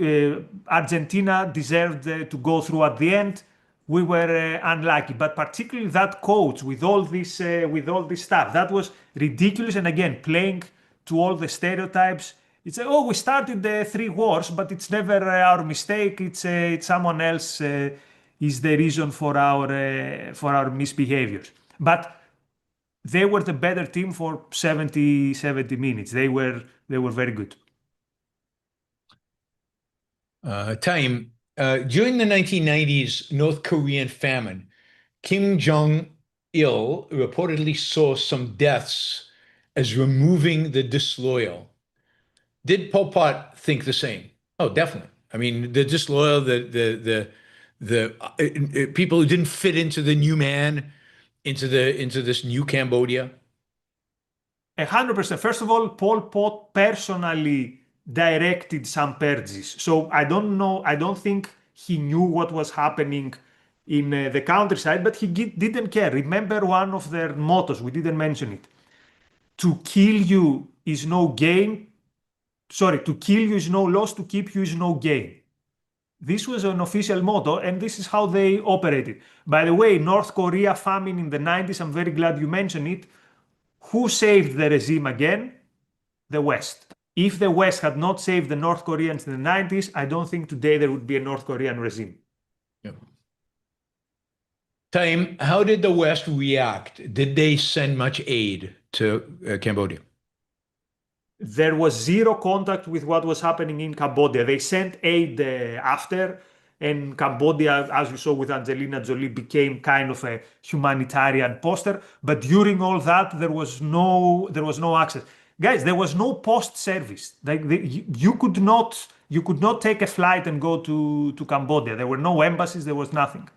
Argentina deserved to go through at the end. We were unlucky, but particularly that coach with all this stuff, that was ridiculous. And again, playing to all the stereotypes. It's we started the 3 wars, but it's never our mistake. It's someone else is the reason for our misbehaviors. But they were the better team for 70 minutes. They were very good. Time. During the 1990s North Korean famine, Kim Jong-il reportedly saw some deaths as removing the disloyal. Did Pol Pot think the same? Oh, definitely. I mean, the disloyal, the people who didn't fit into the new man, into this new Cambodia. 100%. First of all, Pol Pot personally directed some purges. So I don't know, I don't think he knew what was happening in the countryside, but he didn't care. Remember one of their mottos, we didn't mention it. To kill you is no gain. Sorry, to kill you is no loss, to keep you is no gain. This was an official motto, and this is how they operated. By the way, North Korea famine in the 90s, I'm very glad you mentioned it. Who saved the regime again? The West. If the West had not saved the North Koreans in the 90s, I don't think today there would be a North Korean regime. Yeah. Time, how did the West react? Did they send much aid to Cambodia? There was zero contact with what was happening in Cambodia. They sent aid after, and Cambodia, as you saw with Angelina Jolie, became kind of a humanitarian poster. But during all that, there was no access. Guys, there was no post service. Like you could not take a flight and go to Cambodia. There were no embassies. There was nothing.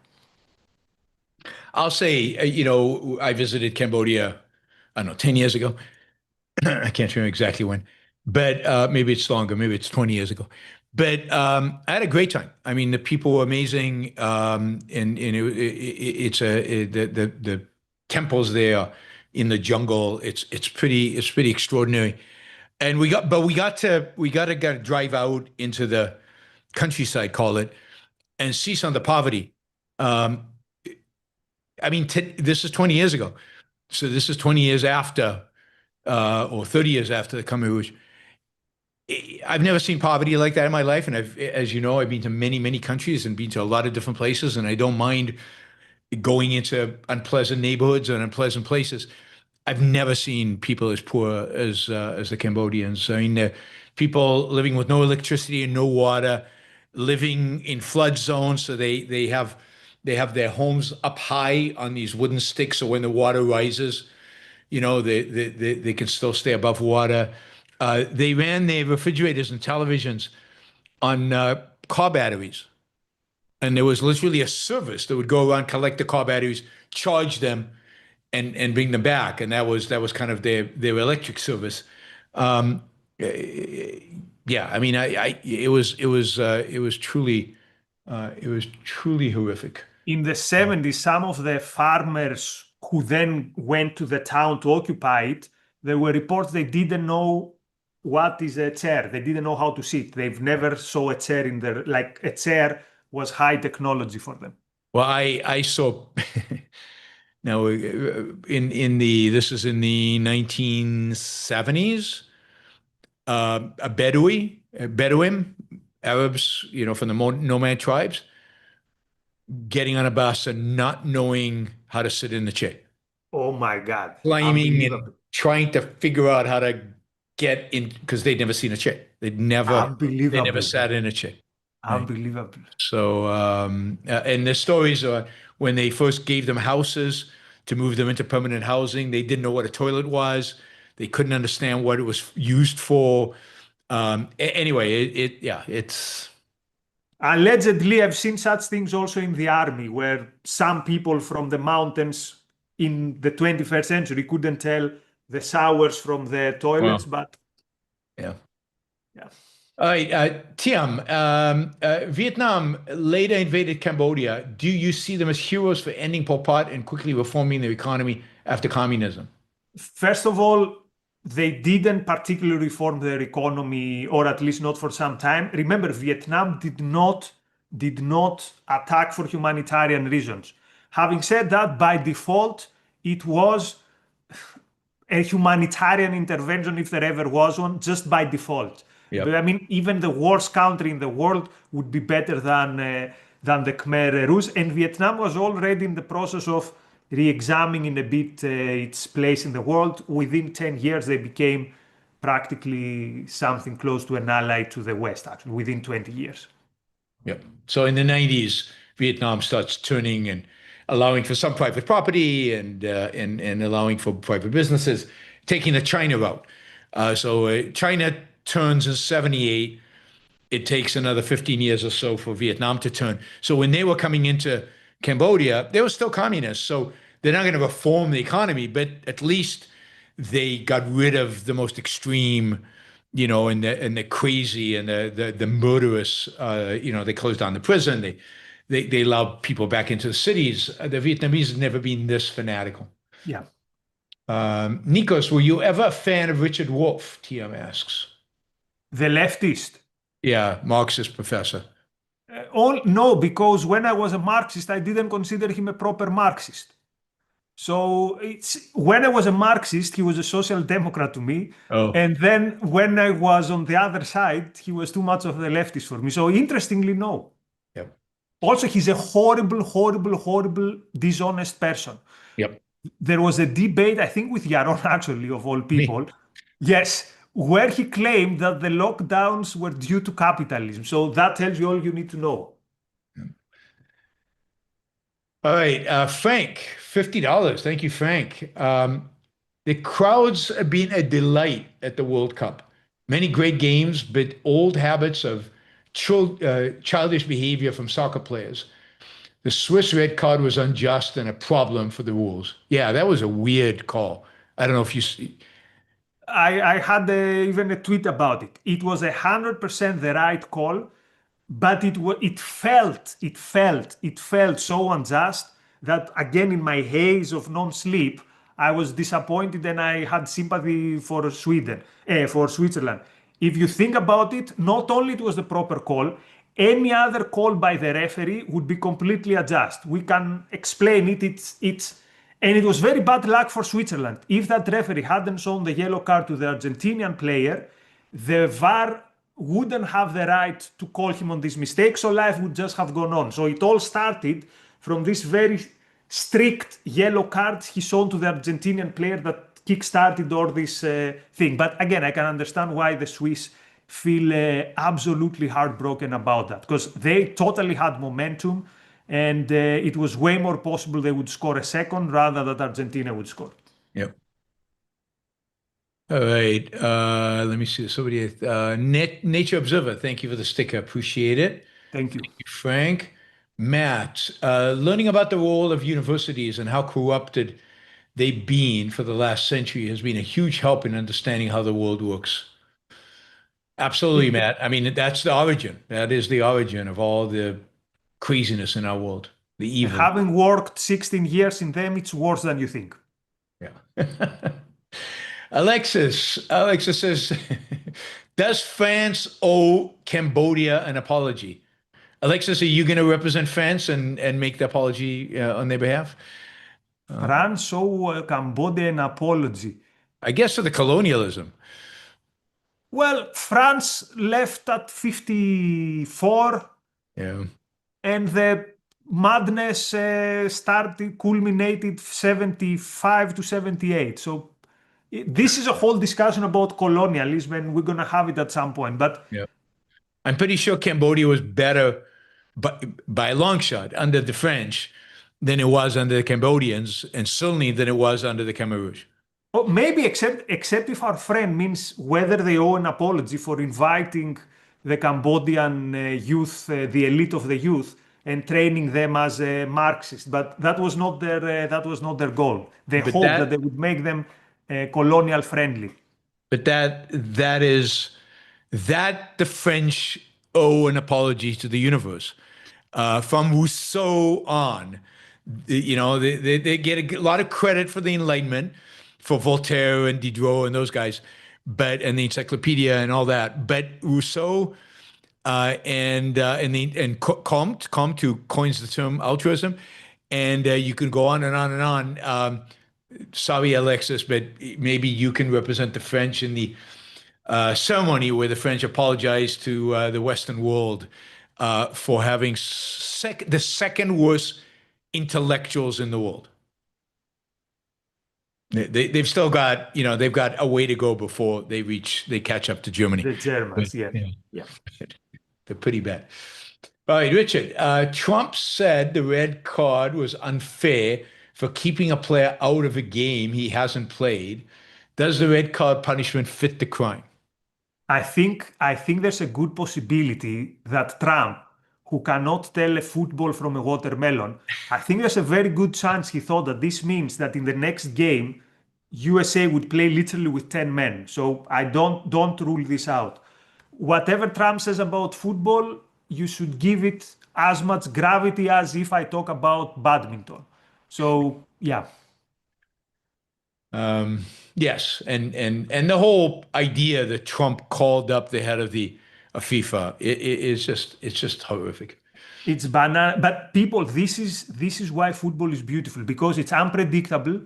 I'll say, I visited Cambodia, I don't know, 10 years ago. I can't remember exactly when, but maybe it's longer, maybe it's 20 years ago. But I had a great time. I mean, the people were amazing, the temples there in the jungle. It's pretty extraordinary. And we got to drive out into the countryside, call it, and see some of the poverty. I mean, this is 20 years ago, so this is 20 years after. Or 30 years after the Khmer Rouge. I've never seen poverty like that in my life. And as you know, I've been to many, many countries and been to a lot of different places. And I don't mind going into unpleasant neighborhoods and unpleasant places. I've never seen people as poor as the Cambodians. I mean, people living with no electricity and no water, living in flood zones. So they have their homes up high on these wooden sticks. So when the water rises, they can still stay above water. They ran their refrigerators and televisions on car batteries. And there was literally a service that would go around, collect the car batteries, charge them, and bring them back. And that was kind of their electric service. Yeah, I mean, it was truly horrific. In the 70s, some of the farmers who then went to the town to occupy it, there were reports they didn't know what is a chair. They didn't know how to sit. They've never saw a chair in there. Like a chair was high technology for them. Well, I saw now this is in the 1970s. A Bedouin, Arabs, from the nomad tribes, getting on a bus and not knowing how to sit in the chair. Oh my God. Climbing and trying to figure out how to get in because they'd never seen a chair. They never sat in a chair. Unbelievable. Right? So, and the stories are when they first gave them houses to move them into permanent housing, they didn't know what a toilet was. They couldn't understand what it was used for. Anyway, it's. Allegedly, I've seen such things also in the army, where some people from the mountains in the 21st century couldn't tell the showers from the toilets, but yeah. All right, Tiam, Vietnam later invaded Cambodia. Do you see them as heroes for ending Pol Pot and quickly reforming their economy after communism? First of all, they didn't particularly reform their economy, or at least not for some time. Remember, Vietnam did not attack for humanitarian reasons. Having said that, by default, it was a humanitarian intervention if there ever was one, just by default. Yep. But I mean, even the worst country in the world would be better than the Khmer Rouge. And Vietnam was already in the process of re-examining a bit its place in the world. Within 10 years, they became practically something close to an ally to the West, actually, within 20 years. Yep. So in the 90s, Vietnam starts turning and allowing for some private property and allowing for private businesses, taking the China route. China turns in 78. It takes another 15 years or so for Vietnam to turn. So when they were coming into Cambodia, they were still communists. So they're not going to reform the economy, but at least they got rid of the most extreme, and the crazy and the murderous. They closed down the prison. They allowed people back into the cities. The Vietnamese have never been this fanatical. Yeah. Nikos, were you ever a fan of Richard Wolff? TM asks. The leftist. Yeah, Marxist professor. No, because when I was a Marxist, I didn't consider him a proper Marxist. So when I was a Marxist, he was a social democrat to me. Oh. And then when I was on the other side, he was too much of a leftist for me. So interestingly, no. Yep. Also, he's a horrible, horrible, horrible, dishonest person. Yep. There was a debate, I think with Yaron, actually, of all people. Yes, where he claimed that the lockdowns were due to capitalism. So that tells you all you need to know. All right, Frank, $50. Thank you, Frank. The crowds have been a delight at the World Cup. Many great games, but old habits of childish behavior from soccer players. The Swiss red card was unjust and a problem for the rules. Yeah, that was a weird call. I don't know if you see. I had even a tweet about it. It was 100% the right call, but it felt so unjust that, again, in my haze of non-sleep, I was disappointed and I had sympathy for Switzerland. If you think about it, not only it was the proper call, any other call by the referee would be completely unjust. We can explain it. And it was very bad luck for Switzerland. If that referee hadn't shown the yellow card to the Argentinian player, the VAR wouldn't have the right to call him on this mistake, so life would just have gone on. So it all started from this very strict yellow card he showed to the Argentinian player that kick-started all this thing. But again, I can understand why the Swiss feel absolutely heartbroken about that, because they totally had momentum. And it was way more possible they would score a second rather than Argentina would score. Yep. All right. Let me see. Somebody, Nature Observer, thank you for the sticker. Appreciate it. Thank you. Thank you, Frank. Matt, learning about the role of universities and how corrupted they've been for the last century has been a huge help in understanding how the world works. Absolutely, Matt. I mean, that's the origin. That is the origin of all the craziness in our world, the evil. Having worked 16 years in them, it's worse than you think. Yeah. Alexis says, does France owe Cambodia an apology? Alexis, are you going to represent France and make the apology on their behalf? France owe Cambodia an apology. I guess for the colonialism. Well, France left at 54. Yeah. And the madness culminated 75 to 78. So this is a whole discussion about colonialism, and we're going to have it at some point. But yeah, I'm pretty sure Cambodia was better by a long shot under the French than it was under the Cambodians, and certainly than it was under the Khmer Rouge. Oh, maybe except if our friend means whether they owe an apology for inviting the Cambodian youth, the elite of the youth, and training them as a Marxist. But that was not their goal. They hoped that they would make them colonial friendly. But that the French owe an apology to the universe. From Rousseau on, they get a lot of credit for the Enlightenment, for Voltaire and Diderot and those guys, and the Encyclopedia and all that. But Rousseau and Comte, who coins the term altruism, and you can go on and on and on. Sorry, Alexis, but maybe you can represent the French in the ceremony where the French apologized to the Western world for having the second worst intellectuals in the world. They've still got, they've got a way to go before they catch up to Germany. The But, Germans, yeah. yeah, Yeah. they're pretty bad. All right, Richard. Trump said the red card was unfair for keeping a player out of a game he hasn't played. Does the red card punishment fit the crime? I think there's a good possibility that Trump, who cannot tell a football from a watermelon, I think there's a very good chance he thought that this means that in the next game, USA would play literally with 10 men. So I don't rule this out. Whatever Trump says about football, you should give it as much gravity as if I talk about badminton. So yeah. Yes, and the whole idea that Trump called up the head of the of FIFA it's just horrific. It's banana, but people, this is why football is beautiful because it's unpredictable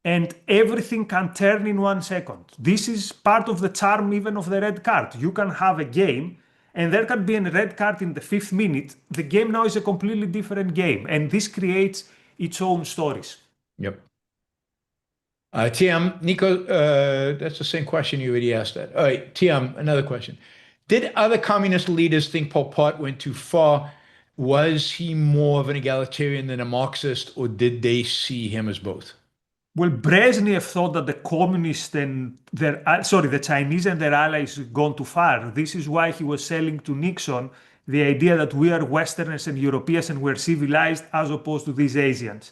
and everything can turn in 1 second. This is part of the charm even of the red card. You can have a game and there can be a red card in the 5th minute. The game now is a completely different game, and this creates its own stories. Yep. TM, Nico, that's the same question you already asked that. All right, TM, another question. Did other communist leaders think Pol Pot went too far? Was he more of an egalitarian than a Marxist, or did they see him as both? Well, Brezhnev thought that the communists and the Chinese and their allies had gone too far. This is why he was selling to Nixon the idea that we are Westerners and Europeans and we're civilized as opposed to these Asians.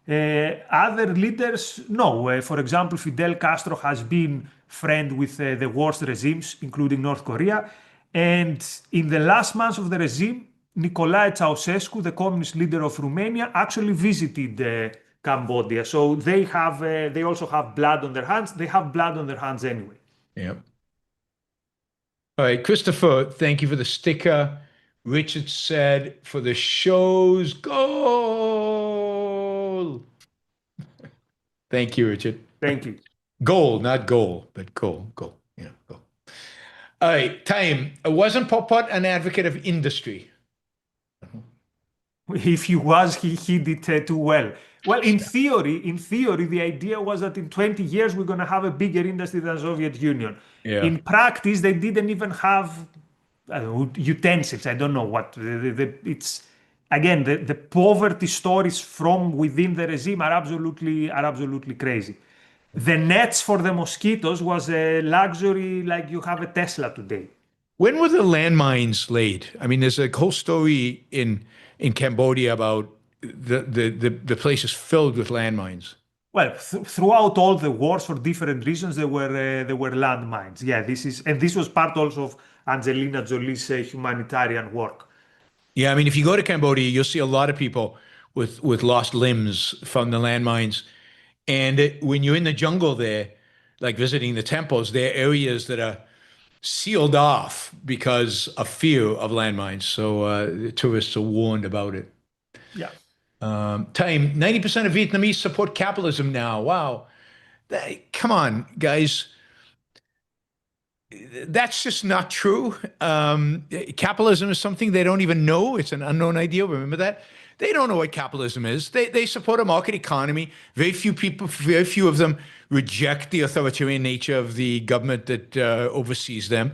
Other leaders, no. For example, Fidel Castro has been friend with the worst regimes, including North Korea. And in the last months of the regime, Nicolae Ceausescu, the communist leader of Romania, actually visited Cambodia. So they also have blood on their hands. They have blood on their hands anyway. Yep. All right, Christopher, thank you for the sticker. Richard said, for the show's goal. Thank you, Richard. Thank you. Goal, not goal, but goal. Yeah, goal. All right, time. Wasn't Pol Pot an advocate of industry? If he was, he did too well. Well, in theory, the idea was that in 20 years we're going to have a bigger industry than the Soviet Union. Yeah. In practice, they didn't even have utensils. I don't know what. It's again the poverty stories from within the regime are absolutely crazy. The nets for the mosquitoes was a luxury like you have a Tesla today. When were the landmines laid? I mean, there's a whole story in Cambodia about the place is filled with landmines. Well, throughout all the wars for different reasons, there were landmines. Yeah, this was part also of Angelina Jolie's humanitarian work. Yeah, I mean, if you go to Cambodia, you'll see a lot of people with lost limbs from the landmines. And when you're in the jungle there, like visiting the temples, there are areas that are sealed off because of fear of landmines. So the tourists are warned about it. Yeah. Time, 90% of Vietnamese support capitalism now. Wow. Come on, guys. That's just not true. Capitalism is something they don't even know. It's an unknown idea. Remember that? They don't know what capitalism is. They support a market economy. Very few of them reject the authoritarian nature of the government that oversees them.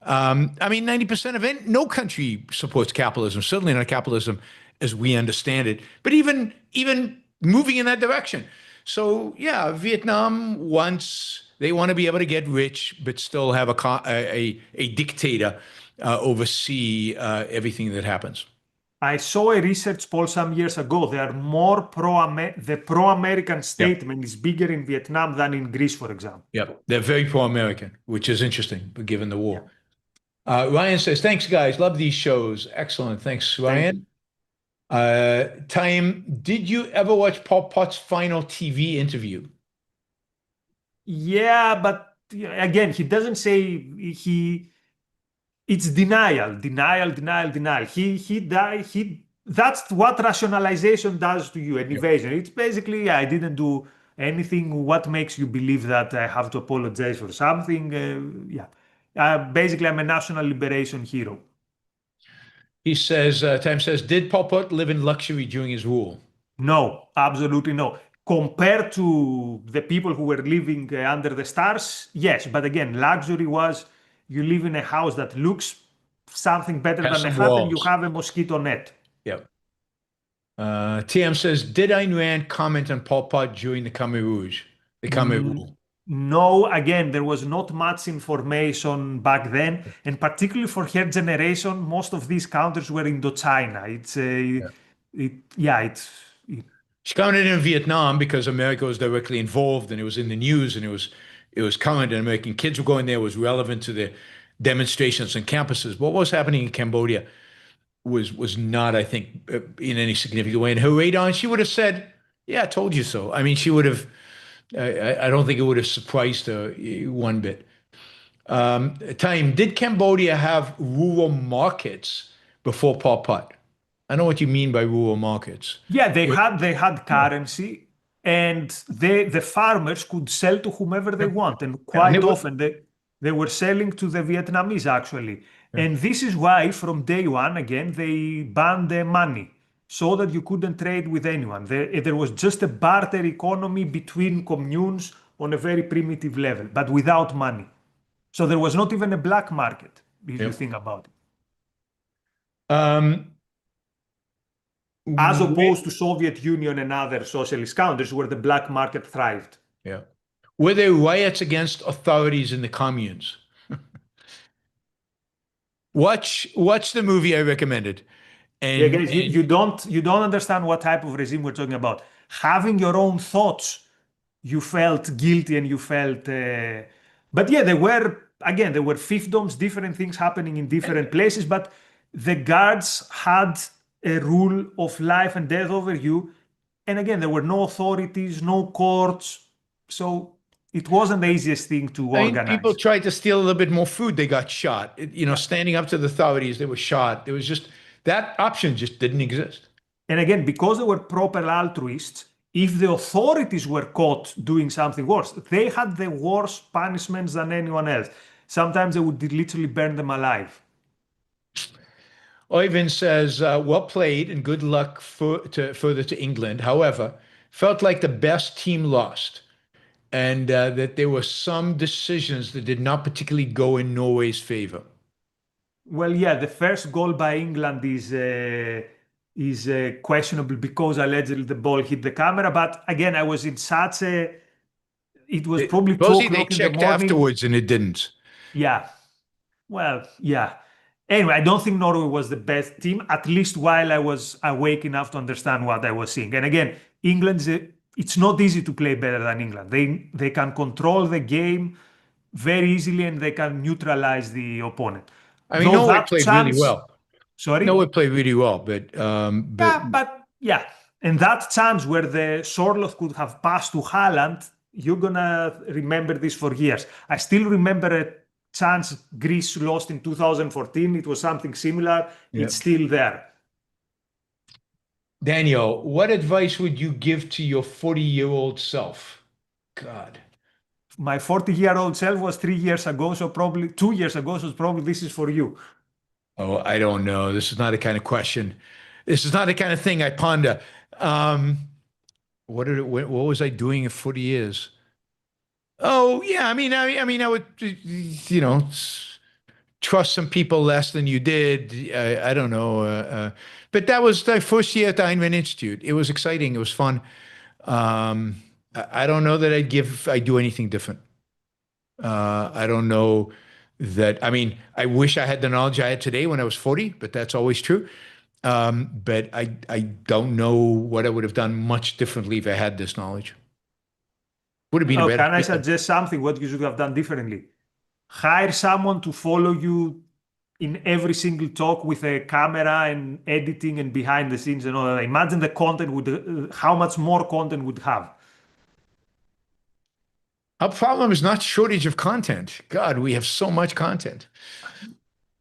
I mean, 90% of it, no country supports capitalism, certainly not capitalism as we understand it, but even moving in that direction. So yeah, Vietnam they want to be able to get rich, but still have a dictator oversee everything that happens. I saw a research poll some years ago. They are more the pro-American statement is bigger in Vietnam than in Greece, for example. Yeah, they're very pro-American, which is interesting, given the war. Ryan says, thanks, guys. Love these shows. Excellent. Thanks, Ryan. Time, did you ever watch Pol Pot's final TV interview? Yeah, but again, he doesn't say it's denial. That's what rationalization does to you, an evasion. It's basically, I didn't do anything. What makes you believe that I have to apologize for something? Basically, I'm a national liberation hero. He says, Time says, did Pol Pot live in luxury during his rule? No, absolutely no. compared to the people who were living under the stars, yes. But again, luxury was you live in a house that looks something better Has than a some hut and you walls. have a mosquito net. Yep. TM says, did Ayn Rand comment on Pol Pot during the Khmer Rouge, the Khmer Mm, rule? No, again, there was not much information back then, and particularly for her generation, most of these countries were Indochina. She commented in Vietnam because America was directly involved and it was in the news and it was current and American kids were going there. It was relevant to the demonstrations and campuses. What was happening in Cambodia was not, I think, in any significant way. And her radar, she would have said, "Yeah, I told you so." I mean, she would have. I don't think it would have surprised her one bit. Time, did Cambodia have rural markets before Pol Pot? I know what you mean by rural markets. Yeah, they had currency, and the farmers could sell to whomever they want, and Yeah, and quite often they were selling to the Vietnamese actually. yeah. And this is why from day one, again, they banned the money so that you couldn't trade with anyone. There was just a barter economy between communes on a very primitive level, but without money. So there was not even a black market, if you Yep. think about it. Um, As where- opposed to Soviet Union and other socialist countries where the black market thrived. yeah. Were there riots against authorities in the communes? Watch the movie I recommended. Yeah, And, guys, you don't understand what type of regime we're talking about. Having your own thoughts, you felt guilty and you felt. But yeah, there were fiefdoms, different things happening in different places. But the guards had a rule of life and death over you, and again, there were no authorities, no courts, so it wasn't the easiest thing to I mean, people organize. tried to steal a little bit more food, they got shot. Standing up to the authorities, they were shot. There was just that option just didn't exist. And again, because they were proper altruists, if the authorities were caught doing something worse, they had the worse punishments than anyone else. Sometimes they would literally burn them alive. Oyvind says, well played and good luck further to England. However, felt like the best team lost and that there were some decisions that did not particularly go in Norway's favor. Well, yeah, the first goal by England is questionable because allegedly the ball hit the camera. But again, I was in such a. It was probably two Supposedly they o'clock in the checked morning. afterwards and it didn't. Yeah. Well, yeah. Anyway, I don't think Norway was the best team, at least while I was awake enough to understand what I was seeing. And again, it's not easy to play better than England. They can control the game very easily and they can neutralize the opponent. I mean, Though Norway that played really chance, well. sorry? Norway played really well, but Yeah, but yeah. And that chance where the Sorloth could have passed to Haaland, you're gonna remember this for years. I still remember a chance Greece lost in 2014. It was something similar. yeah. It's still there. Daniel, what advice would you give to your 40-year-old self? God. My 40-year-old self was 3 years ago, so probably 2 years ago, so probably this is for you. Oh, I don't know. This is not the kind of question. This is not the kind of thing I ponder. What was I doing in 40 years? Oh, yeah. I would, trust some people less than you did. I don't know. But that was the first year at the Ayn Rand Institute. It was exciting. It was fun. I don't know that I'd do anything different. I don't know that, I wish I had the knowledge I had today when I was 40, but that's always true. But I don't know what I would have done much differently if I had this knowledge. Would have been a Oh, better. can I suggest something what you should have done differently? Hire someone to follow you in every single talk with a camera and editing and behind the scenes and all that. Imagine the content how much more content would have. Our problem is not shortage of content. God, we have so much content.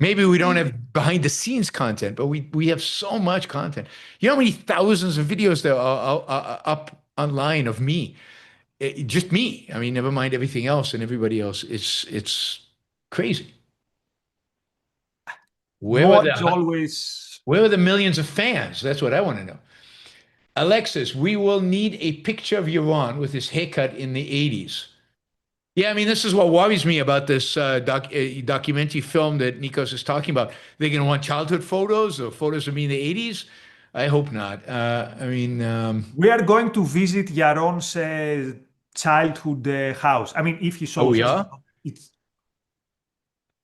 Maybe we don't have behind the scenes content, but we have so much content. You know how many thousands of videos there are up online of me? Just me. Never mind everything else and everybody else. It's crazy. Where Knowledge always. are the millions of fans? That's what I want to know. Alexis, we will need a picture of Yaron with his haircut in the 80s. Yeah, I mean, this is what worries me about this documentary film that Nikos is talking about. They're going to want childhood photos or photos of me in the 80s? I hope not. We are going to visit Yaron's childhood house. I mean, if he Oh, shows we us, are? it's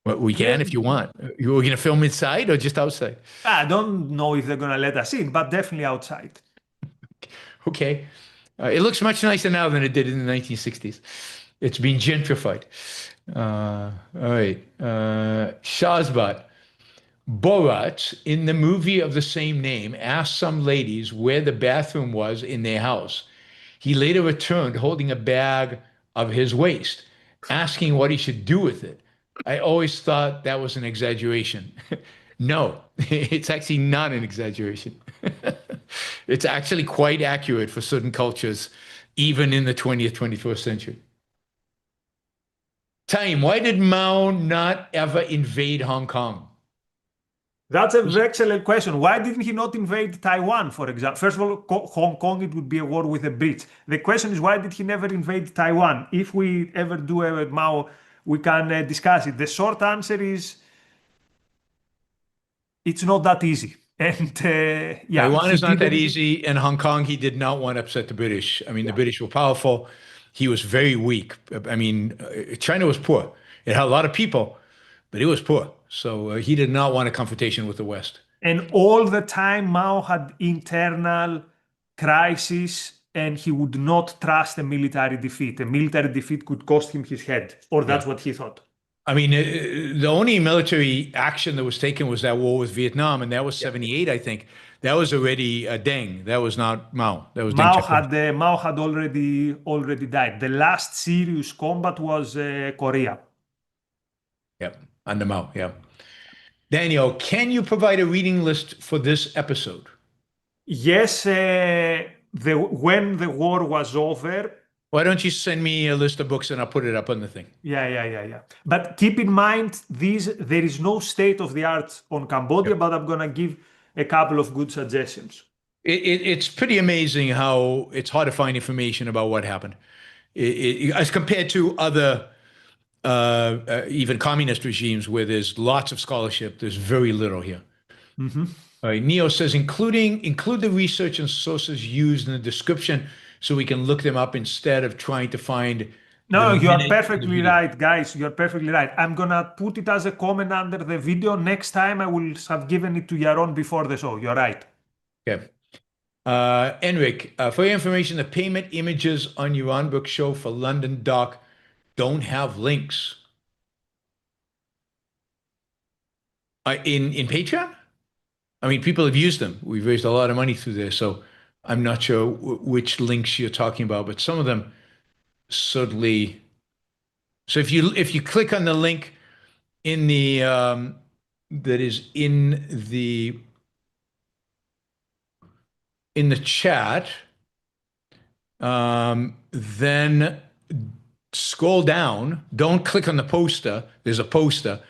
Well, we can if you want. You're going to film inside or just outside? I don't know if they're gonna let us in, but definitely outside. Okay. It looks much nicer now than it did in the 1960s. It's been gentrified. All right. Shazbat. Borat, in the movie of the same name, asked some ladies where the bathroom was in their house. He later returned holding a bag of his waste, asking what he should do with it. I always thought that was an exaggeration. No, it's actually not an exaggeration. It's actually quite accurate for certain cultures, even in the 20th, 21st century. Time, why did Mao not ever invade Hong Kong? That's an excellent question. Why didn't he not invade Taiwan, for example? First of all, Hong Kong, it would be a war with a Brits. The question is, why did he never invade Taiwan? If we ever do a Mao, we can discuss it. The short answer is, it's not that easy. And yeah, Taiwan he is not that didn't. easy. And Hong Kong, he did not want to upset the British. I mean, the British were powerful. He was very weak. I mean, China was poor. It had a lot of people, but it was poor. So he did not want a confrontation with the West. And all the time, Mao had internal crisis, and he would not trust a military defeat. A military defeat could cost him his head, or that's what he thought. I mean, the only military action that was taken was that war with Vietnam, and that was 78, I think. That was already Deng. That was not Mao. That was Deng Xiaoping. Mao had already died. The last serious combat was Korea. Yep, under Mao, yeah. Daniel, can you provide a reading list for this episode? Yes, when the war was over. Why don't you send me a list of books and I'll put it up on the thing? Yeah. But keep in mind, there is no state of the art on Cambodia, but I'm gonna give a couple of good suggestions. It's pretty amazing how it's hard to find information about what happened, as compared to other even communist regimes where there's lots of scholarship. There's very little here. All right, Neo says, include the research and sources used in the description so we can look them up instead of trying to find. No, you are perfectly right, guys. You're perfectly right. I'm gonna put it as a comment under the video. Next time I will have given it to Yaron before the show. You're right. Okay. Enric, for your information, the payment images on Yaron Brook show for London Doc don't have links. In Patreon? I mean, people have used them. We've raised a lot of money through there, so I'm not sure which links you're talking about, but some of them certainly. So if you click on the link in the that is in the chat, then scroll down. Don't click on the poster. There's a poster.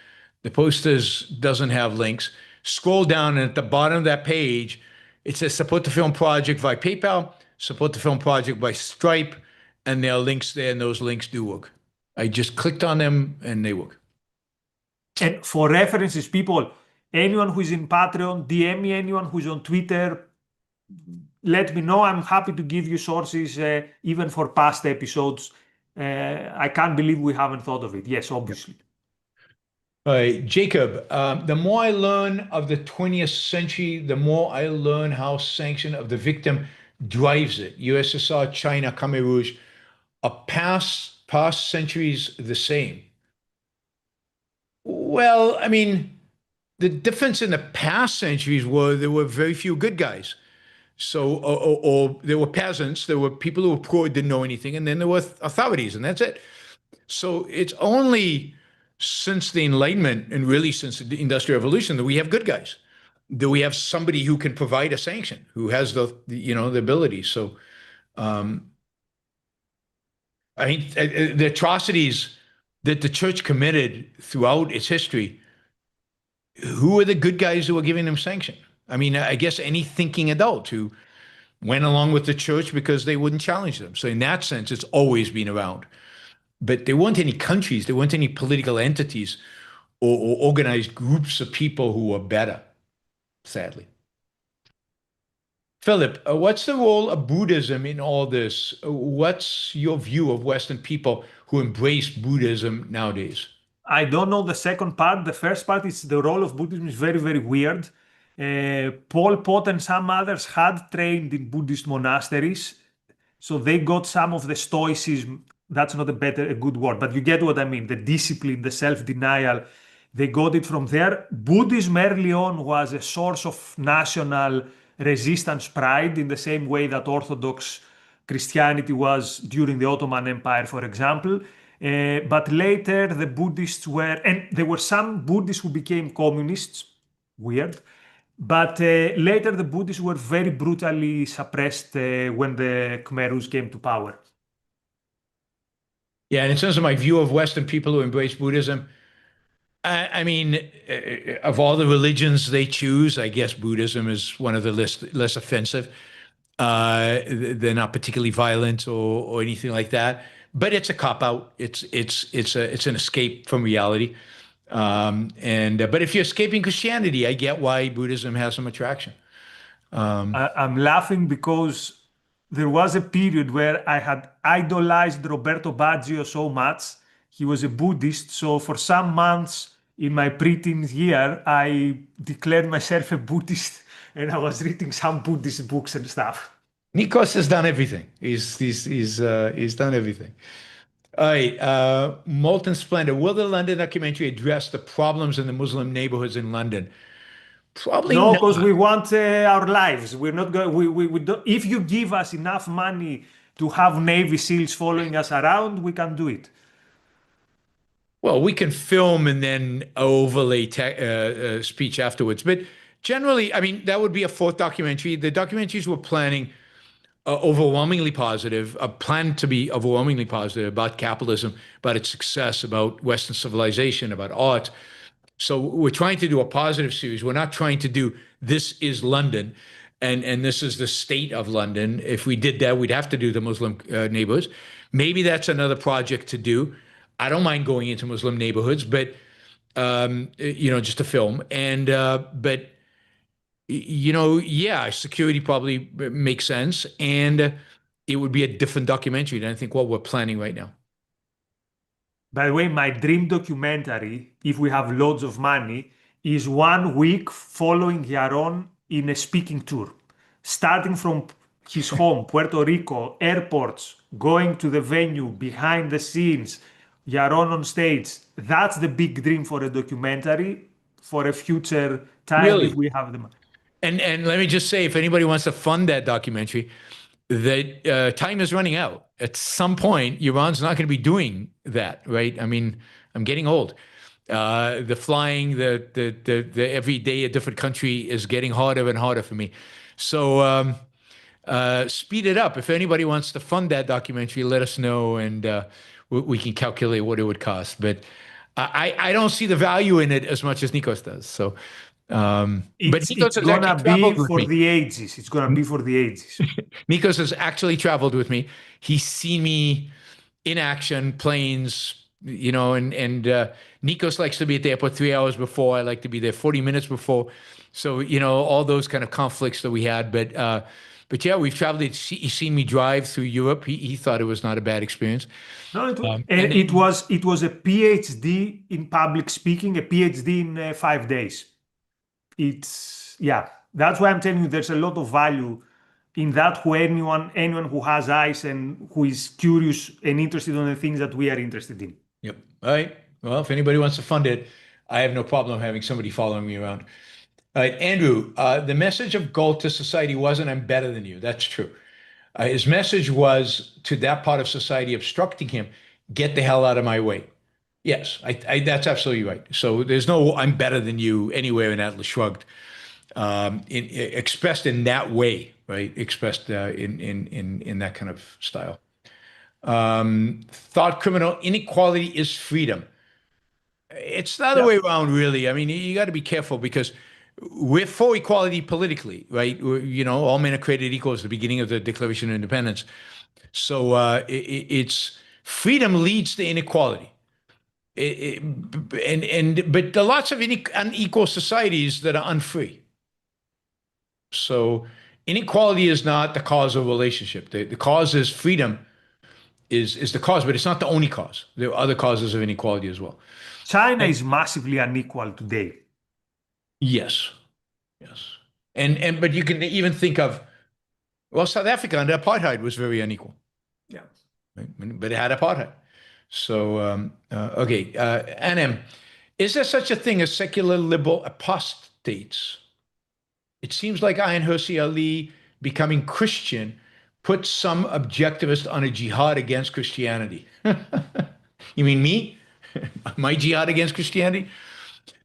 The poster doesn't have links. Scroll down, and at the bottom of that page, it says support the film project via PayPal, support the film project by Stripe, and there are links there, and those links do work. I just clicked on them, and they work. And for references, people, anyone who is in Patreon, DM me, anyone who's on Twitter, let me know. I'm happy to give you sources, even for past episodes. I can't believe we haven't thought of it. Yes, obviously. All right, Jacob, the more I learn of the 20th century, the more I learn how sanction of the victim drives it. USSR, China, Khmer Rouge are past centuries the same. Well, I mean, the difference in the past centuries were there were very few good guys. So, or there were peasants, there were people who were poor, didn't know anything, and then there were authorities, and that's it. So it's only since the Enlightenment and really since the Industrial Revolution that we have good guys, that we have somebody who can provide a sanction, who has the ability. So, I mean, the atrocities that the church committed throughout its history, who are the good guys who are giving them sanction? I mean, I guess any thinking adult who went along with the church because they wouldn't challenge them. So in that sense, it's always been around. But there weren't any countries, there weren't any political entities or organized groups of people who were better, sadly. Philip, what's the role of Buddhism in all this? What's your view of Western people who embrace Buddhism nowadays? I don't know the second part. The first part is the role of Buddhism is very, very weird. Pol Pot and some others had trained in Buddhist monasteries, so they got some of the stoicism. That's not a good word, but you get what I mean. The discipline, the self-denial, they got it from there. Buddhism early on was a source of national resistance pride in the same way that Orthodox Christianity was during the Ottoman Empire, for example. But later the Buddhists were, and there were some Buddhists who became communists, weird. But later the Buddhists were very brutally suppressed when the Khmer Rouge came to power. Yeah, and in terms of my view of Western people who embrace Buddhism, I mean, of all the religions they choose, I guess Buddhism is one of the less offensive. They're not particularly violent or anything like that. But it's a cop out. It's an escape from reality. But if you're escaping Christianity, I get why Buddhism has some attraction. I'm laughing because there was a period where I had idolized Roberto Baggio so much. He was a Buddhist, so for some months in my preteen year, I declared myself a Buddhist, and I was reading some Buddhist books and stuff. Nikos has done everything. He's done everything. All right, Molten Splendor. Will the London documentary address the problems in the Muslim neighborhoods in London? Probably No, not. because we want our lives. We're not going. We don't. If you give us enough money to have Navy SEALs following us around, we can do it. Well, we can film and then overlay speech afterwards. But generally, I mean, that would be a fourth documentary. The documentaries we're planning overwhelmingly positive, planned to be overwhelmingly positive about capitalism, about its success, about Western civilization, about art. So we're trying to do a positive series. We're not trying to do this is London and this is the state of London. If we did that, we'd have to do the Muslim neighborhoods. Maybe that's another project to do. I don't mind going into Muslim neighborhoods, but just to film. But yeah, security probably makes sense, and it would be a different documentary than I think what we're planning right now. By the way, my dream documentary, if we have loads of money, is 1 week following Yaron in a speaking tour, starting from his home, Puerto Rico, airports, going to the venue, behind the scenes, Yaron on stage. That's the big dream for a documentary for a future time Really? if we have the money. And let me just say, if anybody wants to fund that documentary, that time is running out. At some point, Iran's not going to be doing that, right? I mean, I'm getting old. The flying, the every day a different country is getting harder and harder for me. So speed it up. If anybody wants to fund that documentary, let us know, and we can calculate what it would cost. But I don't see the value in it as much as Nikos does. So. But Nikos has gonna actually be traveled with for me. the ages. It's gonna be for the ages. Nikos has actually traveled with me. He's seen me in action, planes, and Nikos likes to be at the airport 3 hours before. I like to be there 40 minutes before. So, all those kind of conflicts that we had. But yeah, we've traveled. He's seen me drive through Europe. He thought it was not a bad experience. No, it was a PhD in public speaking, a PhD in 5 days. That's why I'm telling you there's a lot of value in that who anyone who has eyes and who is curious and interested in the things that we are interested in. Yep. All right. Well, if anybody wants to fund it, I have no problem having somebody following me around. All right, Andrew, the message of Galt to society wasn't I'm better than you. That's true. His message was to that part of society obstructing him, get the hell out of my way. Yes, that's absolutely right. So there's no I'm better than you anywhere in Atlas Shrugged, expressed in that way, right? Expressed in that kind of style. Thought criminal inequality is freedom. It's the other way around, really. I mean, you got to be careful because we're for equality politically, right? You know, all men are created equal is the beginning of the Declaration of Independence. So it's freedom leads to inequality. But there are lots of unequal societies that are unfree. So inequality is not the cause of a relationship. The cause is freedom is the cause, but it's not the only cause. There are other causes of inequality as well. China is massively unequal today. Yes, yes. But you can even think of, well, South Africa under apartheid was very unequal. Yeah. Right? But it had apartheid. So, okay. Anem, is there such a thing as secular liberal apostates? It seems like Ayn Ali becoming Christian put some objectivist on a jihad against Christianity. You mean me? My jihad against Christianity?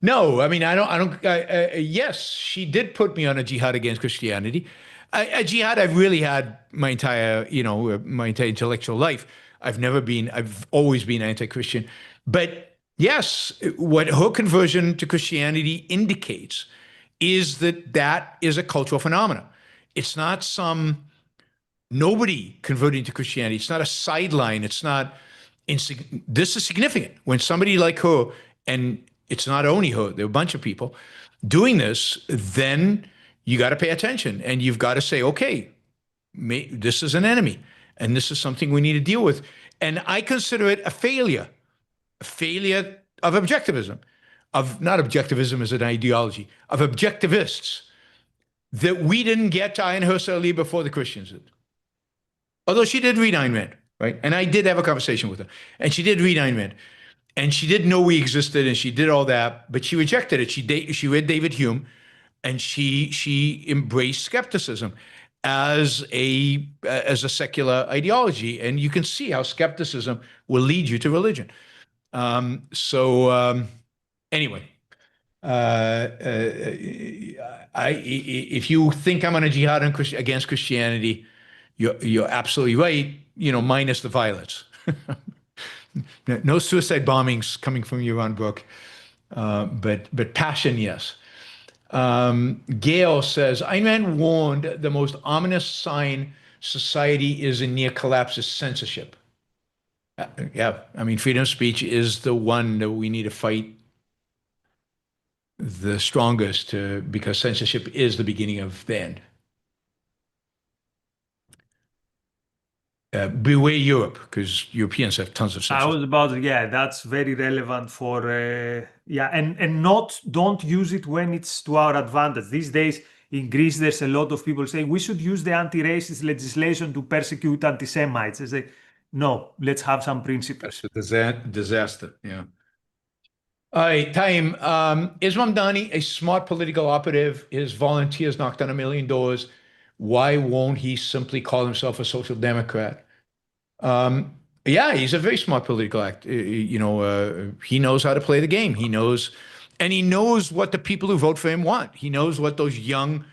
No, I mean, yes, she did put me on a jihad against Christianity. A jihad I've really had my entire intellectual life. I've always been anti-Christian. But yes, what her conversion to Christianity indicates is that is a cultural phenomenon. It's not nobody converting to Christianity. It's not a sideline. It's not, this is significant. When somebody like her, and it's not only her, there are a bunch of people doing this, then you got to pay attention and you've got to say, okay, this is an enemy and this is something we need to deal with. And I consider it a failure of objectivism, of not objectivism as an ideology, of objectivists, that we didn't get to Ayn Ali before the Christians did. Although she did read Ayn Rand, right? And I did have a conversation with her, and she did read Ayn Rand, and she did know we existed, and she did all that, but she rejected it. She read David Hume, and she embraced skepticism as a secular ideology, and you can see how skepticism will lead you to religion. Anyway, if you think I'm on a jihad against Christianity, you're absolutely right. You know, minus the violence. No suicide bombings coming from Yaron Brook, but passion, yes. Gail says, Ayn Rand warned the most ominous sign society is in near collapse is censorship. Yeah, I mean, freedom of speech is the one that we need to fight the strongest because censorship is the beginning of the end. Beware Europe, because Europeans have tons of censorship. I was about, yeah, that's very relevant for, and don't use it when it's to our advantage. These days in Greece, there's a lot of people saying we should use the anti-racist legislation to persecute anti-Semites. I say, no, let's have some principles. That's a disaster, yeah. All right, time. Is Mamdani a smart political operative? His volunteers knocked on 1 million doors. Why won't he simply call himself a social democrat? Yeah, he's a very smart political act. He knows how to play the game. He knows what the people who vote for him want. He knows what those young,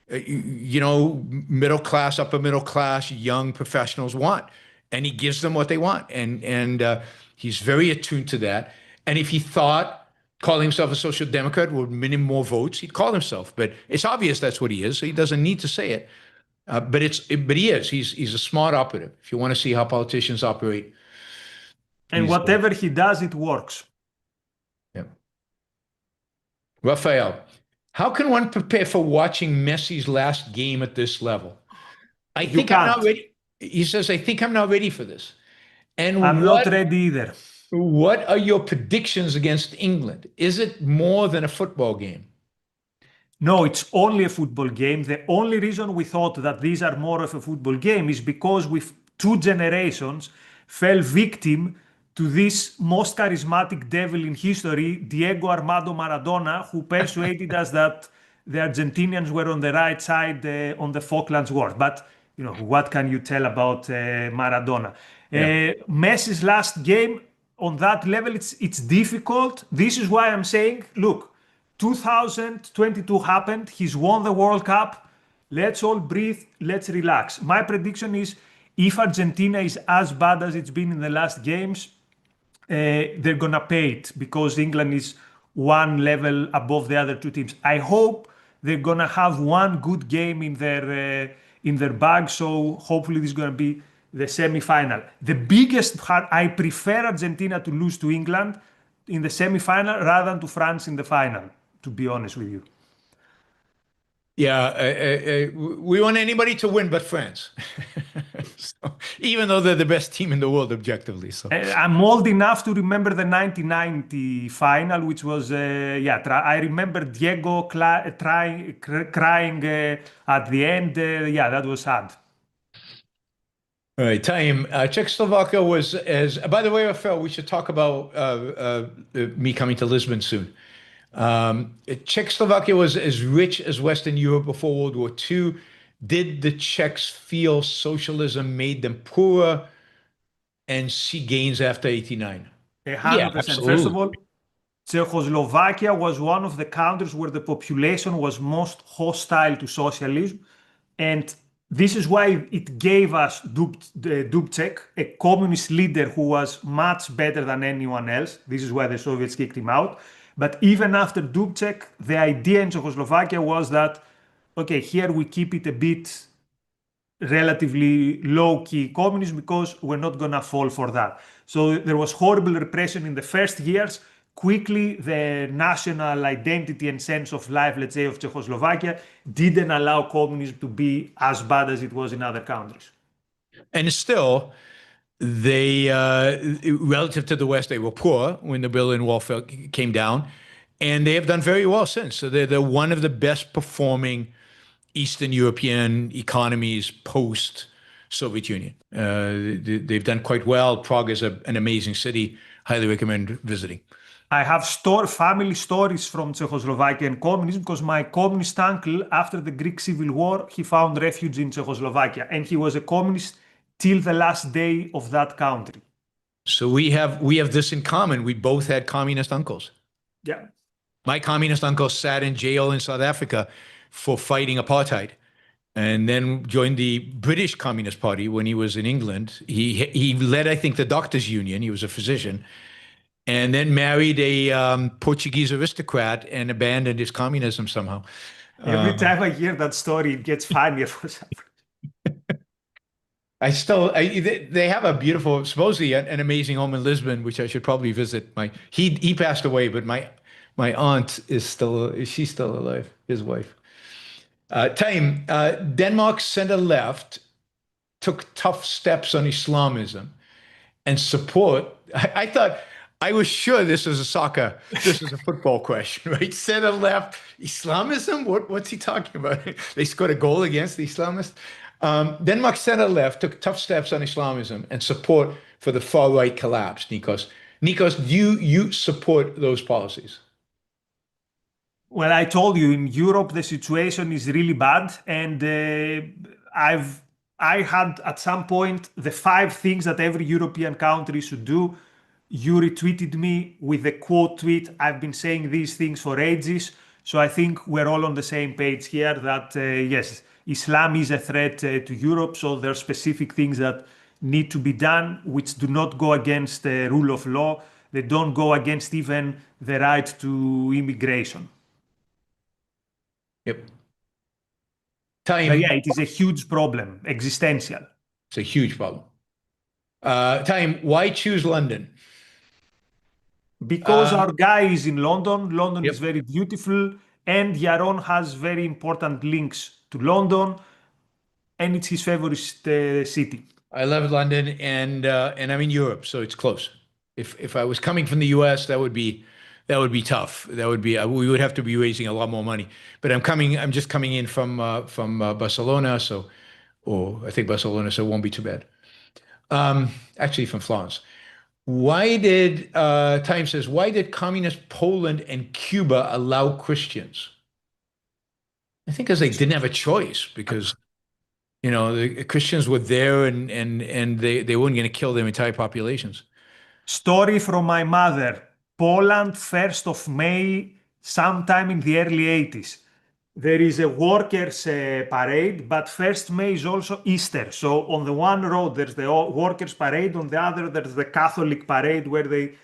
middle class, upper middle class, young professionals want, and he gives them what they want. And he's very attuned to that. And if he thought calling himself a social democrat would win him more votes, he'd call himself. But it's obvious that's what he is, so he doesn't need to say it. But he is. He's a smart operative. If you want to see how politicians operate. And whatever he does, it works. Yeah. Raphael, how can one prepare for watching Messi's last game at this level? I think I'm not ready. He says, I think I'm not ready for this. And I'm not ready either. What are your predictions against England? Is it more than a football game? No, it's only a football game. The only reason we thought that these are more of a football game is because with 2 generations fell victim to this most charismatic devil in history, Diego Armando Maradona, who persuaded us that the Argentinians were on the right side on the Falklands War. But, what can you tell about Maradona? Yeah. Messi's last game on that level, it's difficult. This is why I'm saying, look, 2022 happened. He's won the World Cup. Let's all breathe. Let's relax. My prediction is if Argentina is as bad as it's been in the last games, they're going to pay it because England is one level above the other two teams. I hope they're gonna have one good game in their bag. So hopefully this is gonna be the semi-final. The biggest I prefer Argentina to lose to England in the semi-final rather than to France in the final, to be honest with you. Yeah, we want anybody to win but France. So, even though they're the best team in the world objectively. So I'm old enough to remember the 1990 final, which was, I remember Diego crying at the end. That was sad. all right, time. Czechoslovakia was as. By the way, Rafael, we should talk about me coming to Lisbon soon. Czechoslovakia was as rich as Western Europe before World War II. Did the Czechs feel socialism made them poorer and see gains after 89? 100%. First of all, Czechoslovakia was one of the countries where the population was most hostile to socialism. And this is why it gave us Dubček, a communist leader who was much better than anyone else. This is why the Soviets kicked him out. But even after Dubček, the idea in Czechoslovakia was that, okay, here we keep it a bit relatively low-key communism because we're not going to fall for that. So there was horrible repression in the first years. Quickly, the national identity and sense of life, let's say, of Czechoslovakia didn't allow communism to be as bad as it was in other countries. And still, they, relative to the West, they were poor when the Berlin Wall came down, and they have done very well since. So they're one of the best performing Eastern European economies post-Soviet Union. They've done quite well. Prague is an amazing city. Highly recommend visiting. I have family stories from Czechoslovakian communism because my communist uncle, after the Greek Civil War, he found refuge in Czechoslovakia, and he was a communist till the last day of that country. So we have this in common. We both had communist uncles. Yeah. My communist uncle sat in jail in South Africa for fighting apartheid, and then joined the British Communist Party when he was in England. He led, I think, the doctors' union. He was a physician, and then married a Portuguese aristocrat and abandoned his communism somehow. Every time I hear that story, it gets funnier for some reason. They have a beautiful, supposedly an amazing home in Lisbon, which I should probably visit. He passed away, but my aunt she's still alive, his wife. Denmark's center left took tough steps on Islamism and support. I was sure this is a football question, right? Center left Islamism. What's he talking about? They scored a goal against the Islamists. Denmark's center left took tough steps on Islamism and support for the far right collapse. Nikos, do you support those policies? Well, I told you, in Europe, the situation is really bad. And I had at some point the 5 things that every European country should do. You retweeted me with a quote tweet. I've been saying these things for ages. So I think we're all on the same page here that, yes, Islam is a threat to Europe. So there are specific things that need to be done, which do not go against the rule of law. They don't go against even the right to immigration. Yep. But yeah, it is a huge problem, existential. It's a huge problem. Why choose London? Because our guy is in London. London is very beautiful, and Yaron has very important links to London, and it's his favorite city. I love London, and I'm in Europe, so it's close. If I was coming from the US, that would be tough. We would have to be raising a lot more money. But I'm just coming in from Barcelona, or I think Barcelona, so it won't be too bad. Actually from Florence. Time says, why did communist Poland and Cuba allow Christians? I think because they didn't have a choice, because the Christians were there, and they weren't going to kill their entire populations. Story from my mother. Poland, 1st of May, sometime in the early 80s. There is a workers' parade, but 1st May is also Easter. So on the one road, there's the workers' parade. On the other, there's the Catholic parade where they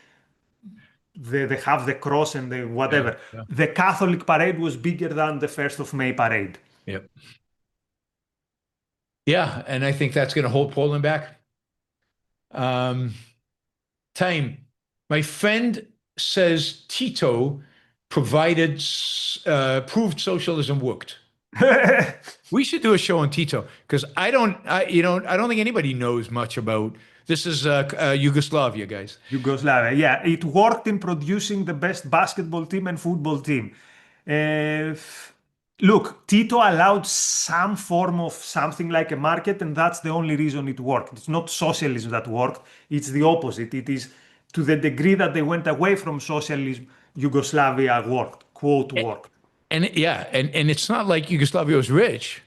they have the cross and the whatever. Yeah. The Catholic parade was bigger than the 1st of May parade. Yep. Yeah, and I think that's going to hold Poland back. Time. My friend says Tito proved socialism worked. We should do a show on Tito because I don't think anybody knows much about. This is Yugoslavia, guys. Yugoslavia, yeah, it worked in producing the best basketball team and football team. Look, Tito allowed some form of something like a market, and that's the only reason it worked. It's not socialism that worked, it's the opposite. It is to the degree that they went away from socialism, Yugoslavia worked, quote, worked. And it's not like Yugoslavia was rich.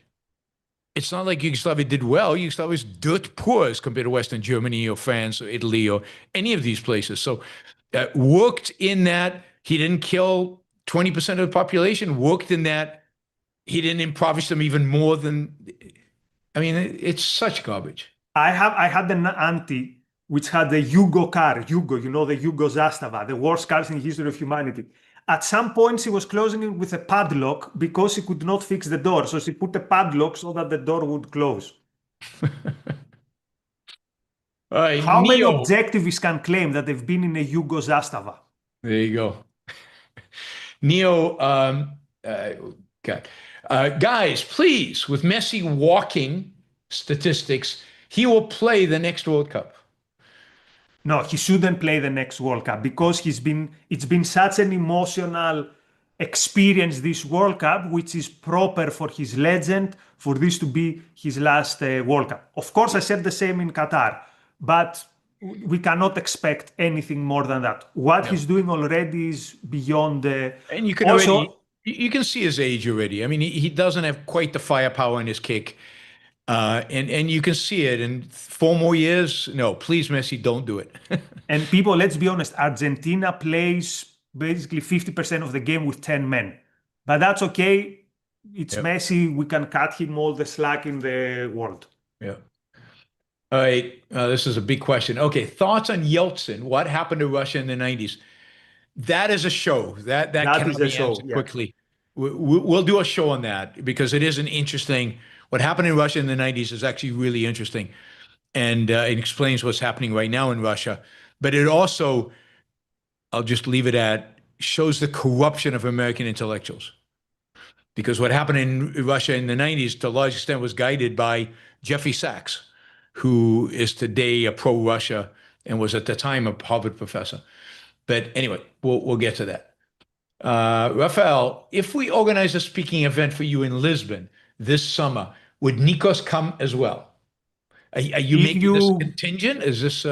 It's not like Yugoslavia did well. Yugoslavia was dirt poor as compared to Western Germany or France or Italy or any of these places. So worked in that he didn't kill 20% of the population, worked in that he didn't impoverish them even more than, I mean, it's such garbage. I had an auntie which had the Yugo car, Yugo, you know, the Yugo Zastava, the worst cars in the history of humanity. At some point, she was closing it with a padlock because she could not fix the door. So she put a padlock so that the door would close. How many Neo. objectivists can claim that they've been in a Yugo Zastava? There you go. Neo, God. Guys, please, with Messi walking statistics, he will play the next World Cup. No, he shouldn't play the next World Cup because it's been such an emotional experience, this World Cup, which is proper for his legend, for this to be his last World Cup. Of course, I said the same in Qatar, but we cannot expect anything more than that. What he's doing already is beyond the... And you can also, you can see his age already. I mean, he doesn't have quite the firepower in his kick. And you can see it in 4 more years. No, please, Messi, don't do it. And people, let's be honest, Argentina plays basically 50% of the game with 10 men. But that's okay. It's Messi. We can cut him all the slack in the world. Yeah. All right. This is a big question. Okay. Thoughts on Yeltsin? What happened to Russia in the 90s? That is a show. That cannot be answered quickly. We'll do a show on that because it is an interesting... What happened in Russia in the 90s is actually really interesting. And it explains what's happening right now in Russia. But it also, I'll just leave it at, shows the corruption of American intellectuals. Because what happened in Russia in the 90s, to a large extent, was guided by Jeffrey Sachs, who is today a pro-Russia and was at the time a Harvard professor. But anyway, we'll get to that. Rafael, if we organize a speaking event for you in Lisbon this summer, would Nikos come as well? Are you making this contingent? Is this,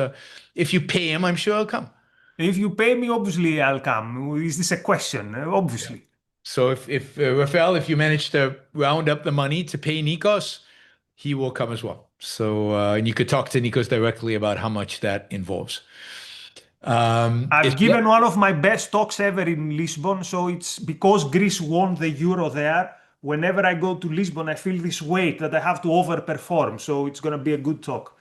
if you pay him, I'm sure he'll come. If you pay me, obviously I'll come. Is this a question? Obviously. Yeah. So if Rafael, if you manage to round up the money to pay Nikos, he will come as well. So, and you could talk to Nikos directly about how much that involves. I've given one of my best talks ever in Lisbon. So it's because Greece won the Euro there. Whenever I go to Lisbon, I feel this weight that I have to overperform. So it's going to be a good talk.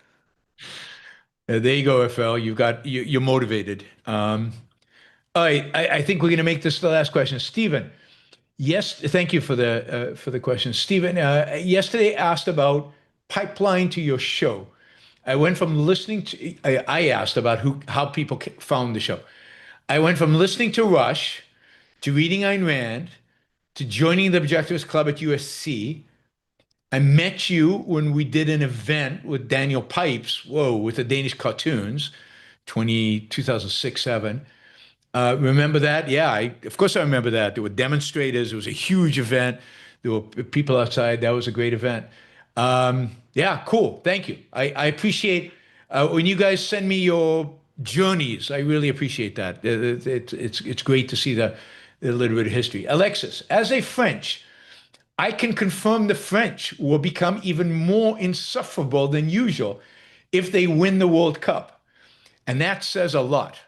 There you go, Rafael. You're motivated. All right, I think we're going to make this the last question. Stephen, yes, thank you for the question. Stephen, yesterday asked about pipeline to your show. I went from listening to, I asked about how people found the show. I went from listening to Rush, to reading Ayn Rand, to joining the Objectivist Club at USC. I met you when we did an event with Daniel Pipes, with the Danish cartoons, 2006-07. Remember that? Yeah, of course I remember that. There were demonstrators. It was a huge event. There were people outside. That was a great event. Yeah, cool. Thank you. I appreciate when you guys send me your journeys. I really appreciate that. It's great to see the little bit of history. Alexis, as a French, I can confirm the French will become even more insufferable than usual if they win the World Cup. And that says a lot.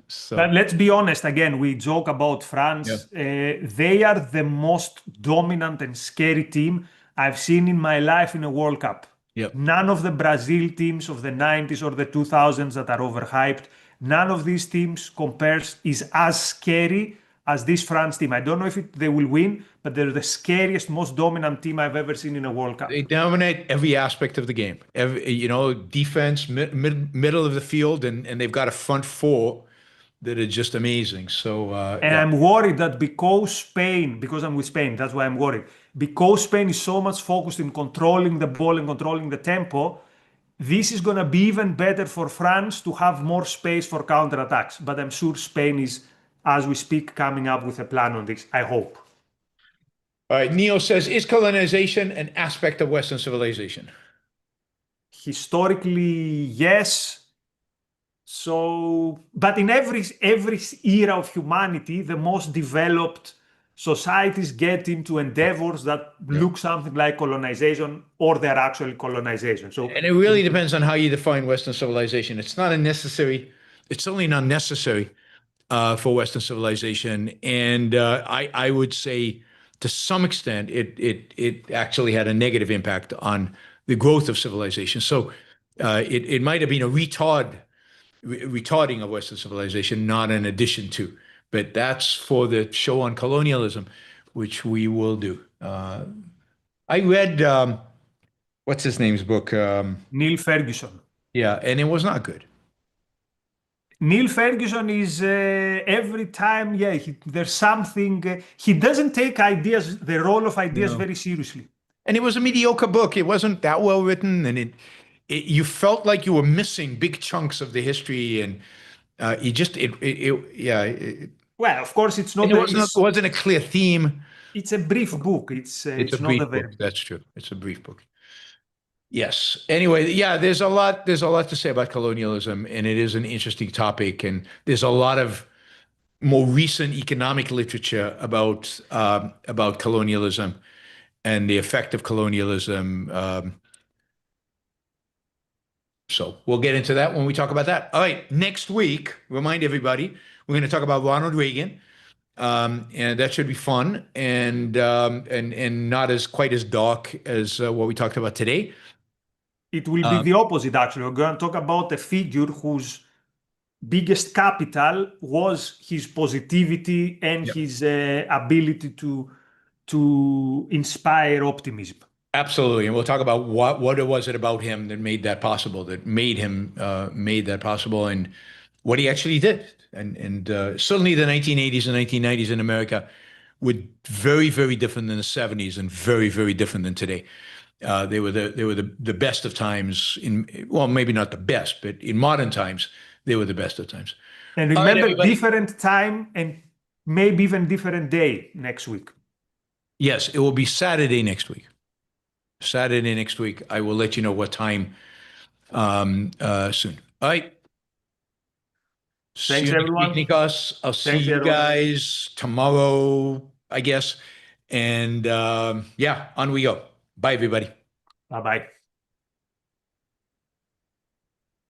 So, but let's be honest, again, we joke about France. They are the most dominant and scary team I've seen in my life in a World Cup. None of the Brazil teams of the 90s or the 2000s that are overhyped. None of these teams is as scary as this France team. I don't know if they will win, but they're the scariest, most dominant team I've ever seen in a World Cup. They dominate every aspect of the game. Defense, middle of the field, and they've got a front four that are just amazing. So, And yeah. I'm worried that because I'm with Spain, that's why I'm worried. Because Spain is so much focused in controlling the ball and controlling the tempo, this is going to be even better for France to have more space for counterattacks. But I'm sure Spain is, as we speak, coming up with a plan on this, I hope. All right, Neil says, is colonization an aspect of Western civilization? Historically, yes. So, but in every era of humanity, the most developed societies get into endeavors that look something like colonization, or they're actually colonization. So, And it really depends on how you define Western civilization. It's certainly not necessary for Western civilization. And I would say to some extent, it actually had a negative impact on the growth of civilization. So it might have been a retarding of Western civilization, not an addition to. But that's for the show on colonialism, which we will do. I read, what's his name's book? Neil Ferguson. Yeah, and it was not good. Neil Ferguson is every time, there's something, he doesn't take the role of ideas very seriously. And it was a mediocre book. It wasn't that well written, and you felt like you were missing big chunks of the history, and well, of course, it's not. It wasn't a clear theme. It's a brief book. It's a not brief a book. That's true. It's a brief book. Yes. Anyway, yeah, there's a lot to say about colonialism, and it is an interesting topic. And there's a lot of more recent economic literature about colonialism and the effect of colonialism. So we'll get into that when we talk about that. All right, next week, remind everybody, we're going to talk about Ronald Reagan, and that should be fun and not quite as dark as what we talked about today. It will be the opposite, actually. We're going to talk about a figure whose biggest capital was his positivity and his ability to inspire optimism. Absolutely, and we'll talk about what it was about him that made that possible, that made that possible, and what he actually did. And certainly the 1980s and 1990s in America were very, very different than the 70s, and very, very different than today. They were the best of times well, maybe not the best, but in modern times, they were the best of times. And remember, different time and maybe even different day next week. Yes, it will be Saturday next week. Saturday next week. I will let you know what time soon. All right. Thanks, everyone. Nikos. I'll see you guys tomorrow, I guess. And yeah, on we go. Bye, everybody. Bye-bye.